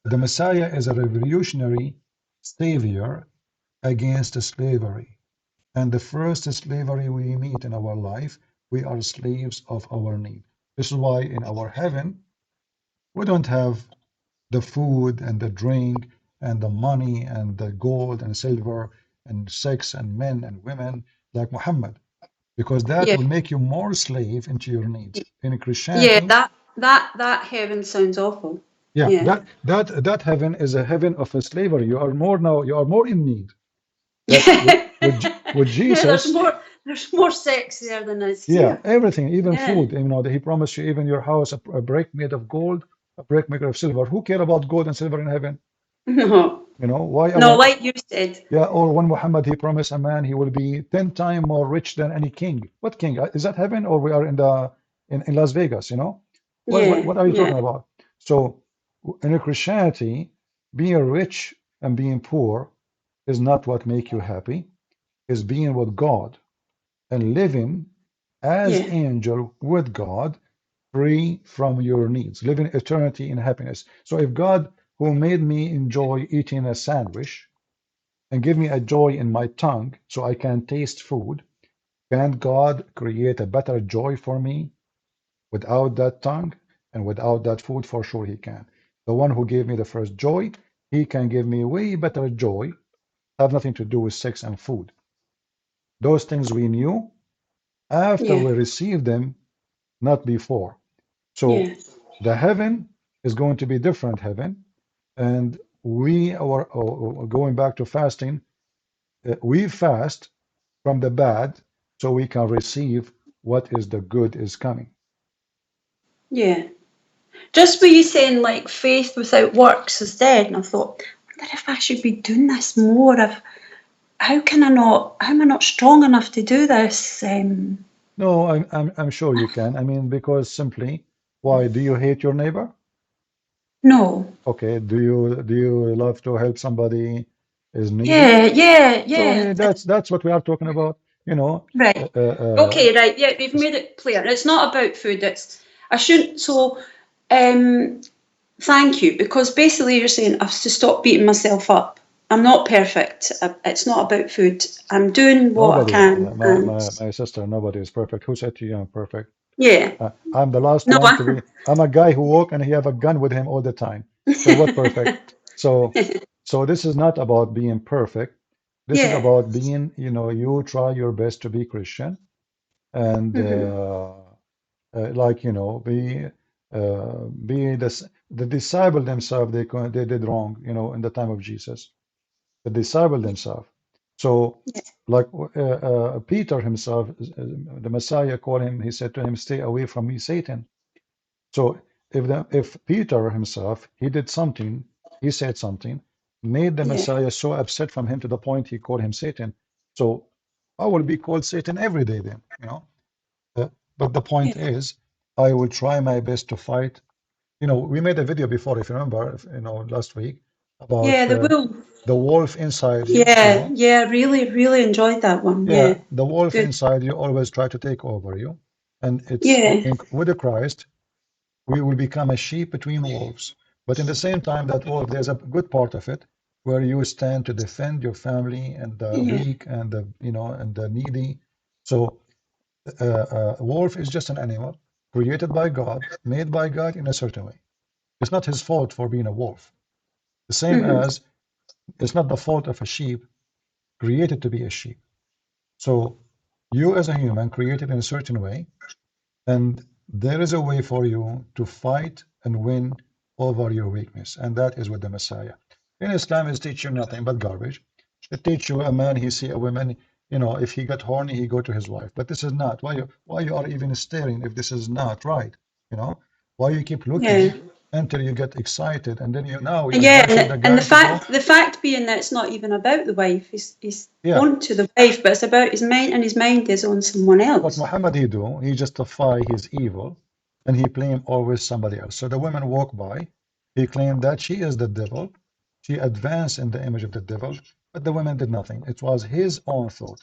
The Messiah is a revolutionary savior against slavery. And the first slavery we meet in our life, we are slaves of our need. This is why in our heaven, we don't have the food and the drink and the money and the gold and silver and sex and men and women like Muhammad, because that Yeah. will make you more slave into your needs. In Yeah. Christianity, That heaven sounds awful. yeah, Yeah. that heaven is a heaven of a slavery. You are more in need. That with Yeah, Jesus, there's more sex there than is yeah, here. everything, even Yeah. food. That He promised you, even your house, a brick made of gold, a brick made of silver. Who care about gold and silver in heaven? No. Why No, our like you said. Yeah, or when Muhammad he promised a man he will be 10 times more rich than any king. What king? Is that heaven or we are in Las Vegas, Yeah. What are you Yeah. talking about? So in Christianity, being rich and being poor is not what make you happy. is being with God and living as Yeah. angel with God, free from your needs, living eternity in happiness. So if God, who made me enjoy eating a sandwich and give me a joy in my tongue so I can taste food, can't God create a better joy for me without that tongue and without that food? For sure he can. The one who gave me the first joy, he can give me way better joy, have nothing to do with sex and food. Those things we knew after Yeah. we received them, not before. So Yeah. the heaven is going to be different heaven, and we are going back to fasting. We fast from the bad so we can receive what is the good is coming. Yeah. Just were you saying like faith without works is dead? And I thought, I wonder if I should be doing this more. How can I not? How am I not strong enough to do this? No, I'm sure you can. I mean, because simply, why do you hate your neighbor? No. Okay, do you love to help somebody is needy? Yeah. Yeah. So I Yeah. mean, that's what we are talking about. You know, Right. Okay. Right. Yeah. We've made it clear. It's not about food. It's I shouldn't. So, um, thank you, because basically you're saying I have to stop beating myself up. I'm not perfect. It's not about food. I'm doing what I nobody, can, and my sister, nobody is perfect. Who said to you I'm perfect? yeah. I'm the last No. one to be. I'm a guy who walk and he have a gun with him all the time. So what perfect? So, so this is not about being perfect. This is Yeah. about being, you try your best to be Christian and Hmm. like, be the disciple themselves. They did wrong, in the time of Jesus. The disciple themselves. So, like Peter himself, the Messiah called him. He said to him, "Stay away from me, Satan." So if Peter himself, he did something, he said something, made the Yeah. Messiah so upset from him to the point he called him Satan. So I will be called Satan every day then, Uh, but the point Yeah. is, I will try my best to fight. We made a video before, if you remember, last week Yeah. about The will. the wolf inside you, Yeah. Yeah. Really, really enjoyed that one. Yeah, Yeah. the wolf Good. inside you always try to take over you. And it's Yeah. with the Christ, we will become a sheep between wolves. But in the same time, that wolf, there's a good part of it where you stand to defend your family and the Yeah. weak and the needy. So wolf is just an animal created by God, made by God in a certain way. It's not his fault for being a wolf. The same Hmm. as it's not the fault of a sheep created to be a sheep. So you as a human created in a certain way, and there is a way for you to fight and win over your weakness, and that is with the Messiah. In Islam, it teach you nothing but garbage. It teach you a man, he see a woman, if he got horny, he go to his wife. But this is not. Why you are even staring if this is not right? You know, why you keep Yeah. looking until you get excited, and then you're Yeah, advising the and the guy to go. fact being that it's not even about the wife. He's Yeah, on to the wife, but it's about his mind, and his mind is on someone what else. Muhammad he do, he justify his evil and he blame always somebody else. So the woman walk by, he claimed that she is the devil. She advanced in the image of the devil, but the woman did nothing. It was his own thought.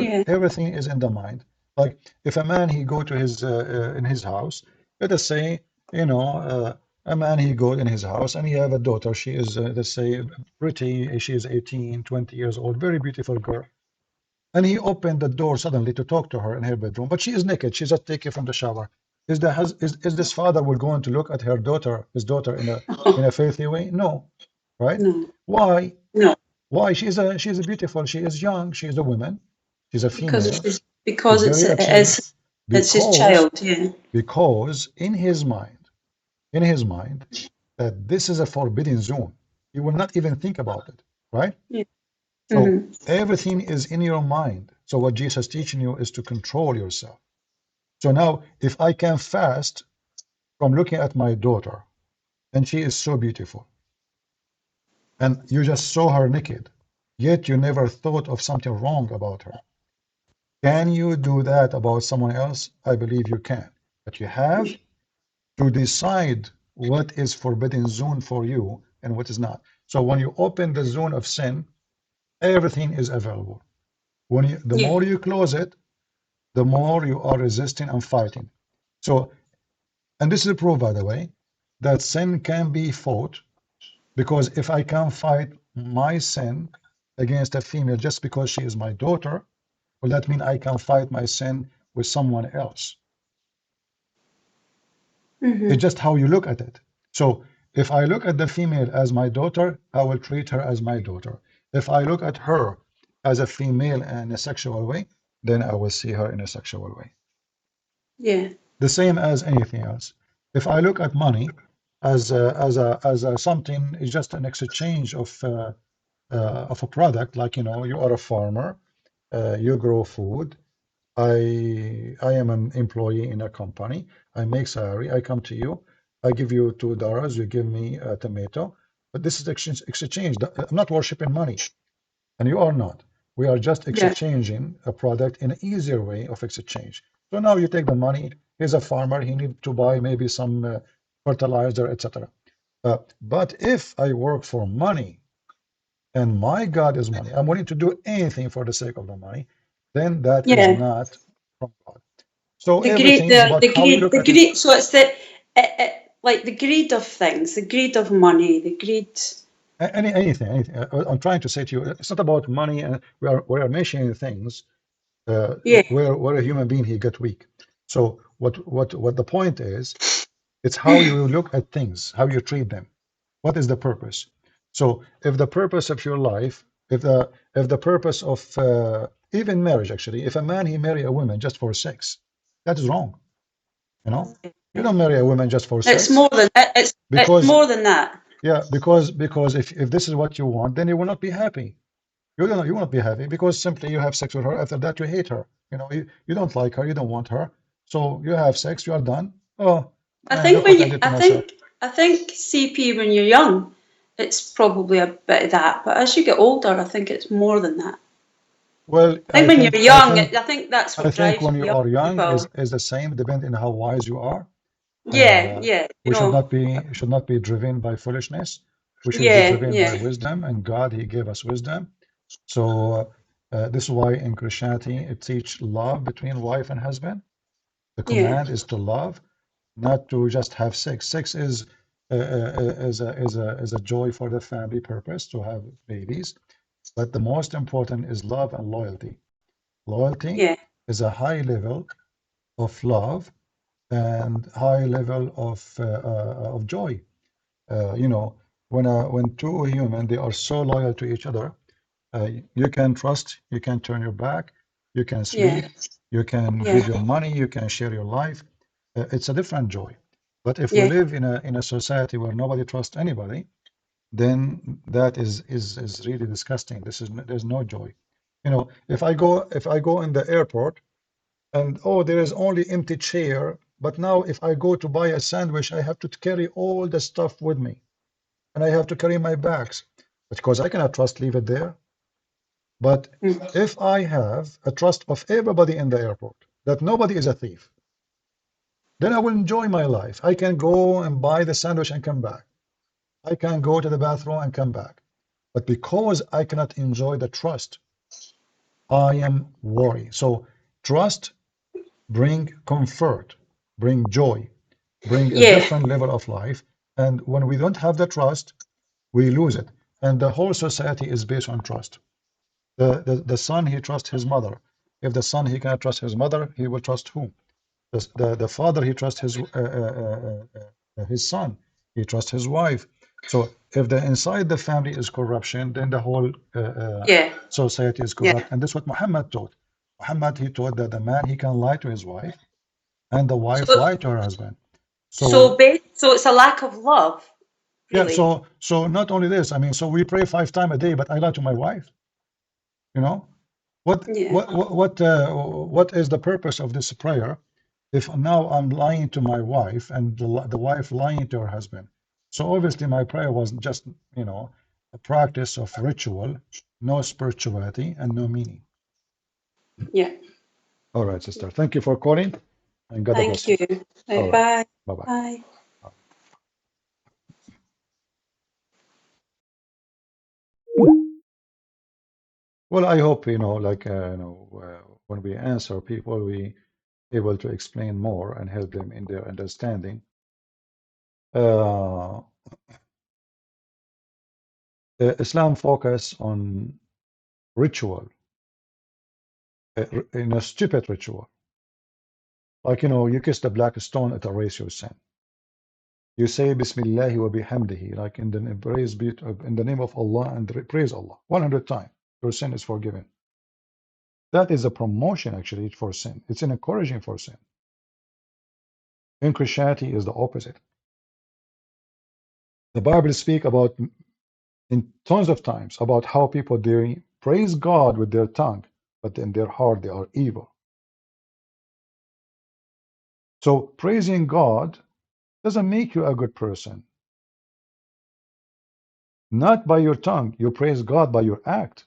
Yeah. Everything is in the mind. Like if a man he go to his in his house, let us say, a man he go in his house and he have a daughter. She is let's say pretty. She is 18, 20 years old, very beautiful girl. And he opened the door suddenly to talk to her in her bedroom, but she is naked. She just taken from the shower. Is this father will going to look at his daughter in a filthy way? No, right? No. Why? No. Why? She's a beautiful. She is young. She is a woman. She's a Because female. She's because very it upset is it's his because child. Yeah. because in his mind that this is a forbidden zone. He will not even think about it, right? Yeah. So Hmm. everything is in your mind. So what Jesus is teaching you is to control yourself. So now, if I can fast from looking at my daughter, and she is so beautiful, and you just saw her naked, yet you never thought of something wrong about her. Can you do that about someone else? I believe you can. But you have to decide what is forbidden zone for you and what is not. So when you open the zone of sin, everything is available. The more you close it, the more you are resisting and fighting. So, and this is a proof, by the way, that sin can be fought, because if I can fight my sin against a female just because she is my daughter, well, that means I can fight my sin with someone else. It's just how you look at it. So if I look at the female as my daughter, I will treat her as my daughter. If I look at her as a female in a sexual way, then I will see her in a sexual way. Yeah. The same as anything else. If I look at money as something, is just an exchange of a product, like, you know, you are a farmer, you grow food. I am an employee in a company. I make salary. I come to you. I give you $2. You give me a tomato. But this is exchange. I'm not worshiping money, and you are not. We are just exchanging a product in an easier way of exchange. So now you take the money. He's a farmer. He needs to buy maybe some fertilizer, etc. But if I work for money, and my God is money, I'm willing to do anything for the sake of the money, then that is not from God. So everything is about how you look at it. So it's like the greed of things, the greed of money, the greed. Anything. I'm trying to say to you, it's not about money, and we are mentioning things where a human being he get weak. So what the point is, it's how you look at things, how you treat them. What is the purpose? So if the purpose of your life, if the purpose of even marriage, actually, if a man he marry a woman just for sex, that is wrong. You know, you don't marry a woman just for sex. It's more than that. It's more than that. Yeah, because if this is what you want, then you will not be happy. You will not be happy because simply you have sex with her. After that, you hate her. You know, you don't like her. You don't want her. So you have sex. You are done. Oh, I man, think look when what I you, did to myself. I think CP when you're young, it's probably a bit of that. But as you get older, I think it's more than that. Well, I think when you're young, I think that's what drives when you you are young people. is the same, depending on how wise you are. We should not be driven by foolishness. We should be driven by wisdom, and God, He gave us wisdom. So this is why in Christianity it teaches love between wife and husband. The command is to love, not to just have sex. Sex is a joy for the family purpose to have babies, but the most important is love and loyalty. Loyalty is a high level of love and high level of joy. You know, when two human they are so loyal to each other, you can trust, you can turn your back, you can sleep, you can give your money, you can share your life. It's a different joy. But if we live in a society where nobody trusts anybody, then that is really disgusting. There's no joy. You know, if I go in the airport and oh, there is only empty chair, but now if I go to buy a sandwich, I have to carry all the stuff with me, and I have to carry my bags because I cannot trust leave it there. But if I have a trust of everybody in the airport that nobody is a thief, then I will enjoy my life. I can go and buy the sandwich and come back. I can go to the bathroom and come back. But because I cannot enjoy the trust, I am worried. So trust bring comfort, bring joy, bring a different level of life. And when we don't have the trust, we lose it. And the whole society is based on trust. The son, he trusts his mother. If the son, he cannot trust his mother, he will trust whom? The father, he trusts his son. He trusts his wife. So if the inside the family is corruption, then the whole society is corrupt. And that's what Muhammad taught. Muhammad, he taught that the man, he can lie to his wife, and the wife lie to her husband. So it's a lack of love. Really. Yeah. So not only this, I mean, so we pray 5 times a day, but I lie to my wife. You know, what is the purpose of this prayer if now I'm lying to my wife and the wife lying to her husband? So obviously my prayer was just, you know, a practice of ritual, no spirituality and no meaning. Yeah. All right, sister. Thank you for calling, and God bless you. Thank you. All Bye. right. Bye-bye. Bye. Well, I hope, like, when we answer people, we able to explain more and help them in their understanding. Uh, Islam focus on ritual, in a stupid ritual. Like, you kiss the black stone, it erases your sin. You say Bismillah wa bihamdihi, like in the in the name of Allah, and praise Allah 100 times. Your sin is forgiven. That is a promotion actually for sin. It's an encouraging for sin. In Christianity is the opposite. The Bible speaks about in tons of times about how people they praise God with their tongue, but in their heart they are evil. So praising God doesn't make you a good person. Not by your tongue. You praise God by your act.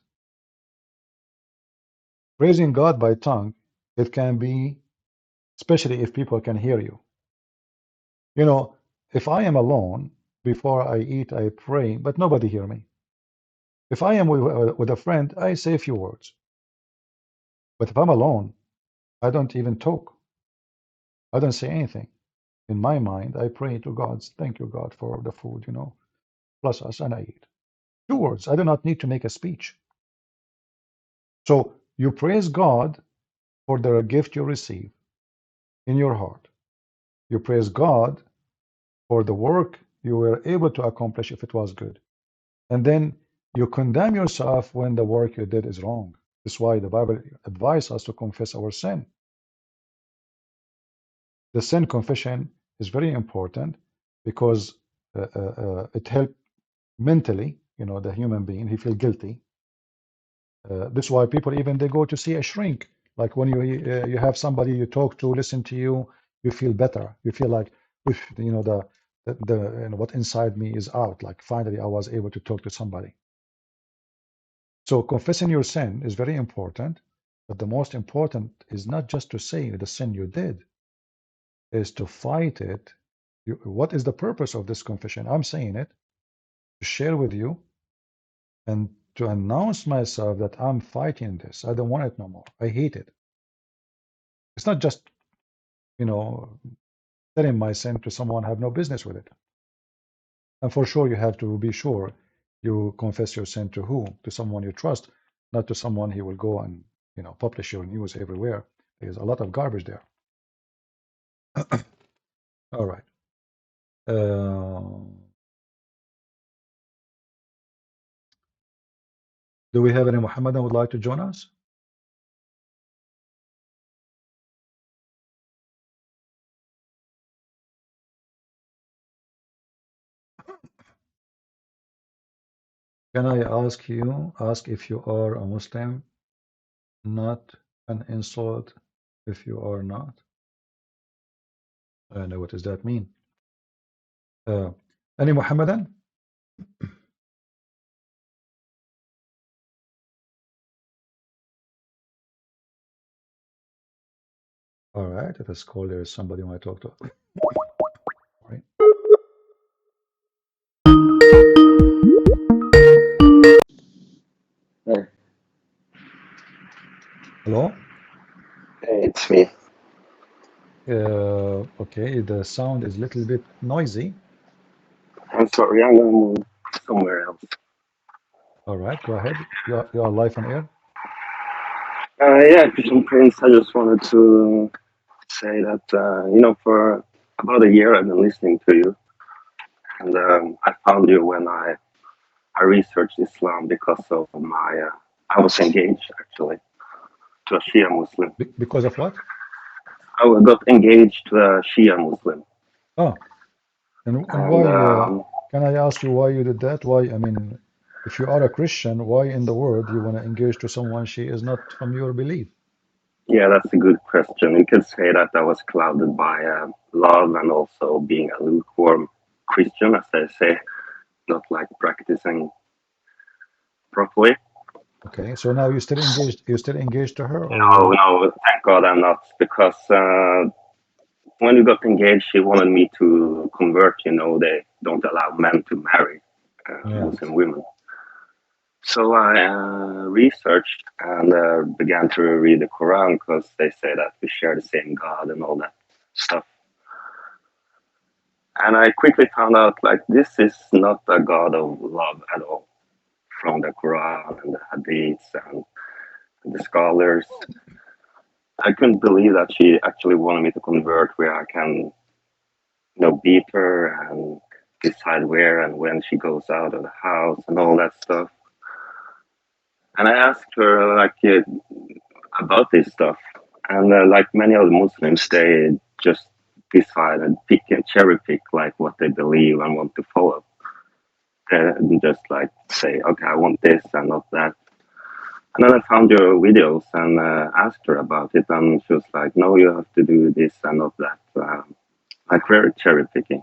Praising God by tongue, it can be, especially if people can hear you. If I am alone, before I eat, I pray, but nobody hear me. If I am with a friend, I say a few words. But if I'm alone, I don't even talk. I don't say anything. In my mind, I pray to God, thank you, God, for the food, plus us, and I eat. 2 words. I do not need to make a speech. So you praise God for the gift you receive in your heart. You praise God for the work you were able to accomplish if it was good. And then you condemn yourself when the work you did is wrong. That's why the Bible advises us to confess our sin. The sin confession is very important because it helps mentally, the human being, he feel guilty. This is why people even they go to see a shrink. Like when you have somebody you talk to, listen to you, you feel better. You feel like, the what inside me is out. Like finally I was able to talk to somebody. So confessing your sin is very important, but the most important is not just to say the sin you did, is to fight it. What is the purpose of this confession? I'm saying it to share with you and to announce myself that I'm fighting this. I don't want it no more. I hate it. It's not just, telling my sin to someone I have no business with it. And for sure, you have to be sure you confess your sin to who? To someone you trust, not to someone who will go and, publish your news everywhere. There's a lot of garbage there. All right. Do we have any Muhammadan would like to join us? Can I ask if you are a Muslim, not an insult if you are not? I know what does that mean? Any Muhammadan? All right, let us call there is somebody who I talk to. Right. Hey, Hello? it's me. Okay, the sound is a little bit noisy. I'm sorry, I'm gonna move somewhere else. All right, go ahead. You are live on air. Yeah, Christian Prince, I just wanted to say that, for about a year I've been listening to you, and I found you when I researched Islam because of I was engaged actually to a Shia Muslim. Because of what? I got engaged to a Shia Muslim. Oh, and And why, can I ask you why you did that? Why, I mean, if you are a Christian, why in the world you want to engage to someone she is not from your belief? yeah, that's a good question. You could say that I was clouded by love and also being a lukewarm Christian, as they say, not like practicing properly. Okay, so now you're still engaged to her, or No, you? no, thank God I'm not, because when we got engaged, she wanted me to convert. They don't allow men to marry Yeah. Muslim women. So I researched and began to read the Quran because they say that we share the same God and all that stuff. And I quickly found out like this is not a God of love at all from the Quran and the Hadiths and the scholars. I couldn't believe that she actually wanted me to convert where I can, beat her and decide where and when she goes out of the house and all that stuff. And I asked her like about this stuff, and like many other Muslims, they just decide and pick and cherry pick like what they believe and want to follow. And just like say, okay, I want this and not that. And then I found your videos and asked her about it, and she was like, "No, you have to do this and not that." Like very cherry picking.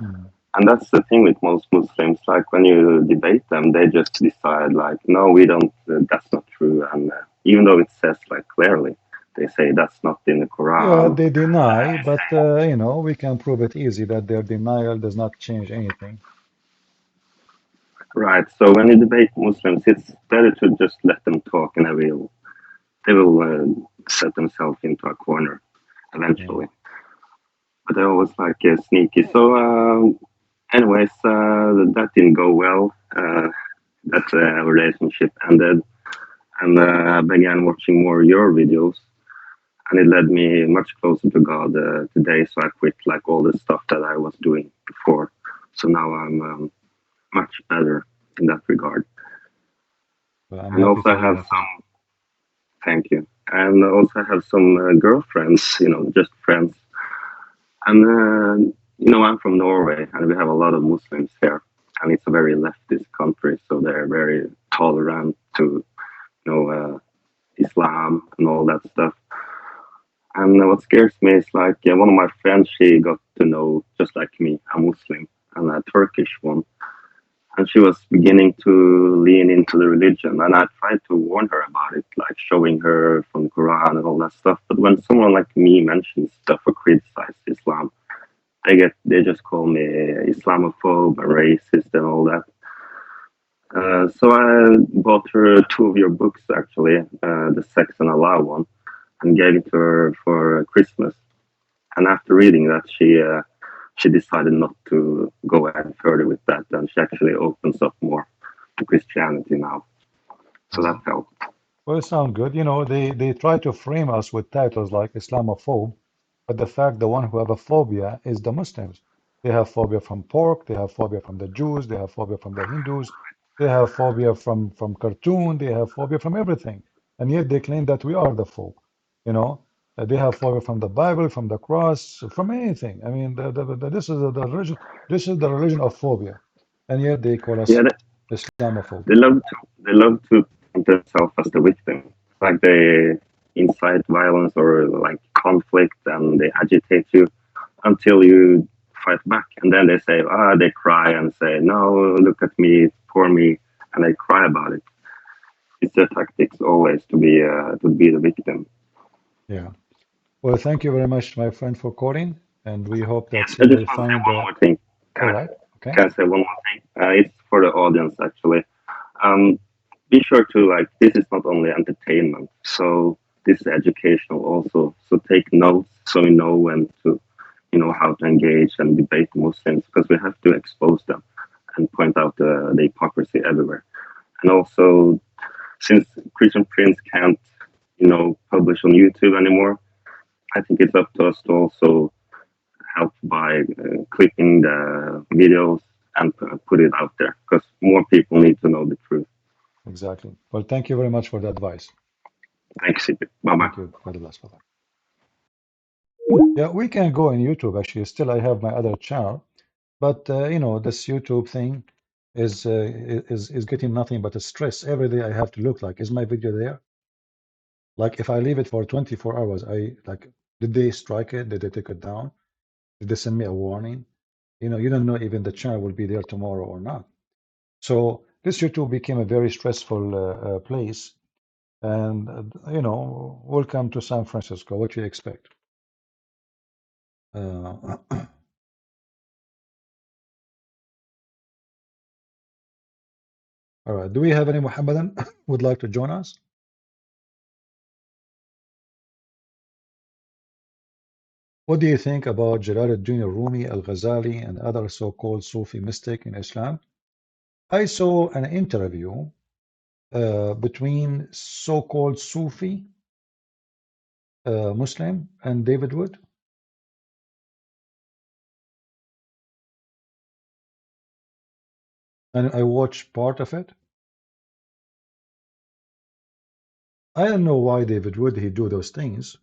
Mm. And that's the thing with most Muslims. Like when you debate them, they just decide like, "No, we don't. That's not true." And even though it says like clearly, they say that's not in the Yeah, Quran. they deny, but we can prove it easy that their denial does not change anything. Right. So when you debate Muslims, it's better to just let them talk, and they will set themselves into a corner Yeah. eventually. But they're always like sneaky. So, anyways, that didn't go well. That relationship ended, and I began watching more your videos, and it led me much closer to God today. So I quit like all the stuff that I was doing before. So now I'm much better in that regard. Well, I'm And happy also I for you, have my friend. some, thank you. And also I have some girlfriends, just friends. And I'm from Norway, and we have a lot of Muslims here, and it's a very leftist country, so they're very tolerant to Islam and all that stuff. And what scares me is like one of my friends, she got to know just like me, a Muslim and a Turkish one, and she was beginning to lean into the religion, and I tried to warn her about it, like showing her from the Quran and all that stuff. But when someone like me mentions stuff or criticizes Islam, they just call me Islamophobe and racist and all that. So I bought her two of your books actually, the Sex and Allah one, and gave it to her for Christmas. And after reading that, she decided not to go ahead further with that, and she actually opens up more to Christianity now. So that Mm. helped. Well, it sounds good. They try to frame us with titles like Islamophobe, but the fact the one who have a phobia is the Muslims. They have phobia from pork, they have phobia from the Jews, they have phobia from the Hindus, they have phobia from cartoon, they have phobia from everything. And yet they claim that we are the phobe. You know, they have phobia from the Bible, from the cross, from anything. I mean, this is the religion of phobia. And yet they call us Yeah, Islamophobe. they love to paint themselves as the victim, like they incite violence or like conflict, and they agitate you until you fight back, and then they cry and say, "No, look at me, poor me," and they cry about it. It's their tactics always to be the victim. Yeah. Well, thank you very much, my friend, for calling, and we hope that I Sila just will want to say find one more thing. all Can I, right. Okay. can I say one more thing? It's for the audience actually. Um, be sure to like this is not only entertainment, so this is educational also. So take notes so you know when to, how to engage and debate Muslims because we have to expose them and point out the hypocrisy everywhere. And also, since Christian Prince can't, publish on YouTube anymore, I think it's up to us to also help by clipping the videos and put it out there because more people need to know the truth. Exactly. Well, thank you very much for the advice. Thanks, bye bye. Thank you. God bless. Bye-bye. Yeah, we can go on YouTube actually. Still, I have my other channel, but this YouTube thing is getting nothing but a stress. Every day I have to look like, is my video there? Like if I leave it for 24 hours, did they strike it? Did they take it down? Did they send me a warning? You don't know even the channel will be there tomorrow or not. So this YouTube became a very stressful place. And, welcome to San Francisco. What you expect? Uh, All right. Do we have any Muhammadan would like to join us? What do you think about Jalaluddin Rumi, Al-Ghazali, and other so-called Sufi mystic in Islam? I saw an interview between so-called Sufi Muslim and David Wood. And I watched part of it. I don't know why David Wood he do those things.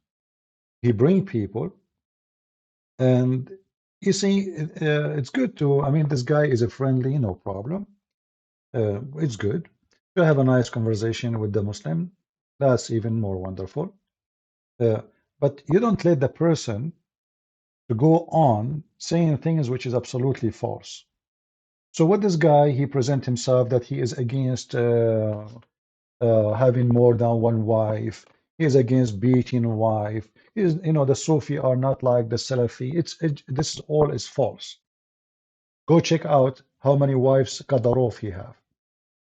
He bring people, and you see, it's good to. I mean, this guy is a friendly, no problem. It's good to have a nice conversation with the Muslim. That's even more wonderful. Uh, but you don't let the person to go on saying things which is absolutely false. So what this guy he present himself that he is against having more than one wife. He is against beating a wife. He is, the Sufi are not like the Salafi. This all is false. Go check out how many wives Qadarov he have.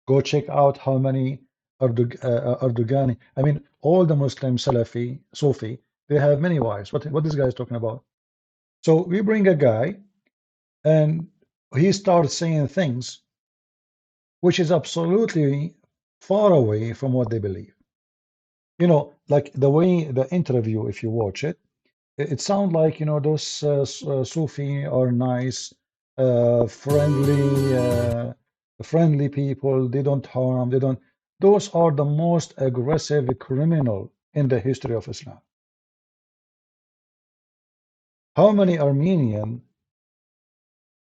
Go check out how many Erdogani. I mean, all the Muslim Salafi, Sufi, they have many wives. What this guy is talking about? So we bring a guy, and he starts saying things which is absolutely far away from what they believe. Like the way the interview, if you watch it, it sounds like, those Sufi are nice, friendly people. They don't harm. They don't. Those are the most aggressive criminal in the history of Islam. How many Armenian,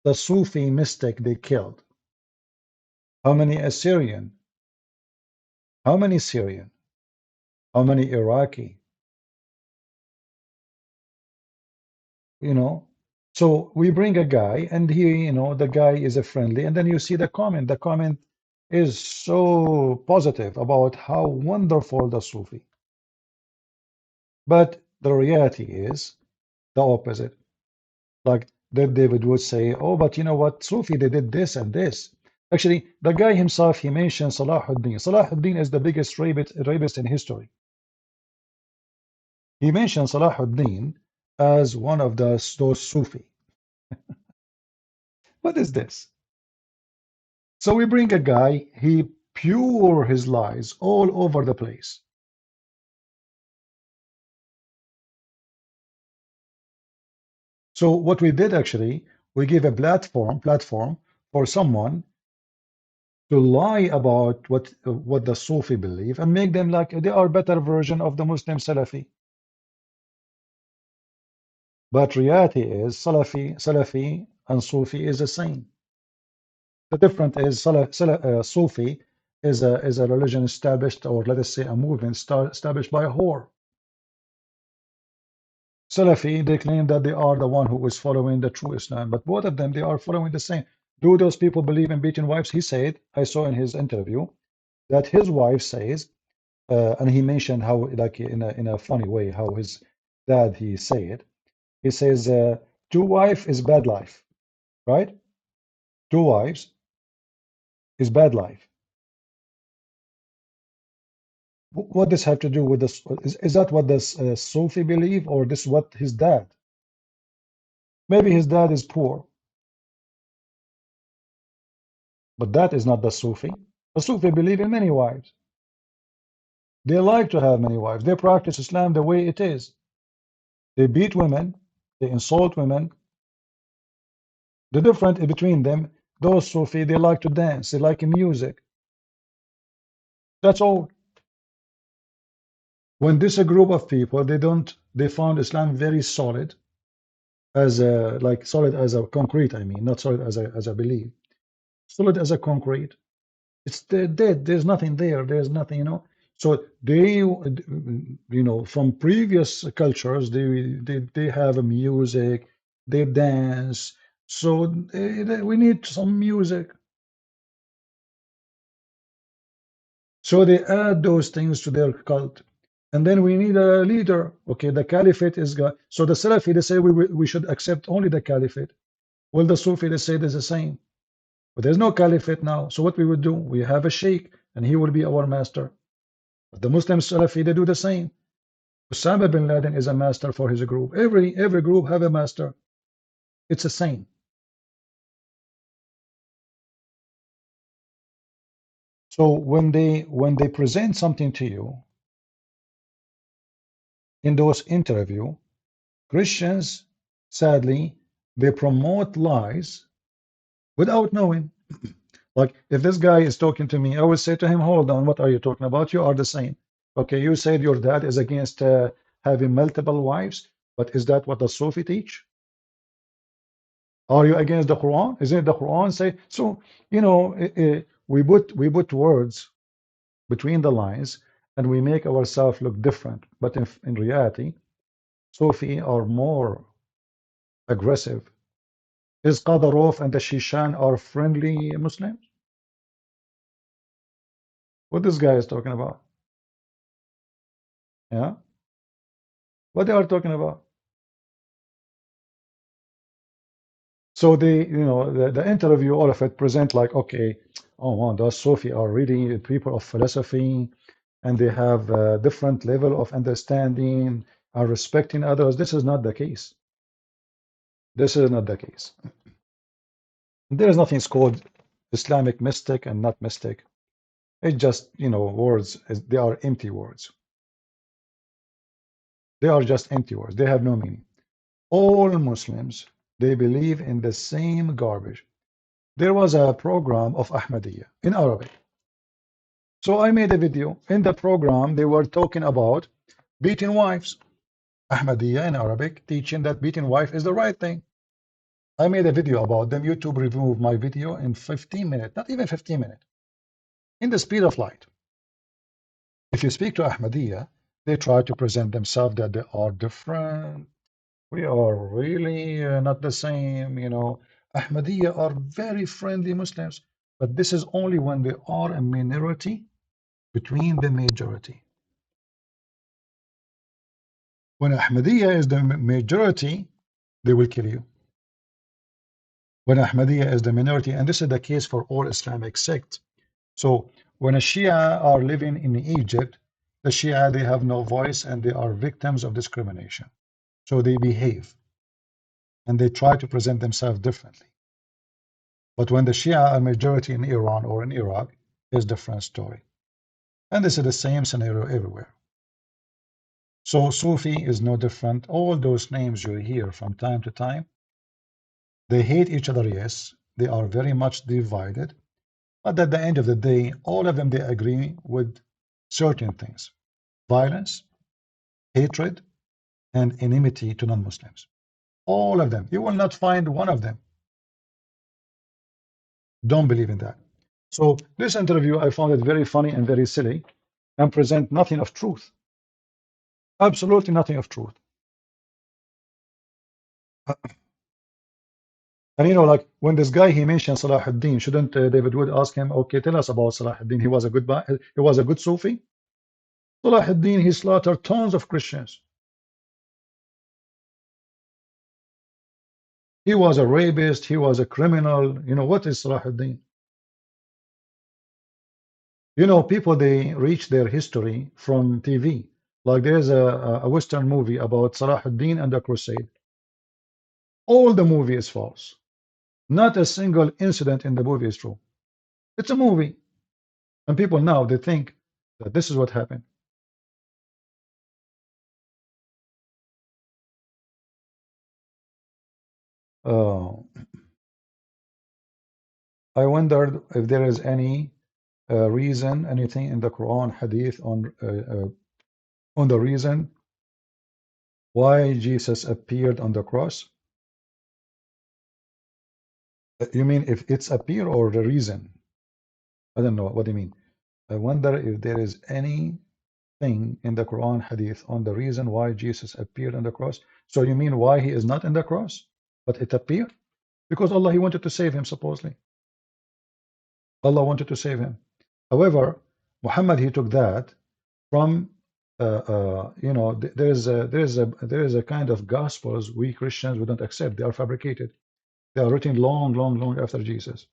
the Sufi mystic they killed? How many Assyrian? How many Syrian? How many Iraqi? So we bring a guy, and he, the guy is a friendly, and then you see the comment. The comment is so positive about how wonderful the Sufi. But the reality is the opposite. Like that David would say, oh, but you know what, Sufi, they did this and this. Actually, the guy himself, he mentioned Salahuddin. Salahuddin is the biggest rapist in history. He mentioned Salahuddin as one of those Sufi. What is this? So we bring a guy, he pure his lies all over the place. So what we did actually, we gave a platform for someone to lie about what the Sufi believe and make them like they are better version of the Muslim Salafi. But reality is Salafi and Sufi is the same. The difference is Sufi is a religion established, or let us say a movement established by a whore. Salafi, they claim that they are the one who is following the true Islam, but both of them, they are following the same. Do those people believe in beating wives? He said, I saw in his interview, that his wife says, and he mentioned how, like in a funny way, how his dad, he say it. He says, two wife is bad life, right? Two wives is bad life. What does have to do with this? Is that what this Sufi believe, or this what his dad? Maybe his dad is poor, but that is not the Sufi. The Sufi believe in many wives. They like to have many wives. They practice Islam the way it is. They beat women. They insult women. The difference between them, those Sufi, they like to dance. They like music. That's all. When this a group of people, they found Islam very solid, solid as a concrete. I mean, not solid as a belief. Solid as a concrete. It's dead. There's nothing there. There's nothing. So they, from previous cultures, they have a music, they dance. So we need some music. So they add those things to their cult. And then we need a leader. Okay, the caliphate is God. So the Salafi, they say we should accept only the caliphate. Well, the Sufi, they say it's the same. But there's no caliphate now. So what we would do, we have a sheikh and he will be our master. But the Muslim Salafi, they do the same. Osama bin Laden is a master for his group. Every group have a master. It's the same. So when they present something to you in those interview, Christians, sadly, they promote lies without knowing. Like if this guy is talking to me, I will say to him, hold on, what are you talking about? You are the same. Okay, you said your dad is against having multiple wives, but is that what the Sufi teach? Are you against the Quran? Isn't it the Quran say? So, you know, we put words between the lines and we make ourselves look different. But in reality, Sufi are more aggressive. Is Qadarov and the Shishan are friendly Muslims? What this guy is talking about? Yeah? What they are talking about? So they, you know, the interview, all of it present like, okay, oh wow, those Sufi are really people of philosophy, and they have a different level of understanding and respecting others. This is not the case. This is not the case. There is nothing called Islamic mystic and not mystic. It's just, you know, words. They are empty words. They are just empty words. They have no meaning. All Muslims, they believe in the same garbage. There was a program of Ahmadiyya in Arabic. So I made a video. In the program, they were talking about beating wives. Ahmadiyya in Arabic teaching that beating wife is the right thing. I made a video about them. YouTube removed my video in 15 minutes, not even 15 minutes, in the speed of light. If you speak to Ahmadiyya, they try to present themselves that they are different. We are really not the same, you know. Ahmadiyya are very friendly Muslims, but this is only when they are a minority between the majority. When Ahmadiyya is the majority, they will kill you. When Ahmadiyya is the minority, and this is the case for all Islamic sects. So when a Shia are living in Egypt, the Shia, they have no voice and they are victims of discrimination. So they behave and they try to present themselves differently. But when the Shia are majority in Iran or in Iraq, is a different story. And this is the same scenario everywhere. So Sufi is no different. All those names you hear from time to time, they hate each other, yes. They are very much divided. But at the end of the day, all of them, they agree with certain things. Violence, hatred, and enmity to non-Muslims. All of them. You will not find one of them. Don't believe in that. So this interview, I found it very funny and very silly and present nothing of truth. Absolutely nothing of truth. And you know, like when this guy, he mentioned Salah ad-Din, shouldn't David Wood ask him, okay, tell us about Salah ad-Din. He was a good Sufi. Salah ad-Din, he slaughtered tons of Christians. He was a rapist. He was a criminal. You know, what is Salah ad-Din? You know, people, they reach their history from TV. Like there's a Western movie about Salah ad-Din and the Crusade. All the movie is false. Not a single incident in the movie is true. It's a movie. And people now, they think that this is what happened. I wondered if there is any reason, anything in the Quran, Hadith on the reason why Jesus appeared on the cross. You mean if it's appear or the reason? I don't know what do you mean. I wonder if there is anything in the Quran, Hadith on the reason why Jesus appeared on the cross. So you mean why he is not in the cross, but it appeared? Because Allah, he wanted to save him, supposedly. Allah wanted to save him. However, Muhammad, he took that from you know, there is a kind of gospels we Christians we don't accept. They are fabricated. They are written long after Jesus.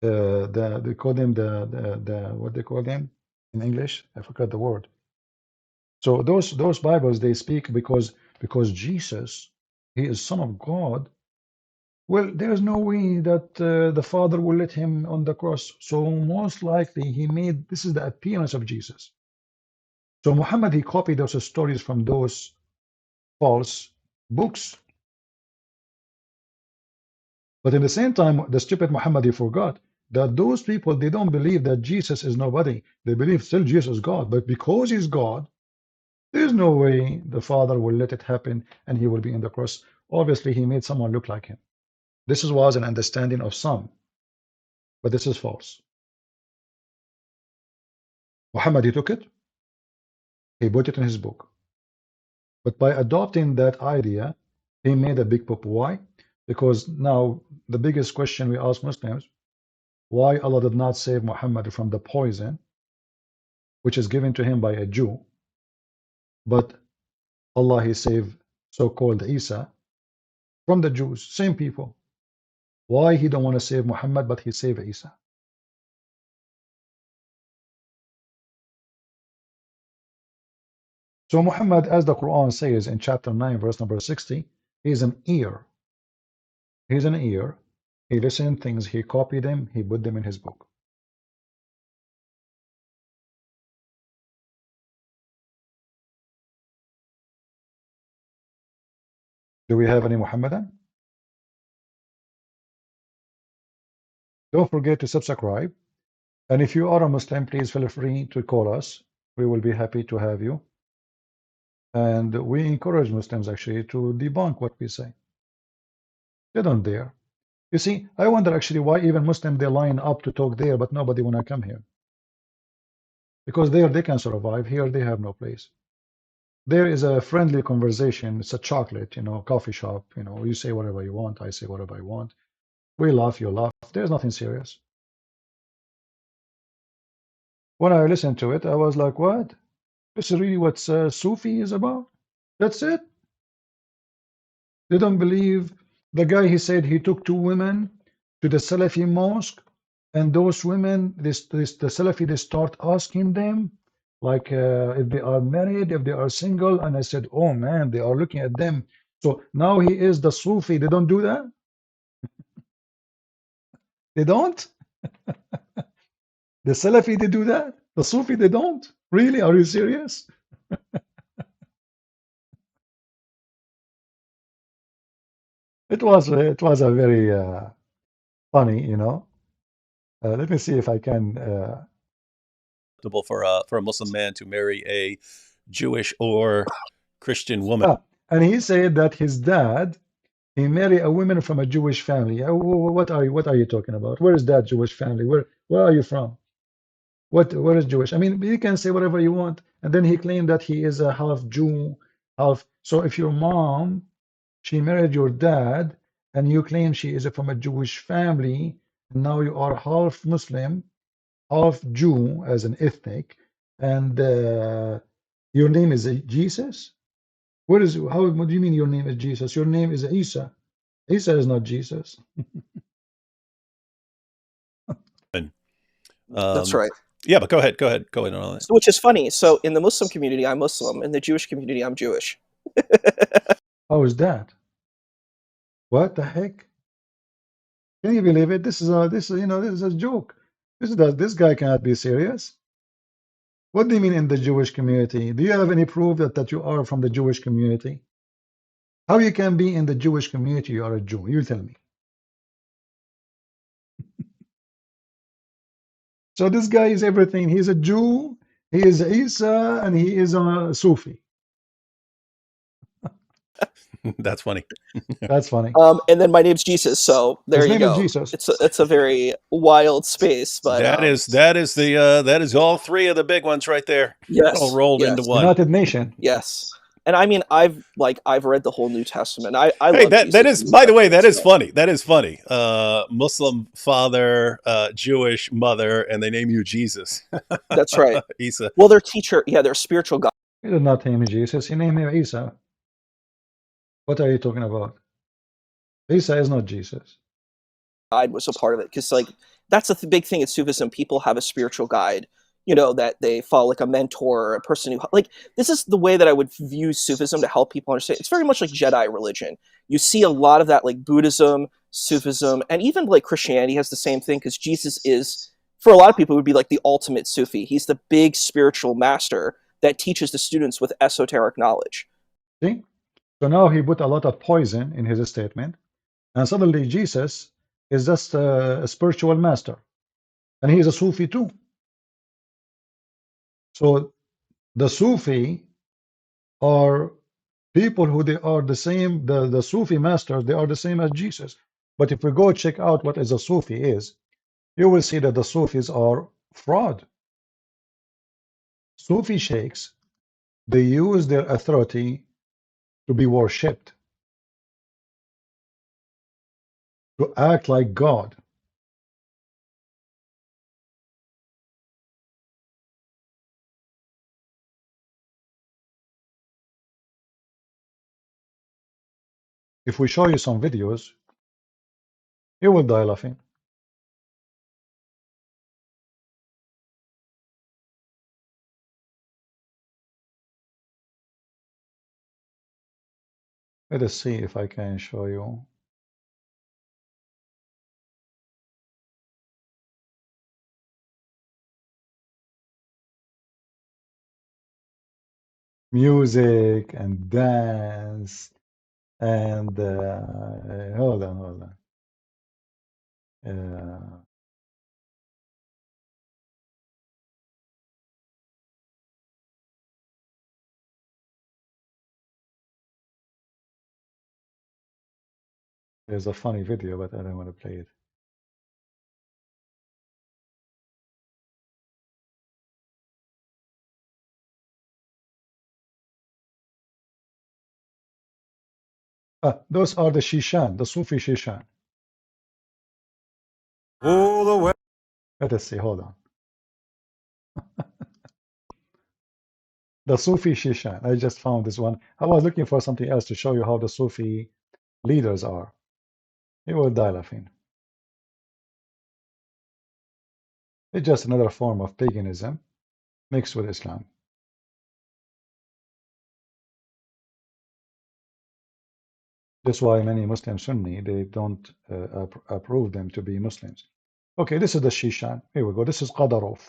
They call them the what they call them in English? I forgot the word. So those Bibles they speak because Jesus, he is Son of God. Well, there's no way that the Father will let him on the cross. So most likely he made this is the appearance of Jesus. So Muhammad he copied those stories from those false books. But at the same time, the stupid Muhammad he forgot that those people they don't believe that Jesus is nobody. They believe still Jesus is God. But because he's God, there's no way the Father will let it happen and he will be in the cross. Obviously, he made someone look like him. This was an understanding of some, but this is false. Muhammad, he took it, he put it in his book. But by adopting that idea, he made a big poop. Why? Because now the biggest question we ask Muslims, why Allah did not save Muhammad from the poison which is given to him by a Jew, but Allah he saved so-called Isa from the Jews, same people. Why he don't want to save Muhammad, but he saved Isa? So Muhammad, as the Quran says in chapter 9, verse number 60, he's an ear. He's an ear. He listened things, he copied them, he put them in his book. Do we have any Muhammadan? Don't forget to subscribe. And if you are a Muslim, please feel free to call us. We will be happy to have you. And we encourage Muslims actually to debunk what we say. They don't dare. You see, I wonder actually why even Muslims they line up to talk there, but nobody wanna come here. Because there they can survive. Here they have no place. There is a friendly conversation. It's a chocolate, coffee shop. You say whatever you want. I say whatever I want. We laugh, you laugh. There's nothing serious. When I listened to it, I was like, what? This is really what Sufi is about? That's it? They don't believe the guy, he said he took two women to the Salafi mosque, and those women, the Salafi, they start asking them, like if they are married, if they are single, and I said, oh man, they are looking at them. So now he is the Sufi. They don't do that? They don't? The Salafi, they do that? The Sufi, they don't? Really? Are you serious? It was a very funny, let me see if I can. For a Muslim man to marry a Jewish or Christian woman. And he said that his dad, he married a woman from a Jewish family. What are you talking about? Where is that Jewish family? Where are you from? Where is Jewish? I mean, you can say whatever you want. And then he claimed that he is a half Jew, half. So if your mom, she married your dad, and you claim she is from a Jewish family, and now you are half Muslim, half Jew as an ethnic, and your name is Jesus? What do you mean your name is Jesus? Your name is Isa. Isa is not Jesus. That's right. Yeah, but go ahead on that. Which is funny. So in the Muslim community, I'm Muslim. In the Jewish community, I'm Jewish. How is that? What the heck? Can you believe it? This is a joke. This guy cannot be serious. What do you mean in the Jewish community? Do you have any proof that you are from the Jewish community? How you can be in the Jewish community? You are a Jew. You tell me. So this guy is everything. He's a Jew, he is Isa, and he is a Sufi. That's funny. That's funny. And then my name's Jesus, so there His you name go. is Jesus. It's a very wild space, but that is all three of the big ones right there. Yes, all rolled into one. United Nation. Yes. And I mean, I've read the whole New Testament. I hey, love that is, Jesus. by the way, that is funny. That is funny. Muslim father, Jewish mother, and they name you Jesus. That's right. Isa. Well, their teacher, their spiritual God. He did not name Jesus. He named him Isa. What are you talking about? Isa is not Jesus. guide was a part of it, because like that's a big thing in Sufism. People have a spiritual guide, you know, that they follow, like a mentor or a person who, like, this is the way that I would view Sufism to help people understand. It's very much like Jedi religion. You see a lot of that, like Buddhism, Sufism, and even like Christianity has the same thing, because Jesus is, for a lot of people, would be like the ultimate Sufi. He's the big spiritual master that teaches the students with esoteric knowledge. See? So now he put a lot of poison in his statement, and suddenly Jesus is just a spiritual master, and he is a Sufi too. So the Sufi are people who they are the same, the Sufi masters, they are the same as Jesus. But if we go check out what is a Sufi is, you will see that the Sufis are fraud. Sufi sheikhs, they use their authority to be worshipped, to act like God. If we show you some videos, you will die laughing. Let us see if I can show you. Music and dance and hold on. There's a funny video, but I don't want to play it. Those are the Shishan, the Sufi Shishan. Let us see, hold on. The Sufi Shishan. I just found this one. I was looking for something else to show you how the Sufi leaders are. You will die laughing. It's just another form of paganism mixed with Islam. That's why many Muslim Sunni, they don't approve them to be Muslims. Okay, this is the Shishan. Here we go. This is Qadarov.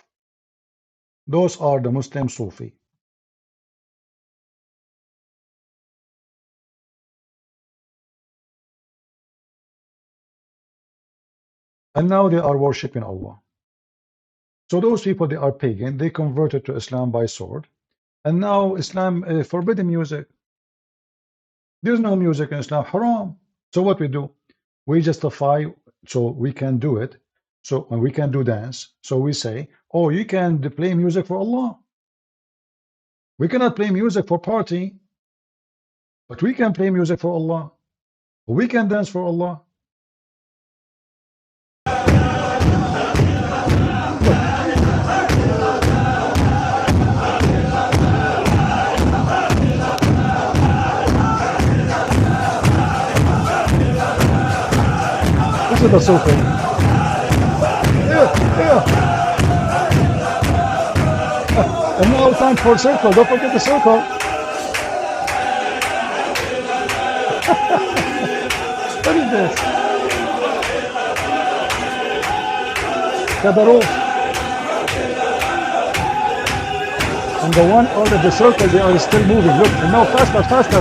Those are the Muslim Sufi. And now they are worshipping Allah. So those people, they are pagan. They converted to Islam by sword. And now Islam forbidden music. There's no music in Islam, haram. So what we do? We justify, so we can do it. So when we can do dance, so we say, oh, you can play music for Allah. We cannot play music for party, but we can play music for Allah. We can dance for Allah. This is the Sufi. And now time for circle. Don't forget the circle. What is this? Kadarov. And the one out of the circle, they are still moving. Look, and now faster. Faster.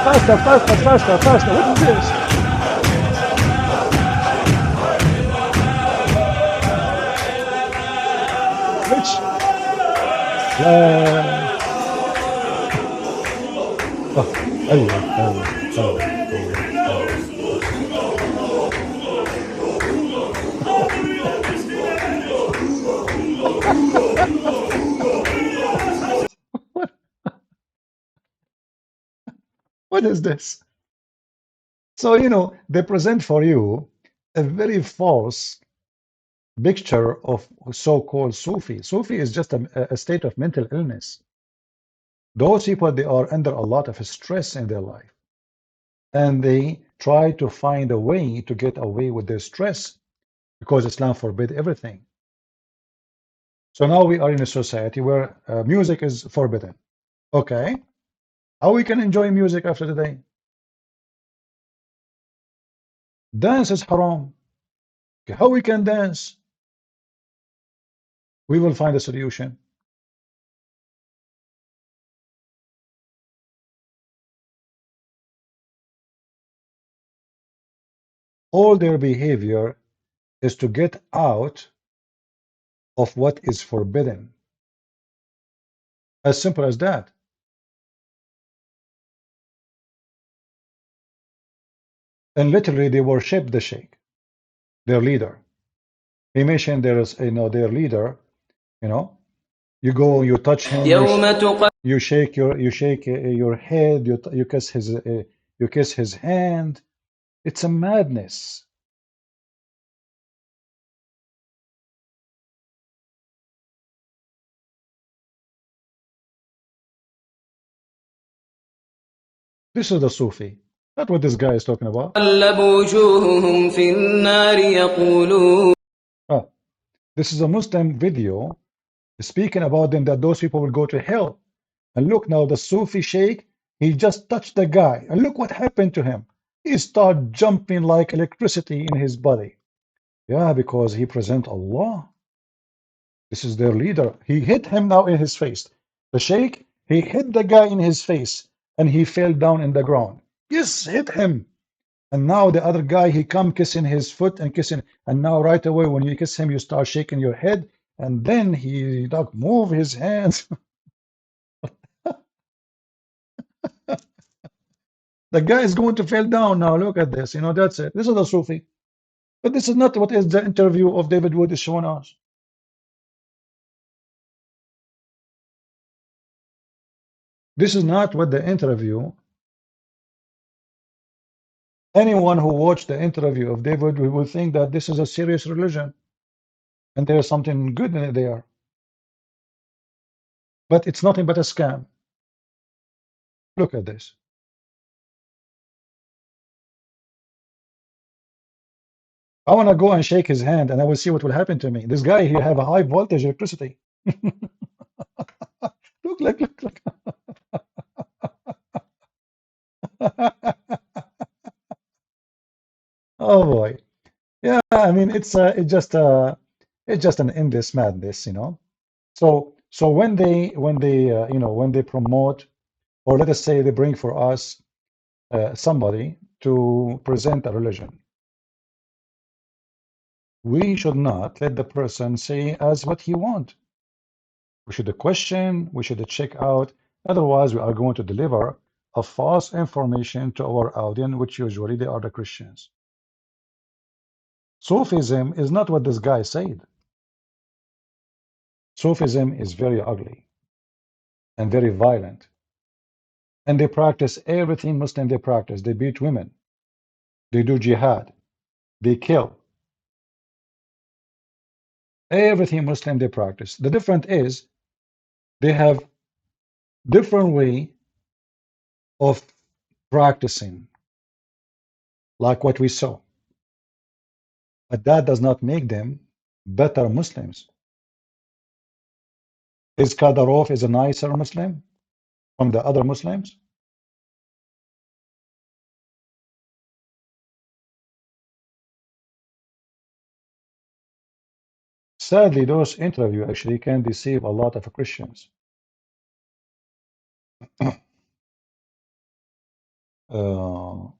What is this? What is this? So, you know, they present for you a very false picture of so-called Sufi. Sufi is just a state of mental illness. Those people, they are under a lot of stress in their life. and they try to find a way to get away with their stress because Islam forbid everything. So now we are in a society where music is forbidden. Okay, how we can enjoy music after today? Dance is haram. Okay, how we can dance? We will find a solution. All their behavior is to get out of what is forbidden. As simple as that. And literally they worship the sheikh, their leader. He mentioned there is, their leader, you go, you touch him, you shake your head, you kiss his hand. It's a madness. This is the Sufi. That's what this guy is talking about. Oh, this is a Muslim video speaking about them, that those people will go to hell. And look now, the Sufi sheikh, he just touched the guy, and look what happened to him. He started jumping like electricity in his body. Yeah, because he presents Allah. This is their leader. He hit him now in his face. The sheikh, he hit the guy in his face, and he fell down in the ground. Yes, hit him. And now the other guy, he come kissing his foot and kissing, and now right away when you kiss him, you start shaking your head, and then he like move his hands. The guy is going to fall down now. Look at this. That's it. This is the Sufi. But this is not what is the interview of David Wood is showing us. This is not what the interview. Anyone who watched the interview of David will think that this is a serious religion and there's something good in it there. But it's nothing but a scam. Look at this. I want to go and shake his hand and I will see what will happen to me. This guy here have a high voltage electricity. Look. Oh boy. Yeah, I mean it's just an endless madness. So when they promote, or let us say they bring for us somebody to present a religion, we should not let the person say as what he want. We should question, we should check out. Otherwise, we are going to deliver a false information to our audience, which usually they are the Christians. Sufism is not what this guy said. Sufism is very ugly and very violent. And they practice everything Muslim they practice. They beat women. They do jihad. They kill. Everything Muslim they practice. The difference is they have different way of practicing, like what we saw. But that does not make them better Muslims. Is Kadarov is a nicer Muslim from the other Muslims? Sadly, those interviews actually can deceive a lot of Christians. Uh,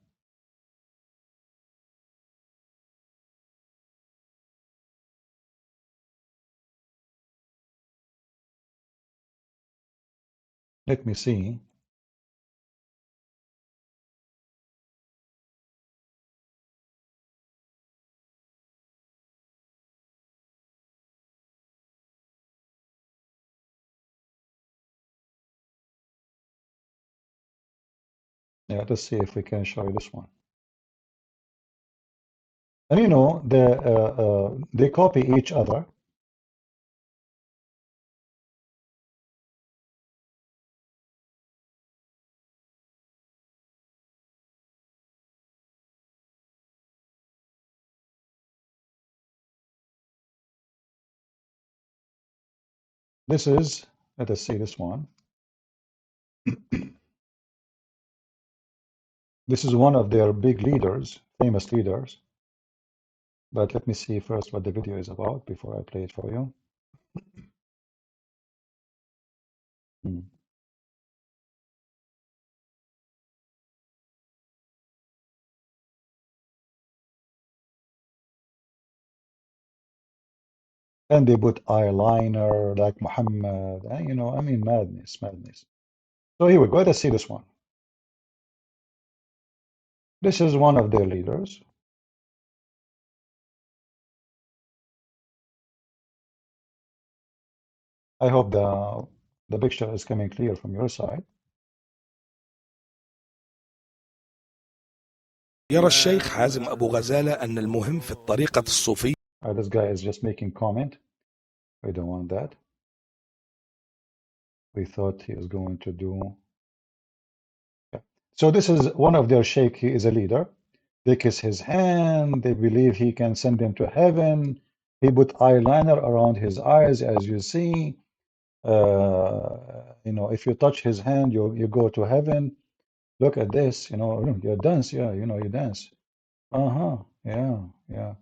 let me see. Yeah, let's see if we can show you this one. And they copy each other. This is, let us see this one. This is one of their big leaders, famous leaders. But let me see first what the video is about before I play it for you. Hmm. And they put eyeliner like Muhammad, and, you know, I mean, madness, madness. So here we go. Let's see this one. This is one of their leaders. I hope the picture is coming clear from your side. يرى الشيخ حازم أبو غزالة أن المهم في الطريقة الصوفية. This guy is just making comment. We don't want that. We thought he was going to do. Yeah. So this is one of their sheikh. He is a leader. They kiss his hand. They believe he can send them to heaven. He put eyeliner around his eyes, as you see. You know, if you touch his hand, you go to heaven. Look at this. You know, you dance. Yeah, you know, you dance. Uh-huh. Yeah, yeah.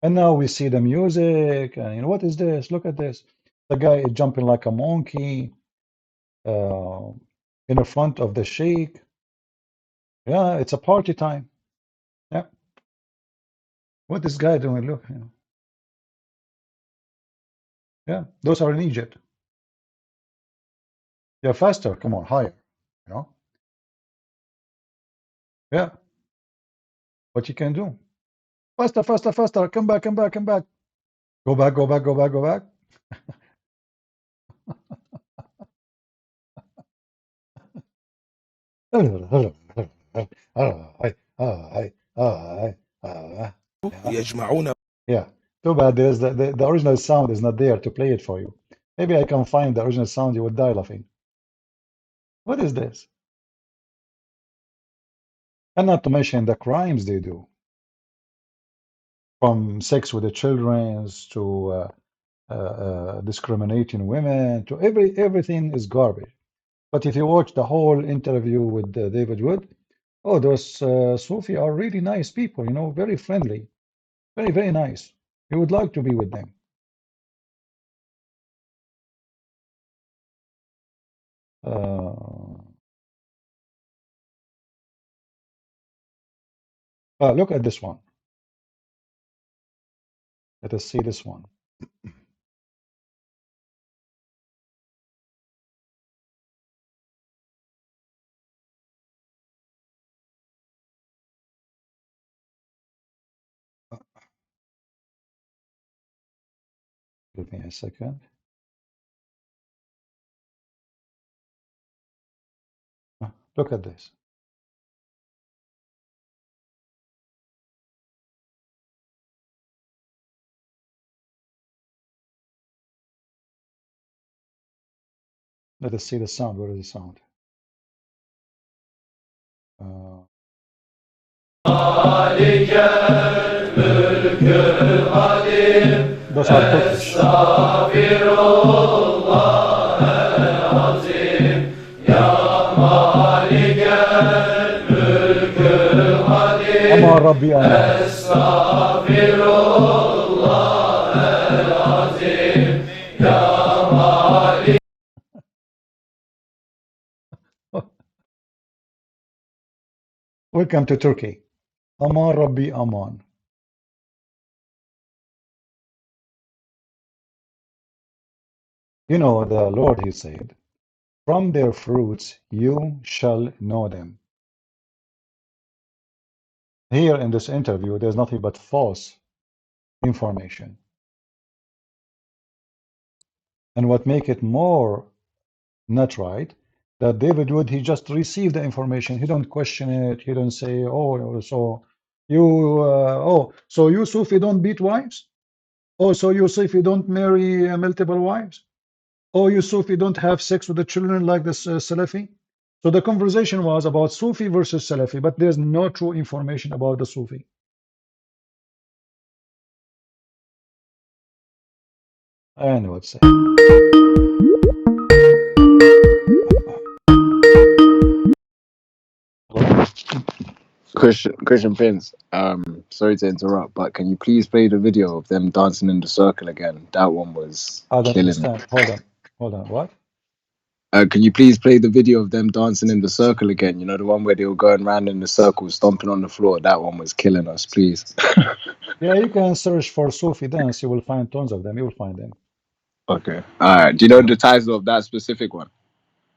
And now we see the music, and you know, what is this? Look at this. The guy is jumping like a monkey in the front of the sheikh. Yeah, it's a party time. Yeah. What this guy doing? Look, you know. Yeah, those are in Egypt. Yeah, faster. Come on, higher. You know. Yeah. What you can do? Faster, faster, faster. Come back, come back, come back. Go back, go back, go back, go back. يجمعون. Yeah. Too bad there's the original sound is not there to play it for you. Maybe I can find the original sound, you would die laughing. What is this? And not to mention the crimes they do. From sex with the children to discriminating women to everything is garbage. But if you watch the whole interview with David Wood, oh, those Sufi are really nice people, you know, very friendly, very, very nice. You would like to be with them. Look at this one. Let us see this one. Give me a second. Look at this. Let us see the sound. Where is the sound? Those are Turkish. Aman Rabbi Aman. Welcome to Turkey. Aman Rabbi Aman. You know, the Lord, he said, from their fruits you shall know them. Here in this interview, there's nothing but false information. And what make it more not right, that David Wood, he just received the information. He don't question it. He don't say, oh, so you Sufi don't beat wives? Oh, so you Sufi don't marry multiple wives? Oh, you Sufi don't have sex with the children like this Salafi? So the conversation was about Sufi versus Salafi, but there's no true information about the Sufi. I know what to say. Christian Prince, sorry to interrupt, but can you please play the video of them dancing in the circle again? That one was I don't killing me. understand. Hold on. What? Can you please play the video of them dancing in the circle again? You know, the one where they were going around in the circle, stomping on the floor. That one was killing us, please. Yeah, you can search for Sufi dance. You will find tons of them. You will find them. Okay. All right. Do you know the title of that specific one?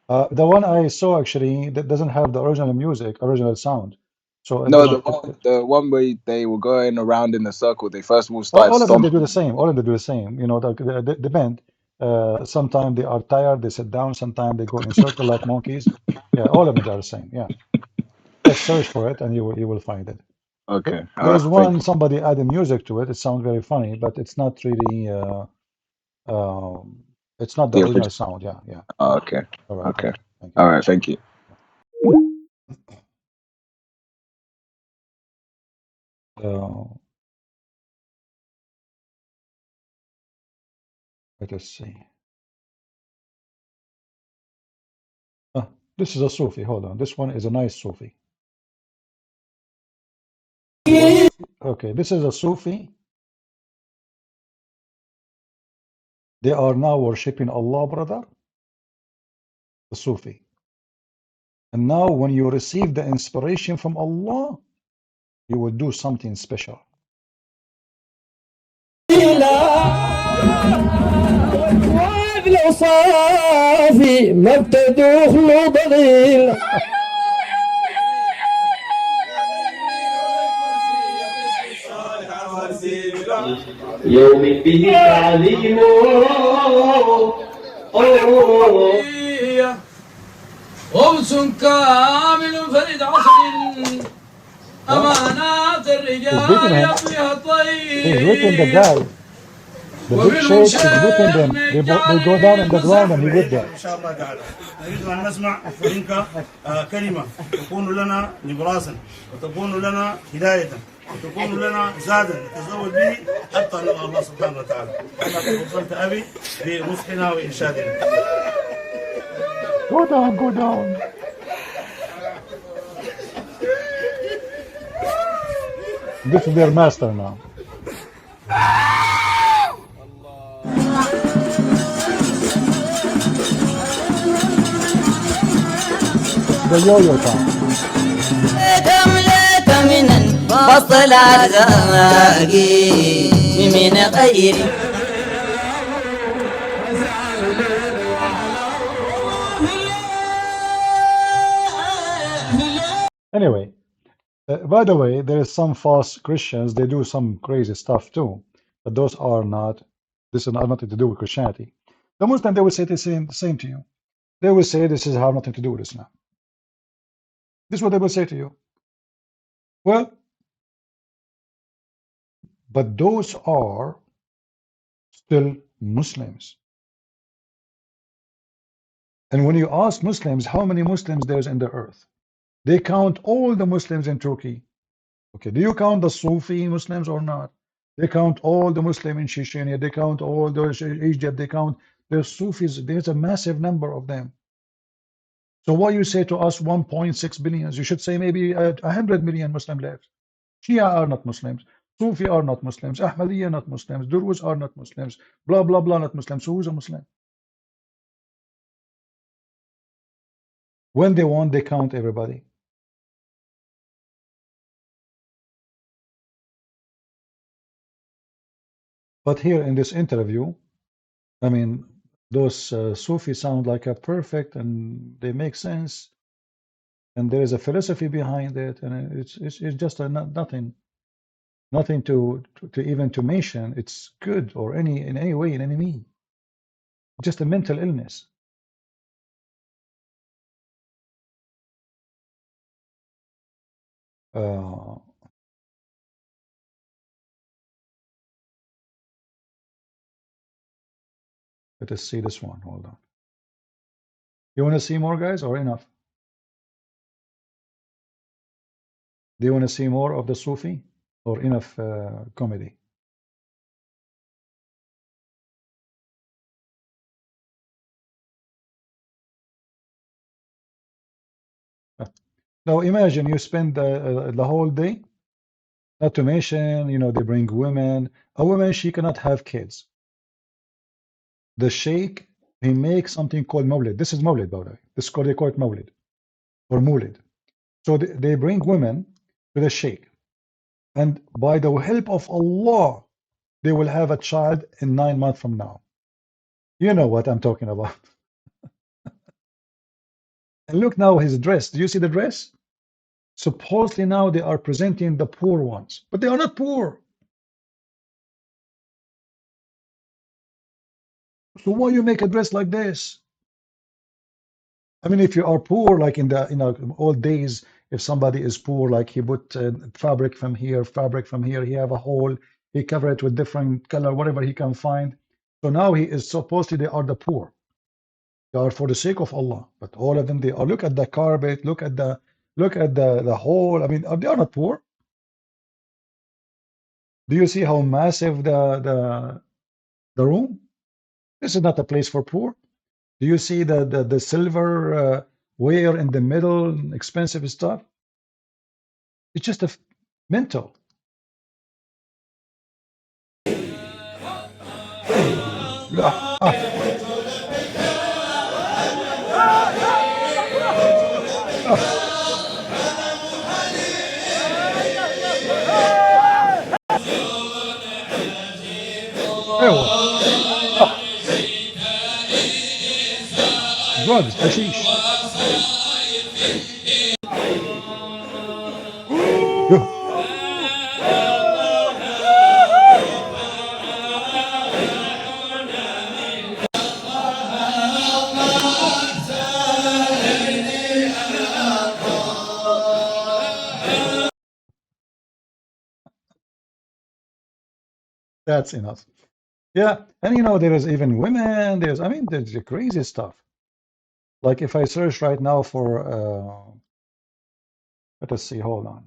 The one I saw actually that doesn't have the original music, original sound. So it No, doesn't. the one where they were going around in the circle. They first of all All started of them, they do stomping. the same. All of them do the same. You know, the band. Sometimes they are tired, they sit down. Sometimes they go in circle like monkeys. Yeah, all of them are the same. Yeah, just search for it and you will find it. Okay. All There's right. Thank one you. somebody added music to it. It sounds very funny, but it's not really. It's not the The original original. sound. Yeah, yeah. Oh, okay. All right, Okay. brother. Thank you. All right. Thank you. Let us see. This is a Sufi. Hold on. This one is a nice Sufi. Okay, this is a Sufi. They are now worshipping Allah, brother. The Sufi. And now when you receive the inspiration from Allah, you will do something special. لو صافي ما بتدخلوا ضليل يوم به تعليم خبز كامل فرد عصر أمانات He's beating الرجال him. يطويها He's whipping the guy. الطير The big sheikh is whipping them. They go down on the ground and he whip them. إن شاء الله تعالى نريد أن نسمع منك كلمة تكون لنا نبراسا وتكون لنا هداية وتكون لنا زادا نتزود به حتى نلقى الله سبحانه وتعالى كما تفضلت أبي بنصحنا وإرشادنا. Go down, go down. This is their master now. The yo-yo time. فصل أرزاقي من غيري Anyway, by the way, there is some false Christians. They do some crazy stuff too, but those are not. This is not nothing to do with Christianity. The Muslim they will say the same to you. They will say this is have nothing to do with Islam. This is what they will say to you. Well, but those are still Muslims. And when you ask Muslims how many Muslims there's in the earth, they count all the Muslims in Turkey. Okay, do you count the Sufi Muslims or not? They count all the Muslims in Chechnya. They count all those in Egypt. They count the Sufis. There's a massive number of them. So what you say to us 1.6 billion, you should say maybe 100 million Muslim left. Shia are not Muslims. Sufi are not Muslims. Ahmadiyya not Muslims. Durus are not Muslims. Blah, blah, blah, not Muslims. So who's a Muslim? When they want, they count everybody. But here in this interview, I mean, those Sufi sound like a perfect and they make sense. And there is a philosophy behind it. And it's just a nothing to even to mention. It's good or in any way, in any mean. Just a mental illness. Let us see this one. Hold on. You want to see more, guys, or enough? Do you want to see more of the Sufi or enough comedy? Now imagine you spend the whole day, not to mention, they bring women. A woman, she cannot have kids. The sheikh, he makes something called mawlid. This is mawlid, by the way. This is called, they call it mawlid or mulid. So they bring women to the sheikh, and by the help of Allah, they will have a child in 9 months from now. You know what I'm talking about. And look now his dress. Do you see the dress? Supposedly now they are presenting the poor ones, but they are not poor. So why you make a dress like this? I mean, if you are poor, like in the old days, if somebody is poor, like he put fabric from here, he have a hole, he cover it with different color, whatever he can find. So now he is supposedly they are the poor. They are for the sake of Allah, but all of them they are. Look at the carpet, look at the hole. I mean, they are not poor. Do you see how massive the room? This is not a place for poor. Do you see the silver ware in the middle, expensive stuff? It's just a mental. لا. ايوه drugs حشيش. That's enough. Yeah, and there is even women. I mean, there's the crazy stuff. Like if I search right now for, let us see, hold on.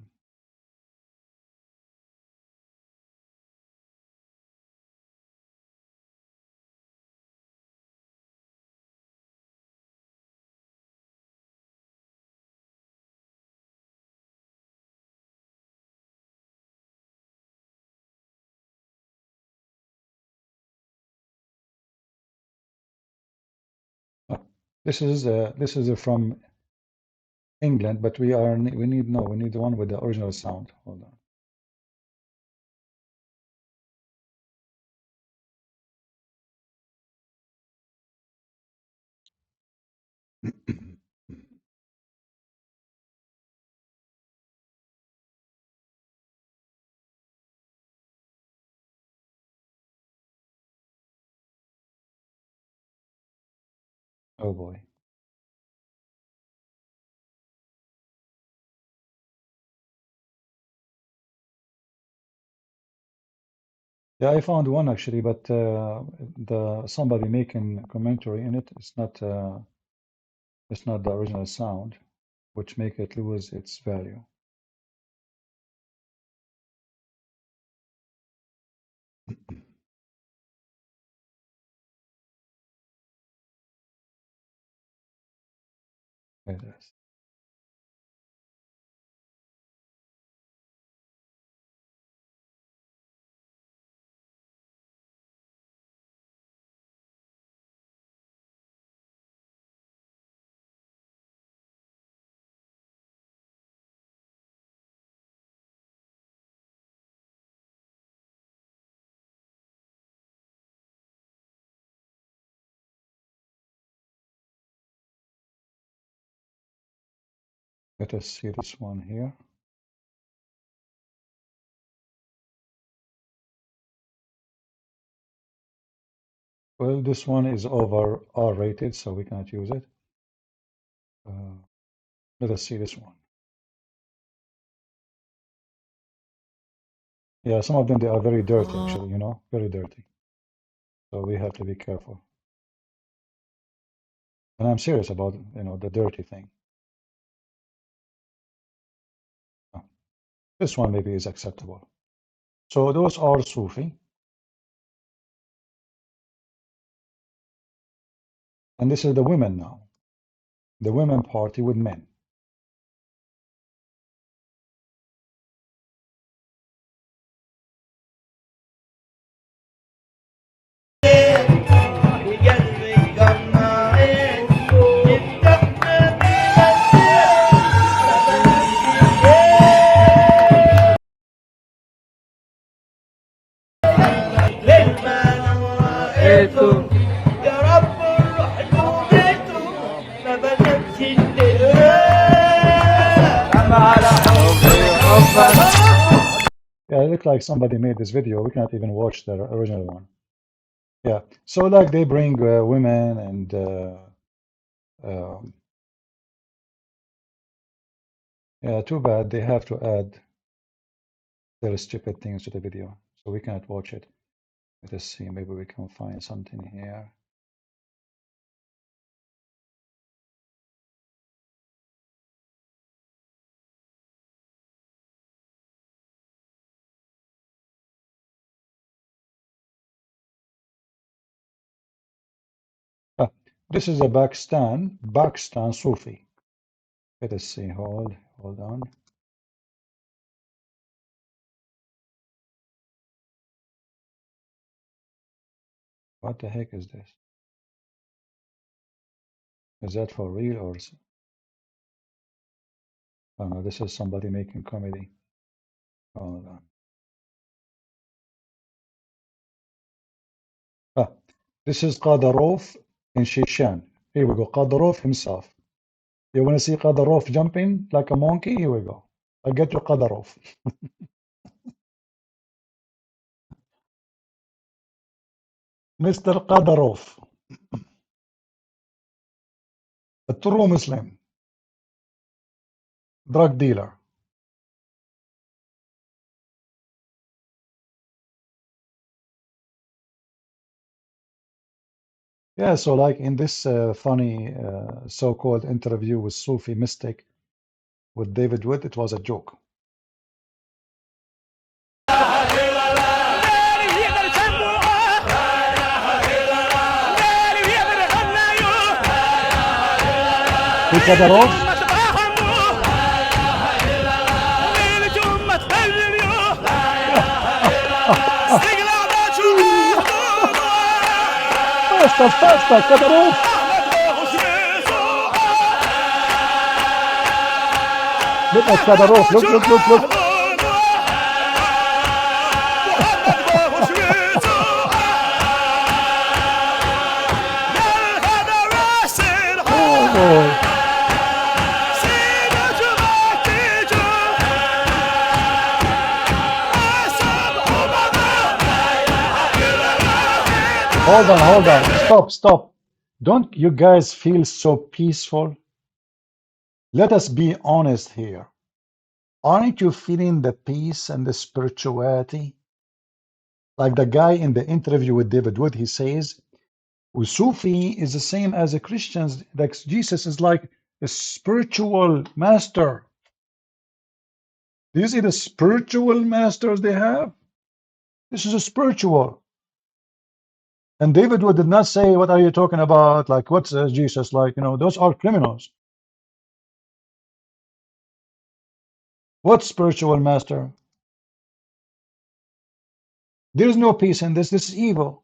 Oh, this is from England, but we need the one with the original sound. Hold on. Oh boy. Yeah, I found one actually, but the somebody making commentary in it. It's not the original sound, which make it lose its value. It is. Let us see this one here. Well, this one is over R-rated, so we cannot use it. Let us see this one. Yeah, some of them, they are very dirty, actually, very dirty. So we have to be careful. And I'm serious about, the dirty thing. Oh, this one maybe is acceptable. So those are Sufi. And this is the women now. The women party with men. look like somebody made this video. We cannot even watch the original one. Yeah. So like they bring women and yeah, too bad they have to add their stupid things to the video, so we cannot watch it. Let us see. Maybe we can find something here. Ah, this is a Pakistan Sufi. Let us see. Hold on. What the heck is this? Is that for real or? Oh no, this is somebody making comedy. Hold on. Ah, this is Qadarov in Shishan. Here we go. Qadarov himself. You want to see Qadarov jumping like a monkey? Here we go. I get you Qadarov. Mr. Qadarov, a true Muslim, drug dealer. Yeah, so like in this funny so-called interview with Sufi mystic with David Wood, it was a joke. في Qadarov. Faster, Qadarov. Look at Qadarov. Look. Oh boy. Hold on. Stop. Don't you guys feel so peaceful? Let us be honest here. Aren't you feeling the peace and the spirituality? Like the guy in the interview with David Wood, he says, well, Sufi is the same as the Christians. Like Jesus is like a spiritual master. Do you see the spiritual masters they have? This is a spiritual. And David Wood did not say, what are you talking about? Like, what's Jesus like? You know, those are criminals. What spiritual master? There is no peace in this. This is evil.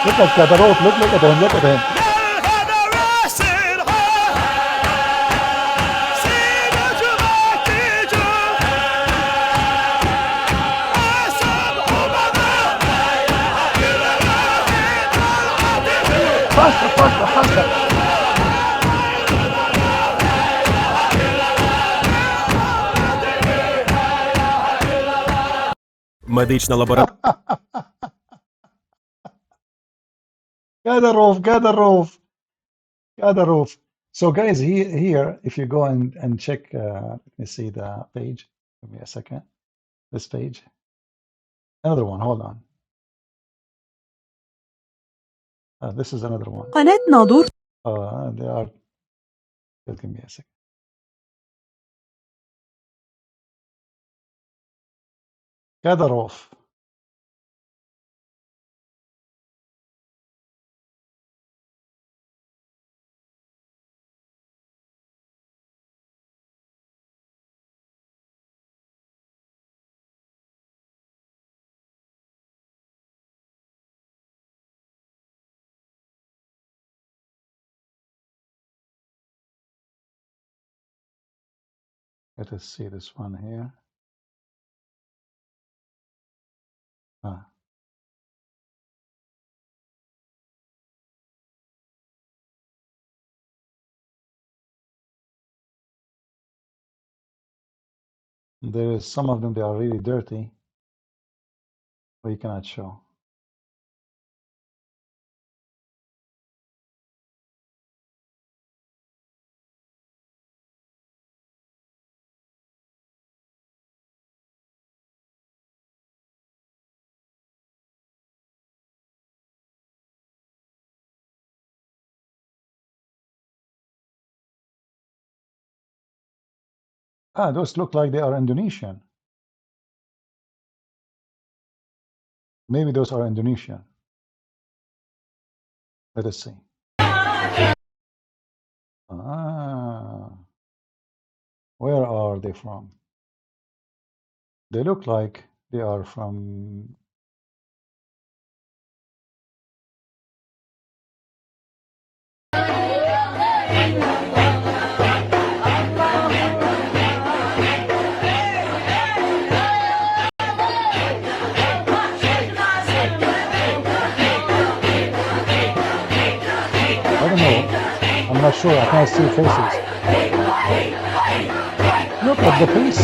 Look at Qadarov. Look at him. Faster. Медична лабораторія. Qadarov. So guys, here, if you go and check, let me see the page. Give me a second. This page. Another one. Hold on. This is another one. They are. Just give me a second. Qadarov. Let us see this one here. Ah. There is some of them, they are really dirty, but you cannot show. Ah, those look like they are Indonesian. Maybe those are Indonesian. Let us see. Ah, where are they from? They look like they are from. I don't know. I'm not sure. I can't see faces. Look at the face.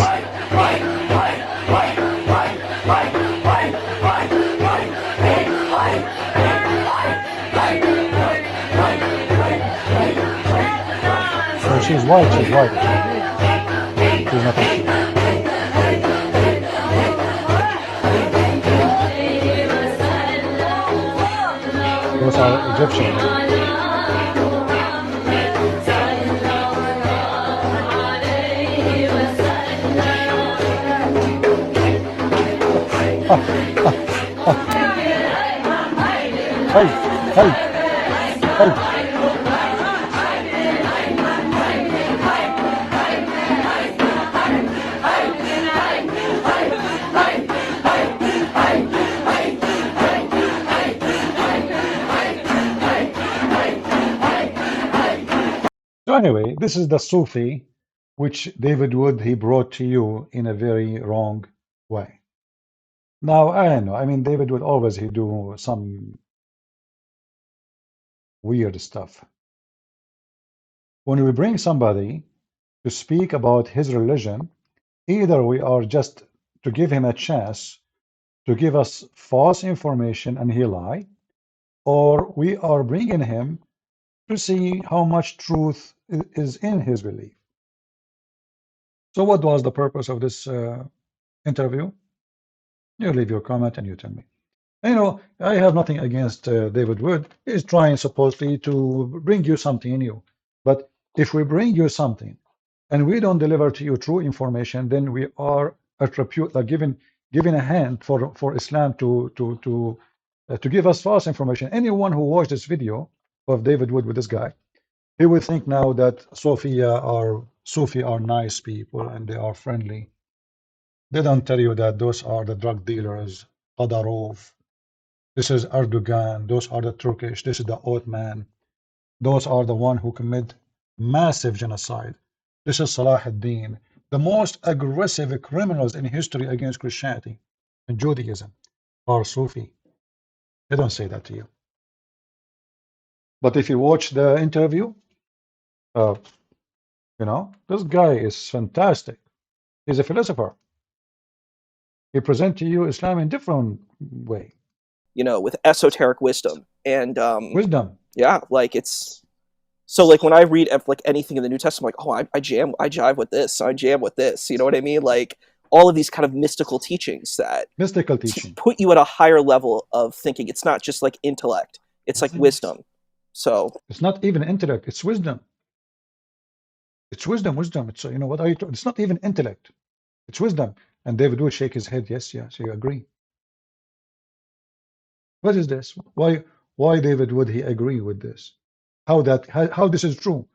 Oh, she's white. She's white. She's not Asian. Those are Egyptian. Hey, hey, hey. So anyway, this is the Sufi which David Wood he brought to you in a very wrong way. Now I don't know. I mean, David Wood always he do some weird stuff. When we bring somebody to speak about his religion, either we are just to give him a chance to give us false information and he lie, or we are bringing him to see how much truth is in his belief. So what was the purpose of this interview? You leave your comment and you tell me. You know, I have nothing against David Wood. He's trying supposedly to bring you something new. But if we bring you something and we don't deliver to you true information, then we are attribute like giving a hand for Islam to give us false information. Anyone who watched this video of David Wood with this guy, he would think now that Sufi are nice people and they are friendly. They don't tell you that those are the drug dealers, Qadarov. This is Erdogan. Those are the Turkish. This is the Ottoman. Those are the one who commit massive genocide. This is Salah ad-Din, the most aggressive criminals in history against Christianity and Judaism are Sufi. They don't say that to you. But if you watch the interview, you know, this guy is fantastic. He's a philosopher. He presents to you Islam in different way. You know, with esoteric wisdom and wisdom. Yeah, like it's so like when I read like anything in the New Testament, I'm like, oh, I jive with this, I jam with this. You know what I mean? Like all of these kind of mystical teachings that put you at a higher level of thinking. It's not just like intellect; it's like wisdom. So it's not even intellect; it's wisdom. It's wisdom. It's you know what are you? It's not even intellect; it's wisdom. And David would shake his head. Yes, yes, you agree. What is this? Why David would he agree with this? How this is true?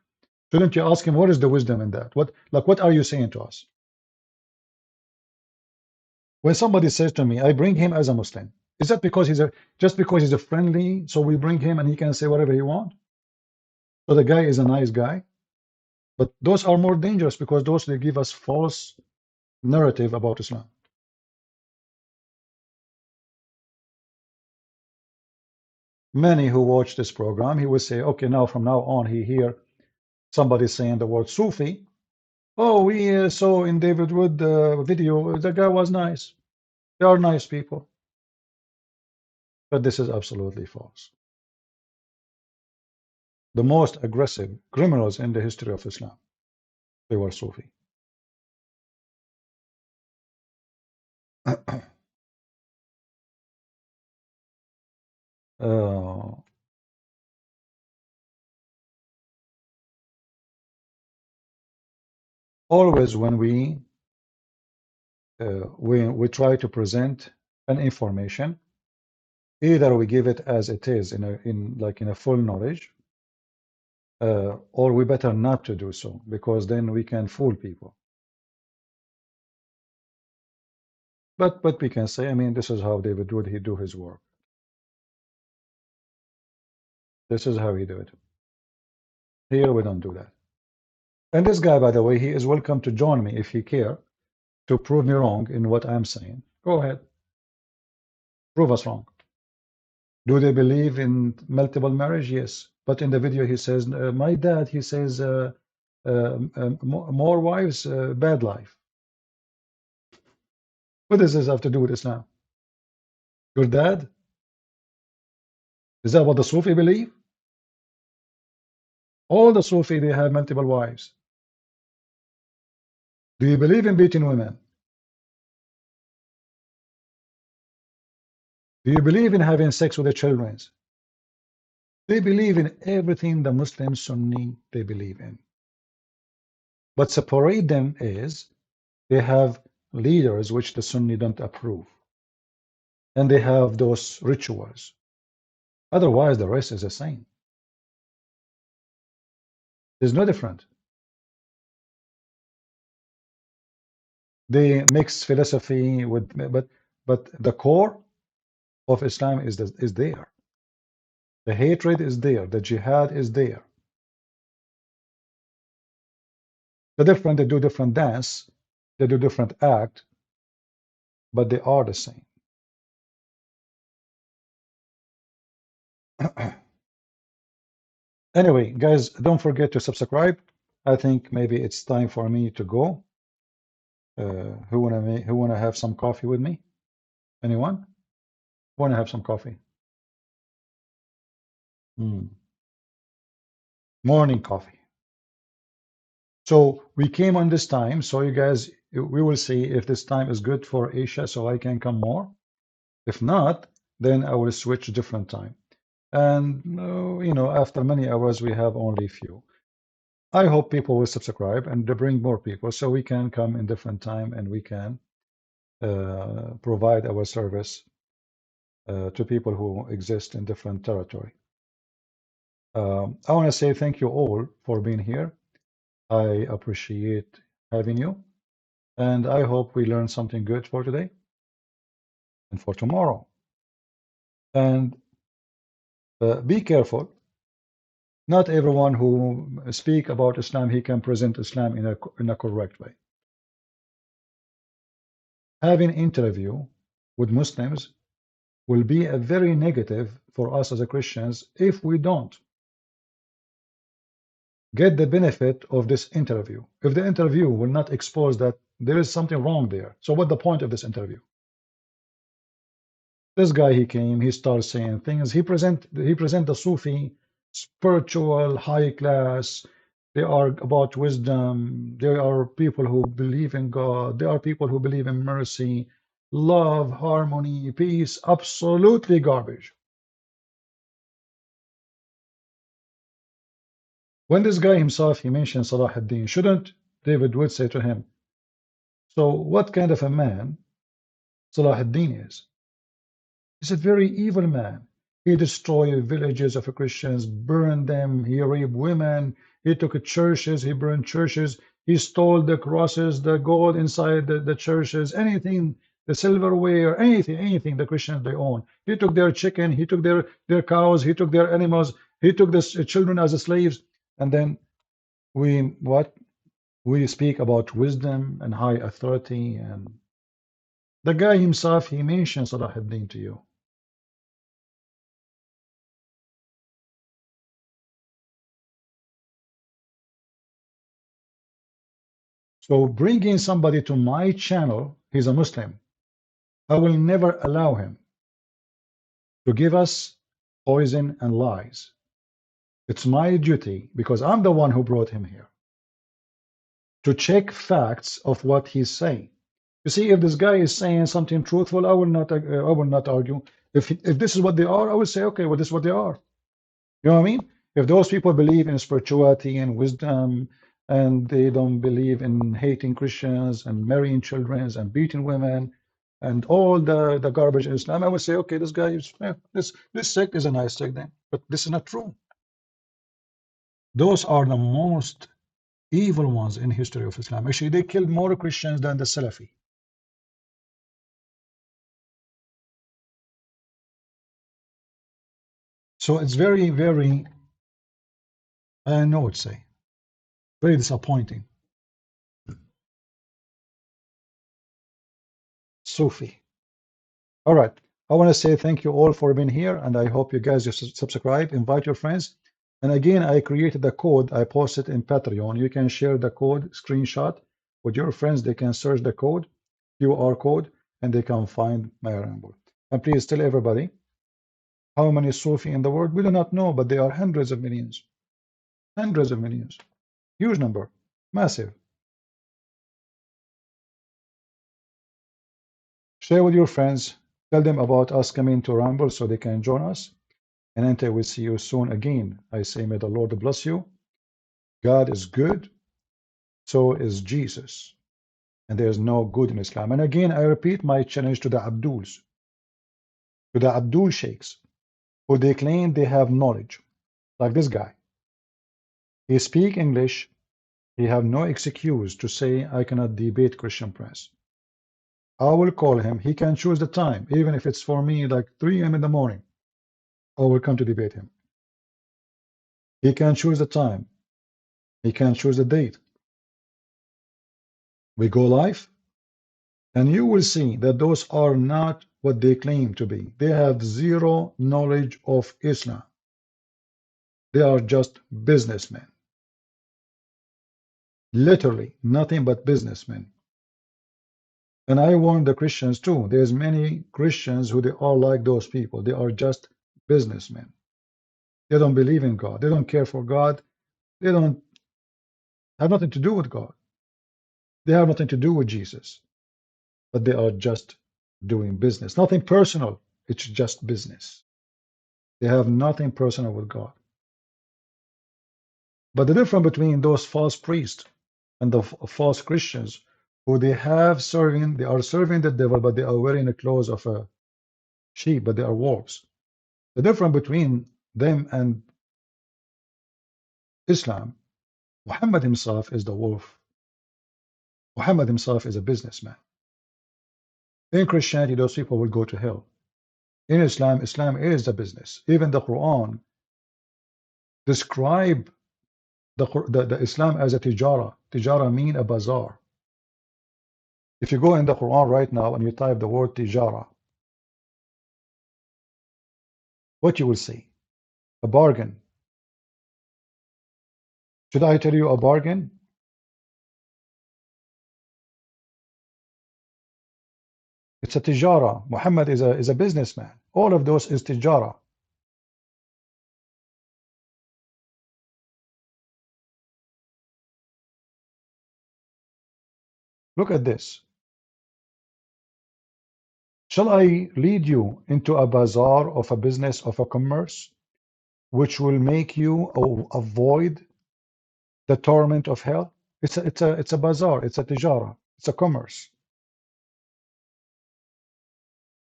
Shouldn't you ask him what is the wisdom in that? What are you saying to us? When somebody says to me, I bring him as a Muslim, is that because just because he's a friendly, so we bring him and he can say whatever he wants? So the guy is a nice guy? But those are more dangerous because those they give us false narrative about Islam. Many who watch this program, he will say, okay, now from now on, he hear somebody saying the word Sufi. Oh, we saw in David Wood video, the guy was nice. They are nice people. But this is absolutely false. The most aggressive criminals in the history of Islam, they were Sufi. Always when we try to present an information, either we give it as it is in a full knowledge, or we better not to do so, because then we can fool people. But we can say, I mean, this is how David Wood he do his work. This is how he do it. Here we don't do that. And this guy, by the way, he is welcome to join me if he care to prove me wrong in what I'm saying. Go ahead. Prove us wrong. Do they believe in multiple marriage? Yes. But in the video he says, my dad, he says, more wives, bad life. What does this have to do with Islam? Your dad? Is that what the Sufi believe? All the Sufi, they have multiple wives. Do you believe in beating women? Do you believe in having sex with the children? They believe in everything the Muslim Sunni they believe in. What separates them is they have leaders which the Sunni don't approve. And they have those rituals. Otherwise, the rest is the same. There's no different. They mix philosophy with, but the core of Islam is there. The hatred is there. The jihad is there. The different, they do different dance, they do different act, but they are the same. Anyway, guys, don't forget to subscribe. I think maybe it's time for me to go. Who wanna have some coffee with me? Anyone? Wanna have some coffee? Morning coffee. So we came on this time, so you guys, we will see if this time is good for Asia, so I can come more. If not, then I will switch different time. And you know, after many hours, we have only few. I hope people will subscribe and to bring more people, so we can come in different time and we can provide our service to people who exist in different territory. I want to say thank you all for being here. I appreciate having you, and I hope we learned something good for today and for tomorrow. And be careful. Not everyone who speak about Islam, he can present Islam in a correct way. Having interview with Muslims will be a very negative for us as a Christians if we don't get the benefit of this interview. If the interview will not expose that there is something wrong there, so what the point of this interview? This guy, he came, he started saying things. He present the Sufi spiritual high class. They are about wisdom. There are people who believe in God. There are people who believe in mercy, love, harmony, peace. Absolutely garbage. When this guy himself, he mentioned Salah ad-Din, shouldn't David Wood say to him, so what kind of a man Salah ad-Din is? He's a very evil man. He destroyed villages of Christians, burned them, he raped women, he took churches, he burned churches, he stole the crosses, the gold inside the churches, anything, the silverware, anything the Christians they own. He took their chicken, he took their cows, he took their animals, he took the children as slaves, and then what? We speak about wisdom and high authority, and the guy himself, he mentions Salah ad-Din to you. So bringing somebody to my channel, he's a Muslim, I will never allow him to give us poison and lies. It's my duty, because I'm the one who brought him here, to check facts of what he's saying. You see, if this guy is saying something truthful, I will not argue. If this is what they are, I will say, okay, well, this is what they are. You know what I mean? If those people believe in spirituality and wisdom, and they don't believe in hating Christians and marrying children and beating women and all the garbage in Islam, I would say, okay, this guy is, this sect is a nice sect then. But this is not true. Those are the most evil ones in history of Islam. Actually, they killed more Christians than the Salafi. So it's very, very, I know what to say, very disappointing. Sufi. All right. I want to say thank you all for being here, and I hope you guys just subscribe, invite your friends. And again, I created a code. I posted in Patreon. You can share the code screenshot with your friends. They can search the code, QR code, and they can find my ramble. And please tell everybody how many Sufi in the world. We do not know, but there are hundreds of millions. Hundreds of millions. Huge number. Massive. Share with your friends. Tell them about us coming to Ramble so they can join us. And until we see you soon again, I say, may the Lord bless you. God is good, so is Jesus. And there is no good in Islam. And again, I repeat my challenge to the Abduls, to the Abdul Sheikhs, who they claim they have knowledge, like this guy. He speak English. He have no excuse to say, I cannot debate Christian Prince. I will call him. He can choose the time, even if it's for me like 3 a.m. in the morning. I will come to debate him. He can choose the time. He can choose the date. We go live, and you will see that those are not what they claim to be. They have zero knowledge of Islam. They are just businessmen. Literally, nothing but businessmen. And I warn the Christians too. There's many Christians who they are like those people. They are just businessmen. They don't believe in God. They don't care for God. They don't have nothing to do with God. They have nothing to do with Jesus. But they are just doing business. Nothing personal. It's just business. They have nothing personal with God. But the difference between those false priests and the false Christians, who they are serving the devil, but they are wearing the clothes of a sheep, but they are wolves. The difference between them and Islam, Muhammad himself is the wolf. Muhammad himself is a businessman. In Christianity, those people will go to hell. In Islam, Islam is the business. Even the Quran describe the Islam as a tijara. Tijara mean a bazaar. If you go in the Quran right now and you type the word tijara, what you will see? A bargain. Should I tell you a bargain? It's a tijara. Muhammad is a businessman. All of those is tijara. Look at this. Shall I lead you into a bazaar of a business, of a commerce, which will make you avoid the torment of hell? It's a bazaar. It's a tijara. It's a commerce.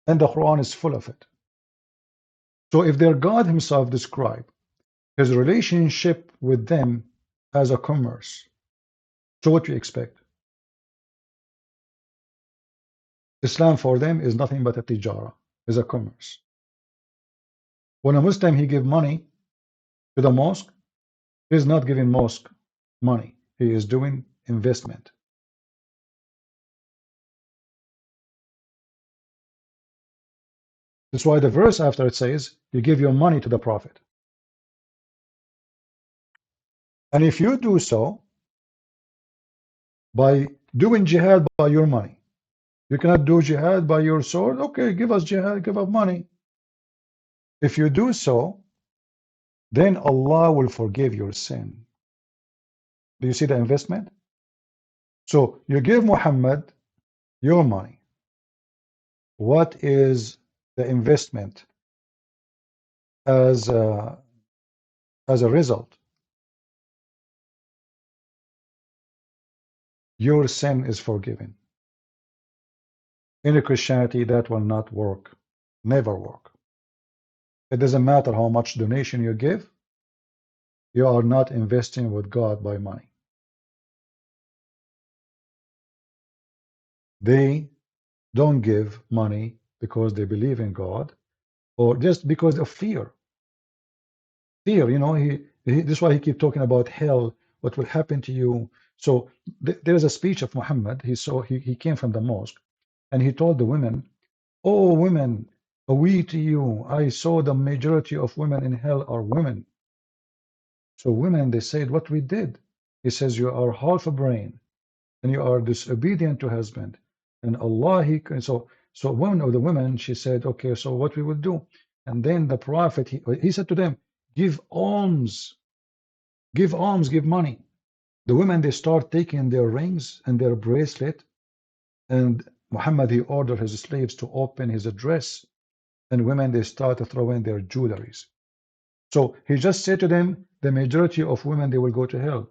And the Quran is full of it. So if their God himself described his relationship with them as a commerce, so what do you expect? Islam for them is nothing but a tijara, is a commerce. When a Muslim he give money to the mosque, he is not giving mosque money. He is doing investment. That's why the verse after it says, you give your money to the Prophet. And if you do so by doing jihad by your money, you cannot do jihad by your sword. Okay, give us jihad, give us money. If you do so, then Allah will forgive your sin. Do you see the investment? So you give Muhammad your money. What is the investment as a result? Your sin is forgiven. In Christianity, that will not work. Never work. It doesn't matter how much donation you give, you are not investing with God by money. They don't give money because they believe in God or just because of fear. Fear, you know, this is why he keeps talking about hell, what will happen to you. So there is a speech of Muhammad. He came from the mosque and he told the women, "Oh, women, away to you. I saw the majority of women in hell are women." So women, they said, what we did. He says, you are half a brain and you are disobedient to husband. And Allah, so one of the women, she said, okay, so what we will do? And then the Prophet, he said to them, give alms, give alms, give money. The women, they start taking their rings and their bracelet. And Muhammad, he ordered his slaves to open his dress. And women, they start throwing their jewelries. So he just said to them, the majority of women, they will go to hell.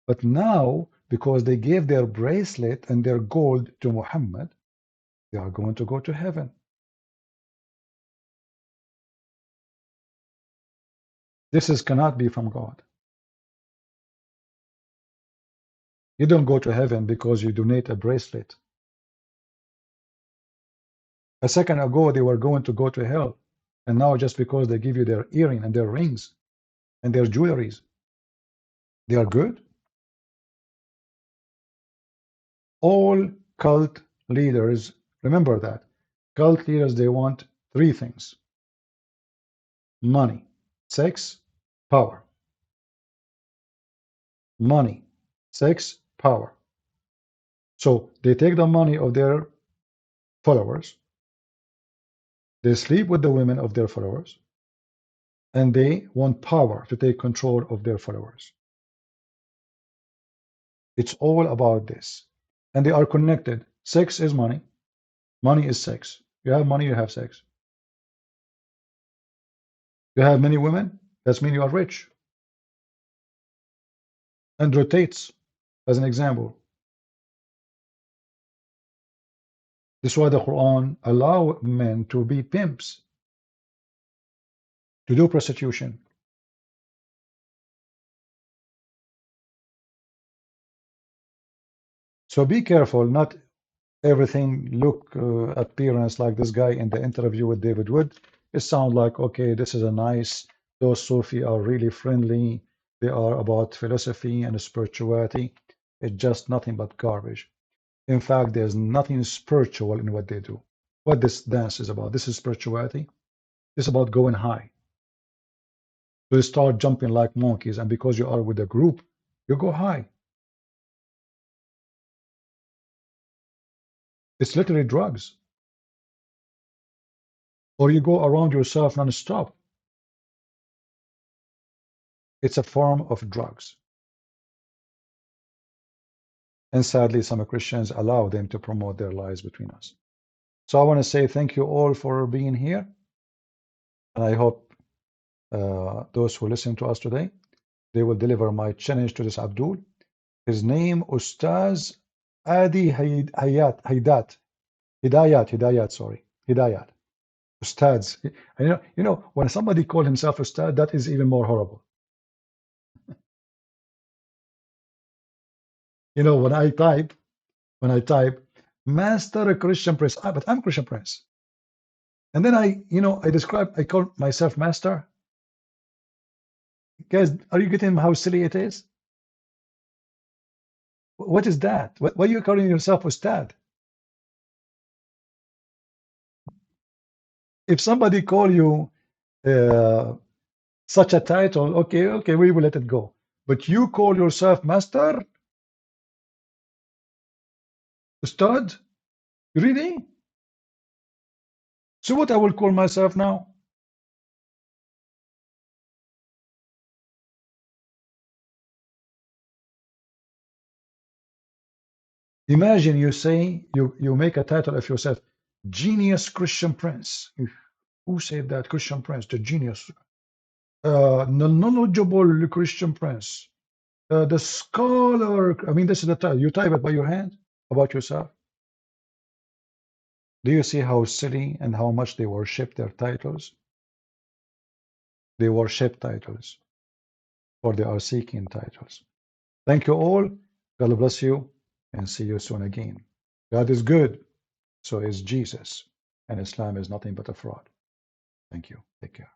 But now, because they gave their bracelet and their gold to Muhammad, they are going to go to heaven. Cannot be from God. You don't go to heaven because you donate a bracelet. A second ago, they were going to go to hell. And now just because they give you their earring and their rings and their jewelries, they are good? All cult leaders, remember that. Cult leaders, they want three things: money, sex, power. Money, sex, power. So they take the money of their followers, they sleep with the women of their followers, and they want power to take control of their followers. It's all about this. And they are connected. Sex is money. Money is sex. You have money, you have sex. You have many women, that means you are rich. And rotates, as an example. This is why the Quran allows men to be pimps, to do prostitution. So be careful, not everything look appearance like this guy in the interview with David Wood. It sounds like, okay, this is a nice, those Sufi are really friendly. They are about philosophy and spirituality. It's just nothing but garbage. In fact, there's nothing spiritual in what they do. What this dance is about. This is spirituality. It's about going high. So you start jumping like monkeys, and because you are with a group, you go high. It's literally drugs. Or you go around yourself non-stop. It's a form of drugs. And sadly, some Christians allow them to promote their lies between us. So I want to say thank you all for being here. And I hope those who listen to us today, they will deliver my challenge to this Abdul. His name, Ustaz Adi Hidayat, sorry. Hidayat. Ustads. And you know, when somebody call himself Ustad, that is even more horrible. You know, when I type, Master Christian Prince, but I'm Christian Prince. And then I call myself Master. Guys, are you getting how silly it is? What is that? Why are you calling yourself ustad? If somebody call you such a title, okay, we will let it go. But you call yourself master, ustad? Really? So what I will call myself now? Imagine you say, you make a title of yourself, Genius Christian Prince. Who said that? Christian Prince, the genius. The knowledgeable Christian Prince. The scholar. I mean, this is the title. You type it by your hand about yourself. Do you see how silly and how much they worship their titles? They worship titles, or they are seeking titles. Thank you all. God bless you, and see you soon again. God is good, so is Jesus, and Islam is nothing but a fraud. Thank you. Take care.